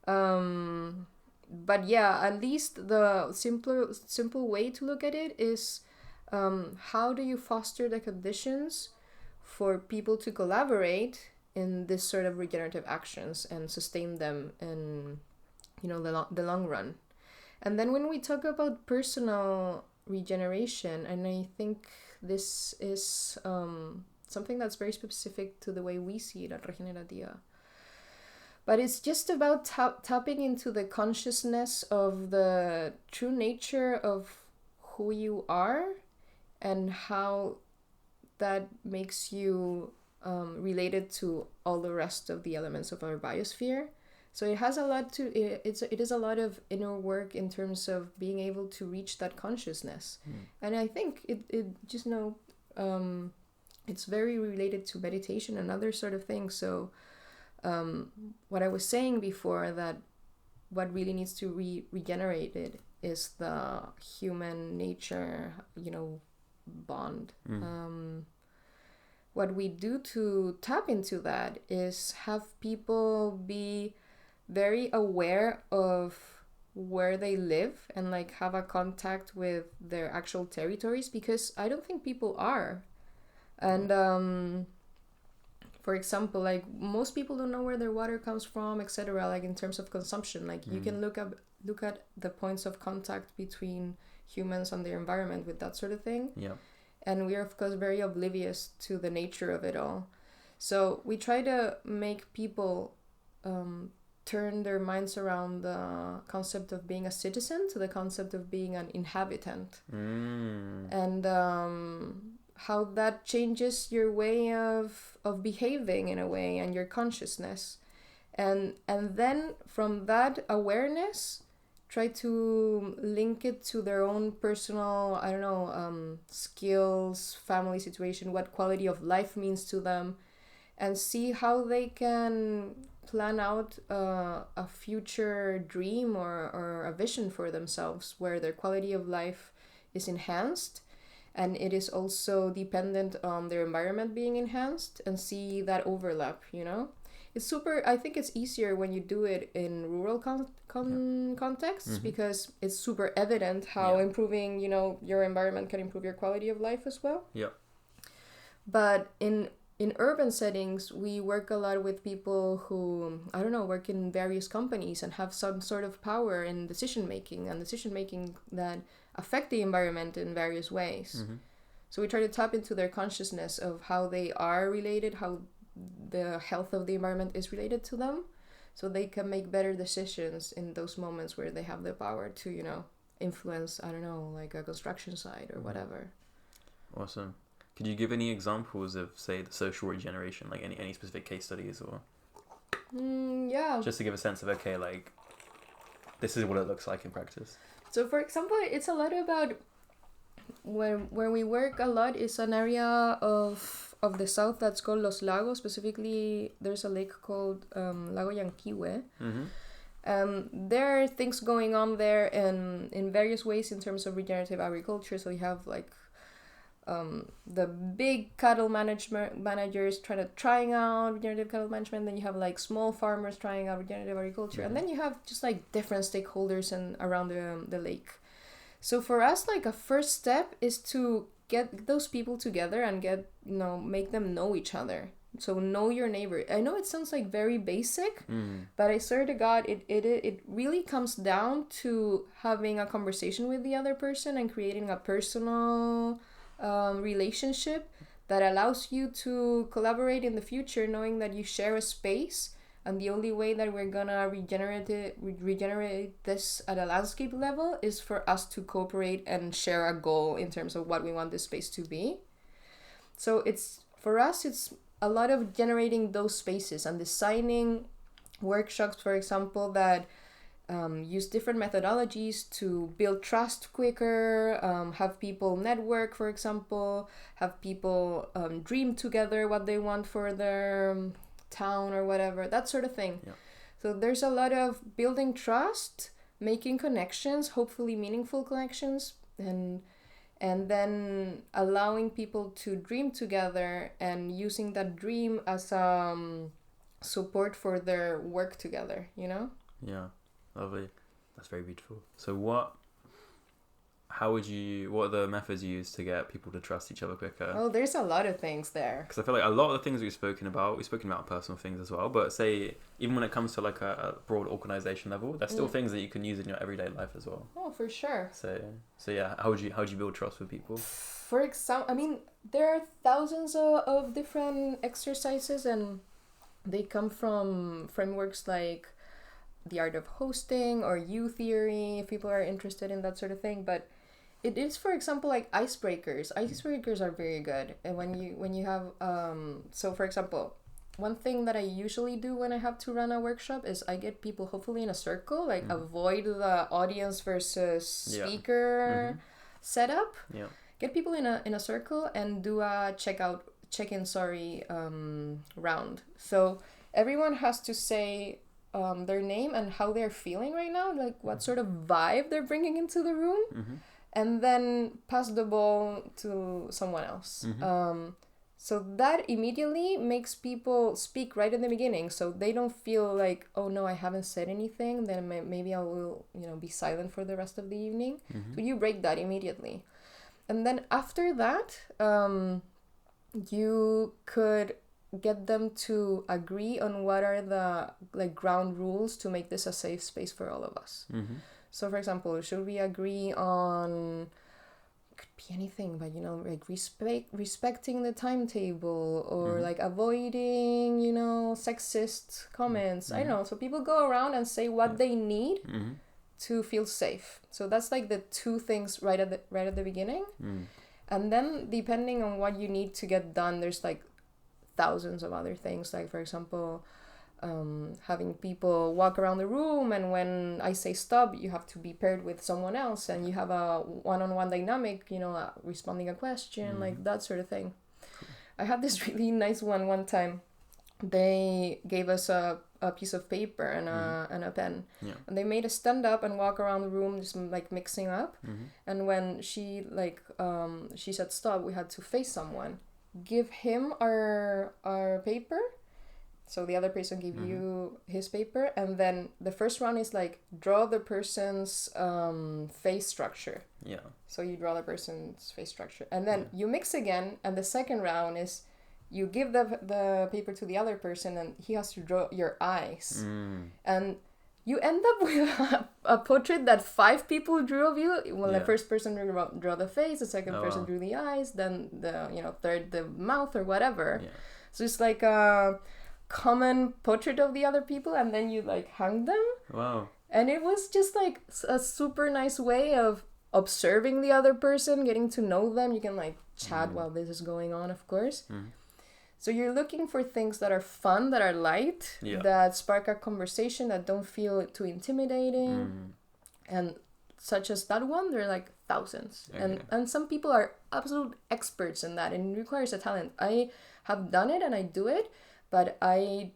Speaker 2: But at least the simple way to look at it is how do you foster the conditions for people to collaborate in this sort of regenerative actions and sustain them in the long run. And then when we talk about personal regeneration, and I think this is something that's very specific to the way we see it at Regenerativa, but it's just about tapping into the consciousness of the true nature of who you are and how that makes you related to all the rest of the elements of our biosphere. So it has a lot to it is a lot of inner work in terms of being able to reach that consciousness. And I think it just it's very related to meditation and other sort of things. So what I was saying before, that what really needs to be regenerated is the human nature, bond. What we do to tap into that is have people be very aware of where they live and like have a contact with their actual territories, because I don't think people are. And for example, like most people don't know where their water comes from, etc. Like in terms of consumption, like you can look at the points of contact between humans and their environment with that sort of thing.
Speaker 1: Yeah.
Speaker 2: And we are, of course, very oblivious to the nature of it all. So we try to make people turn their minds around the concept of being a citizen to the concept of being an inhabitant. And how that changes your way of behaving in a way, and your consciousness. And then from that awareness, try to link it to their own personal, skills, family situation, what quality of life means to them, and see how they can plan out a future dream or a vision for themselves where their quality of life is enhanced, and it is also dependent on their environment being enhanced, and see that overlap, It's I think it's easier when you do it in rural contexts, because it's super evident how improving, your environment can improve your quality of life as well.
Speaker 1: Yeah.
Speaker 2: But in urban settings, we work a lot with people who, work in various companies and have some sort of power in decision making that affect the environment in various ways. So we try to tap into their consciousness of how they are related, how the health of the environment is related to them, so they can make better decisions in those moments where they have the power to, influence, like a construction site or whatever.
Speaker 1: Awesome. Could you give any examples of, say, the social regeneration, like any specific case studies, or
Speaker 2: yeah,
Speaker 1: just to give a sense of, okay, like this is what it looks like in practice?
Speaker 2: So for example, it's a lot about where we work a lot is an area of the south that's called Los Lagos. Specifically, there's a lake called Lago Yanquihue. There are things going on there in various ways in terms of regenerative agriculture. So you have like the big cattle managers trying out regenerative cattle management. Then you have like small farmers trying out regenerative agriculture. And then you have just like different stakeholders around the lake. So for us, like a first step is to get those people together and make them know each other. So know your neighbor. I know it sounds like very basic, but I swear to God, it really comes down to having a conversation with the other person and creating a personal relationship that allows you to collaborate in the future, knowing that you share a space. And the only way that we're gonna regenerate this at a landscape level is for us to cooperate and share a goal in terms of what we want this space to be. So for us, it's a lot of generating those spaces and designing workshops, for example, that use different methodologies to build trust quicker, have people network, for example, have people dream together what they want for their town or whatever, that sort of thing.
Speaker 1: Yeah.
Speaker 2: So there's a lot of building trust, making connections, hopefully meaningful connections, and then allowing people to dream together and using that dream as support for their work together,
Speaker 1: Yeah, lovely. That's very beautiful. So what are the methods you use to get people to trust each other quicker?
Speaker 2: Oh, there's a lot of things there.
Speaker 1: Because I feel like a lot of the things we've spoken about personal things as well, but say, even when it comes to like a broad organization level, there's still things that you can use in your everyday life as well.
Speaker 2: Oh, for sure.
Speaker 1: So yeah, how would you build trust with people?
Speaker 2: For example, there are thousands of different exercises, and they come from frameworks like the art of hosting or U theory, if people are interested in that sort of thing. But it is, for example, like icebreakers. Icebreakers are very good. And when you have so for example, one thing that I usually do when I have to run a workshop is I get people hopefully in a circle, like avoid the audience versus speaker setup.
Speaker 1: Yeah.
Speaker 2: Get people in a circle and do a check-in round. So everyone has to say their name and how they're feeling right now, like what sort of vibe they're bringing into the room, and then pass the ball to someone else. So that immediately makes people speak right in the beginning, so they don't feel like, oh no, I haven't said anything, then maybe I will, be silent for the rest of the evening. So you break that immediately. And then after that, you could get them to agree on what are the ground rules to make this a safe space for all of us. So for example, should we agree on, could be anything, but respecting the timetable, or avoiding sexist comments. I don't know. So people go around and say what they need to feel safe. So that's like the two things right at the beginning. And then depending on what you need to get done, there's like thousands of other things, like for example, having people walk around the room, and when I say stop, you have to be paired with someone else, and you have a one-on-one dynamic, responding a question, like that sort of thing. I had this really nice one time. They gave us a piece of paper and a pen, and they made us stand up and walk around the room, just like mixing up. And when she said stop, we had to face someone, give him our paper, so the other person give you his paper, and then the first round is like draw the person's face structure. So you draw the person's face structure, and then you mix again, and the second round is you give the paper to the other person, and he has to draw your eyes. And you end up with a portrait that 5 people drew of you. Well, the first person draw the face, the second person drew the eyes, then the third the mouth or whatever. So it's like a common portrait of the other people, and then you like hang them.
Speaker 1: Wow.
Speaker 2: And it was just like a super nice way of observing the other person, getting to know them. You can like chat while this is going on, of course. So you're looking for things that are fun, that are light, that spark a conversation, that don't feel too intimidating. And such as that one, there are like thousands. And some people are absolute experts in that, and it requires a talent. I have done it and I do it, but I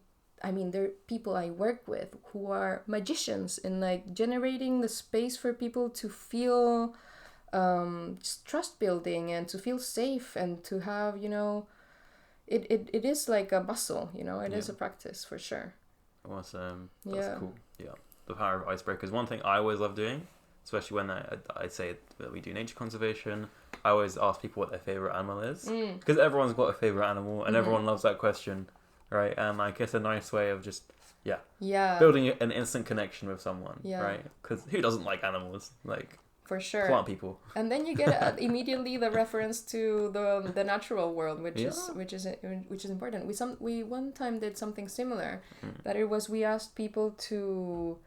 Speaker 2: mean, there are people I work with who are magicians in like generating the space for people to feel just trust building and to feel safe and to have, it is like a muscle, it is a practice for sure.
Speaker 1: Awesome. That's cool. Yeah. The power of icebreakers. One thing I always love doing, especially when I say that we do nature conservation, I always ask people what their favorite animal is, because everyone's got a favorite animal and everyone loves that question, right? And I guess a nice way of just building an instant connection with someone, right? Because who doesn't like animals? Like,
Speaker 2: for sure,
Speaker 1: plant people.
Speaker 2: And then you get immediately the reference to the natural world, which is important. We one time did something similar, that it was, we asked people to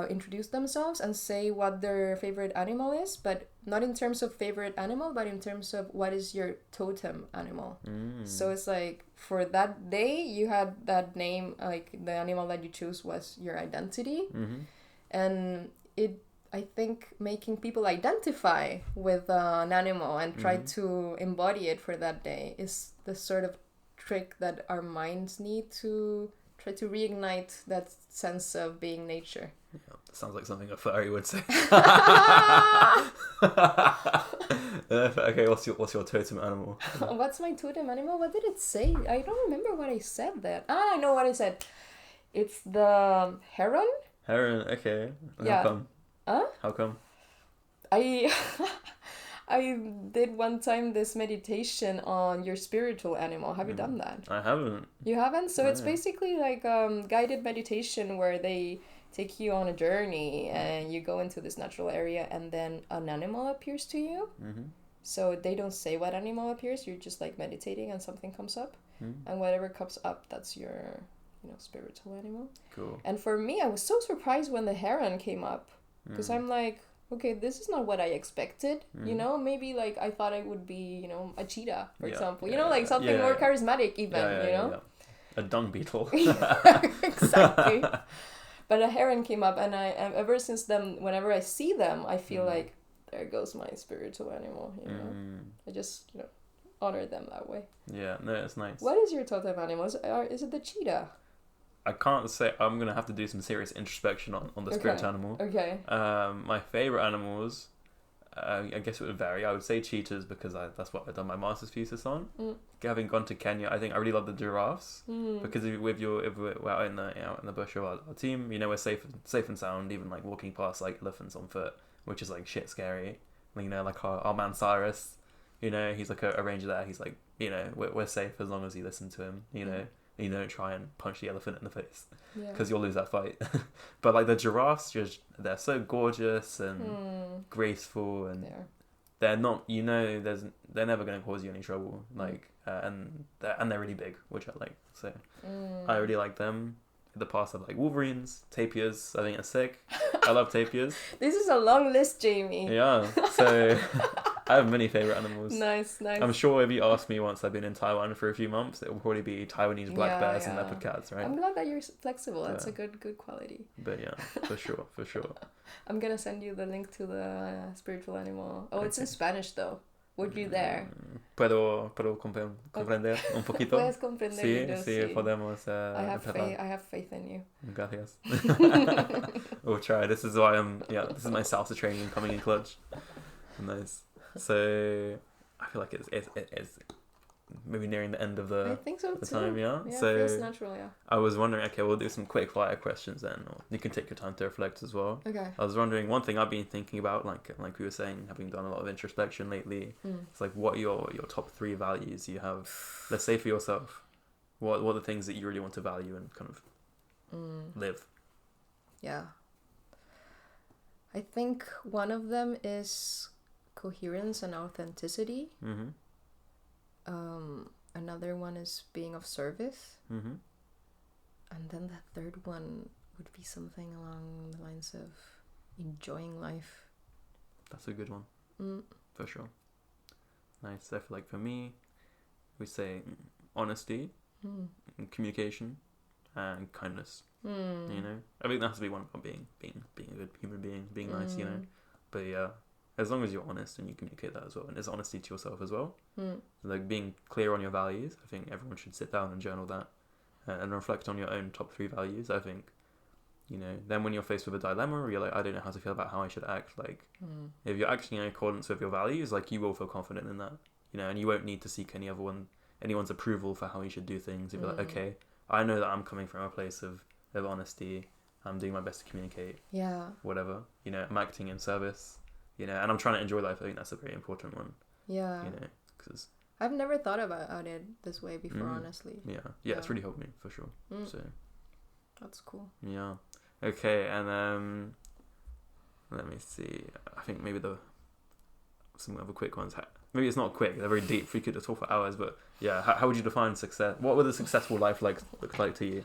Speaker 2: introduce themselves and say what their favorite animal is, but not in terms of favorite animal, but in terms of what is your totem animal. So it's like for that day you had that name, like the animal that you choose was your identity. And I think making people identify with an animal and try to embody it for that day is the sort of trick that our minds need to try to reignite that sense of being nature.
Speaker 1: Yeah, sounds like something a furry would say. Okay, what's your totem animal?
Speaker 2: What's my totem animal? What did it say? I don't remember what I said there. I know what I said. It's the heron.
Speaker 1: Heron, okay.
Speaker 2: Yeah.
Speaker 1: How come? How come?
Speaker 2: I did one time this meditation on your spiritual animal. Have you done that?
Speaker 1: I haven't.
Speaker 2: You haven't? So it's basically like guided meditation where they take you on a journey and you go into this natural area and then an animal appears to you. So they don't say what animal appears. You're just like meditating and something comes up. And whatever comes up, that's your spiritual animal.
Speaker 1: Cool.
Speaker 2: And for me, I was so surprised when the heron came up. Because I'm like, okay, this is not what I expected. Maybe like I thought I would be, a cheetah, for example. Like something more charismatic even,
Speaker 1: A dung beetle.
Speaker 2: Exactly. But a heron came up, and ever since then, whenever I see them, I feel like there goes my spiritual animal. You know, I just honor them that way.
Speaker 1: Yeah, no, it's nice.
Speaker 2: What is your totem animal? Is it the cheetah?
Speaker 1: I can't say. I'm gonna have to do some serious introspection on the spirit animal.
Speaker 2: Okay.
Speaker 1: My favorite animals, I guess it would vary. I would say cheetahs because that's what I've done my master's thesis on. Having gone to Kenya, I think I really love the giraffes because if we're out in the bush with our team, we're safe and sound. Even like walking past like elephants on foot, which is like shit scary. Like our man Cyrus, he's like a ranger there. He's like, we're safe as long as you listen to him. You don't try and punch the elephant in the face because you'll lose that fight. But like the giraffes, they're so gorgeous and graceful, and they're not, they're never going to cause you any trouble. Like, and they're really big, which I like. So I really like them. In the past, I've like wolverines, tapirs. I think are sick. I love tapirs.
Speaker 2: This is a long list, Jamie.
Speaker 1: Yeah. So I have many favorite animals.
Speaker 2: Nice.
Speaker 1: I'm sure if you ask me once I've been in Taiwan for a few months, it will probably be Taiwanese black bears and leopard cats, right?
Speaker 2: I'm glad that you're flexible. That's a good quality.
Speaker 1: But yeah, for sure.
Speaker 2: I'm gonna send you the link to the spiritual animal. Oh, it's in Spanish though. Were you there?
Speaker 1: Puedo comprender un poquito.
Speaker 2: Puedes comprender.
Speaker 1: Sí, podemos.
Speaker 2: I have faith in you.
Speaker 1: Gracias. We'll try. This is why this is my salsa training coming in clutch. Nice. So I feel like it's maybe nearing the end of the time, yeah? So
Speaker 2: it feels natural, yeah.
Speaker 1: I was wondering, okay, we'll do some quick fire questions then, or you can take your time to reflect as well.
Speaker 2: Okay.
Speaker 1: I was wondering, one thing I've been thinking about, like we were saying, having done a lot of introspection lately, it's like what are your top 3 values you have, let's say for yourself, what are the things that you really want to value and kind of live?
Speaker 2: Yeah. I think one of them is coherence and authenticity. Another one is being of service. And then the third one would be something along the lines of enjoying life.
Speaker 1: That's a good one. For sure. Nice. I feel like for me, we say honesty, communication, and kindness. I think that has to be one about being a good human being, being nice, But yeah, as long as you're honest and you communicate that as well, and there's honesty to yourself as well, like being clear on your values. I think everyone should sit down and journal that and reflect on your own top 3 values. I think, then when you're faced with a dilemma or you're like, I don't know how to feel about how I should act, like if you're acting in accordance with your values, like you will feel confident in that, and you won't need to seek anyone's approval for how you should do things. If you're like, okay, I know that I'm coming from a place of honesty, I'm doing my best to communicate, whatever, I'm acting in service, and I'm trying to enjoy life. I think that's a very important one. Because
Speaker 2: I've never thought about it this way before, honestly.
Speaker 1: Yeah, it's really helped me for sure. So
Speaker 2: that's cool.
Speaker 1: Yeah. Okay, and let me see. I think maybe some other quick ones. Maybe it's not quick. They're very deep. We could talk for hours, but yeah. How would you define success? What would a successful life look like to you?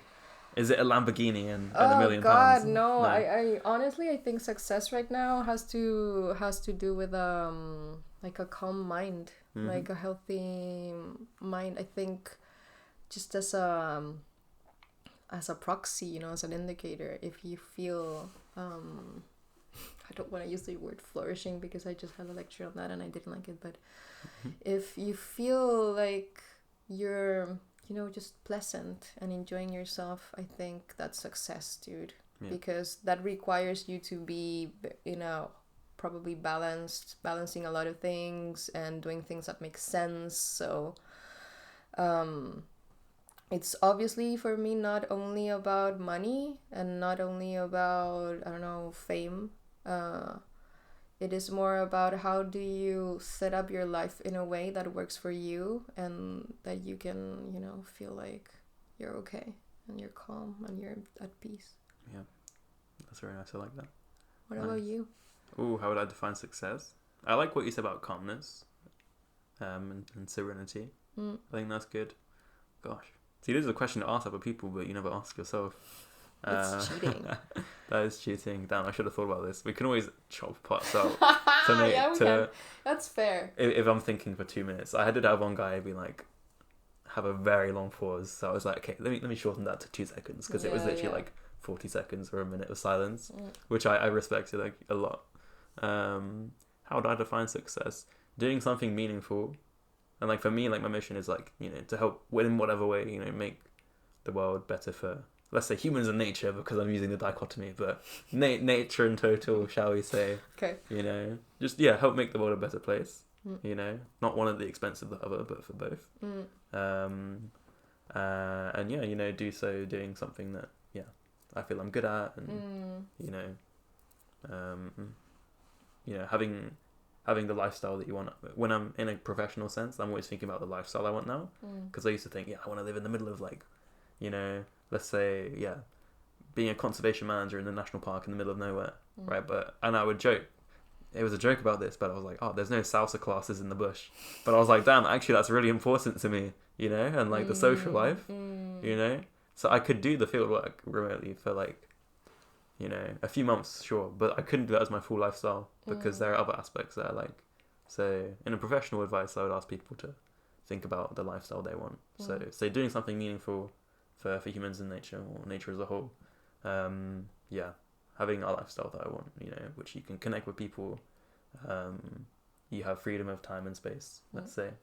Speaker 1: Is it a Lamborghini and $1 million?
Speaker 2: Oh God, no. I honestly, I think success right now has to do with like a calm mind, like a healthy mind. I think just as a proxy, as an indicator, if you feel I don't want to use the word flourishing because I just had a lecture on that and I didn't like it, but if you feel like you're just pleasant and enjoying yourself, I think that's success, dude. Because that requires you to be probably balancing a lot of things and doing things that make sense. So it's obviously for me not only about money and not only about, I don't know, fame. It is more about how do you set up your life in a way that works for you and that you can, feel like you're okay and you're calm and you're at peace.
Speaker 1: Yeah, that's very nice. I like that.
Speaker 2: What about you?
Speaker 1: Ooh, how would I define success? I like what you said about calmness and serenity. I think that's good. Gosh. See, this is a question to ask other people, but you never ask yourself.
Speaker 2: It's cheating.
Speaker 1: That is cheating. Damn, I should have thought about this. We can always chop parts out.
Speaker 2: Yeah, we can. That's fair.
Speaker 1: If I'm thinking for 2 minutes. I did have one guy be like, have a very long pause. So I was like, okay, let me shorten that to 2 seconds, because it was literally like 40 seconds or a minute of silence, which I respected like a lot. How would I define success? Doing something meaningful, and like for me, like my mission is like, you know, to help in whatever way, you know, make the world better for, let's say, humans and nature, because I'm using the dichotomy, but nature in total, shall we say?
Speaker 2: Okay.
Speaker 1: You know, just help make the world a better place. You know, not one at the expense of the other, but for both. And yeah, you know, doing something that I feel I'm good at, and you know, having the lifestyle that you want. When I'm in a professional sense, I'm always thinking about the lifestyle I want now, because I used to think, I want to live in the middle of, like, you know, let's say, being a conservation manager in the national park in the middle of nowhere, right? And I would joke. It was a joke about this, but I was like, oh, there's no salsa classes in the bush. But I was like, damn, actually, that's really important to me, you know, and like the social life, you know. So I could do the field work remotely for like, you know, a few months, sure, but I couldn't do that as my full lifestyle, because there are other aspects that I like. So in a professional advice, I would ask people to think about the lifestyle they want. So doing something meaningful for humans and nature, or nature as a whole. Having a lifestyle that I want, you know, which you can connect with people. You have freedom of time and space, let's say.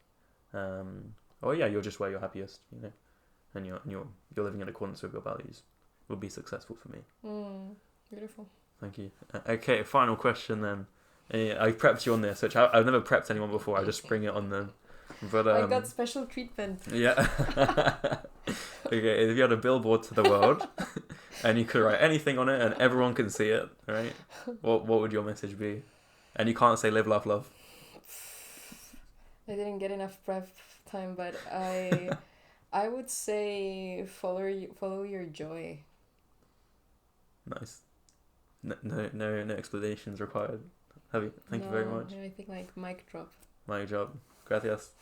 Speaker 1: You're just where you're happiest, you know, and you're living in accordance with your values. Will be successful for me.
Speaker 2: Beautiful.
Speaker 1: Thank you. Okay, final question then. I prepped you on this, which I've never prepped anyone before. I just spring it on them. But
Speaker 2: I got special treatment.
Speaker 1: Yeah. Okay, if you had a billboard to the world and you could write anything on it and everyone can see it, right? What would your message be? And you can't say live, laugh, love.
Speaker 2: I didn't get enough prep time, but I would say follow your joy.
Speaker 1: Nice. No explanations required. Javi, thank you very much.
Speaker 2: I think like mic drop.
Speaker 1: Mic drop. Gracias.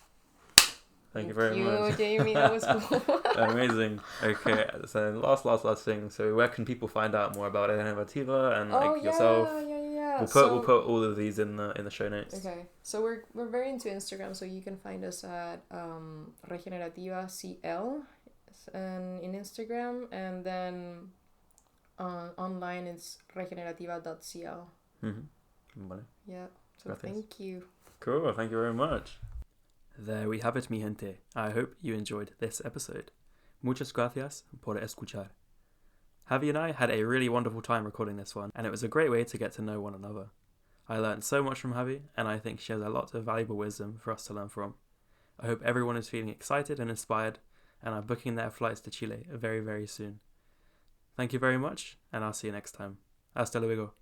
Speaker 1: Thank you very much.
Speaker 2: Jamie. That was cool.
Speaker 1: Amazing. Okay, so last thing. So where can people find out more about Regenerativa and yourself? We'll put all of these in the show notes.
Speaker 2: Okay, so we're very into Instagram, so you can find us at Regenerativa CL and in Instagram, and then online it's regenerativa.cl.
Speaker 1: Vale.
Speaker 2: Yeah. So thank you.
Speaker 1: Cool. Thank you very much. There we have it, mi gente. I hope you enjoyed this episode. Muchas gracias por escuchar. Javi and I had a really wonderful time recording this one, and it was a great way to get to know one another. I learned so much from Javi, and I think she has a lot of valuable wisdom for us to learn from. I hope everyone is feeling excited and inspired, and are booking their flights to Chile very, very soon. Thank you very much, and I'll see you next time. Hasta luego.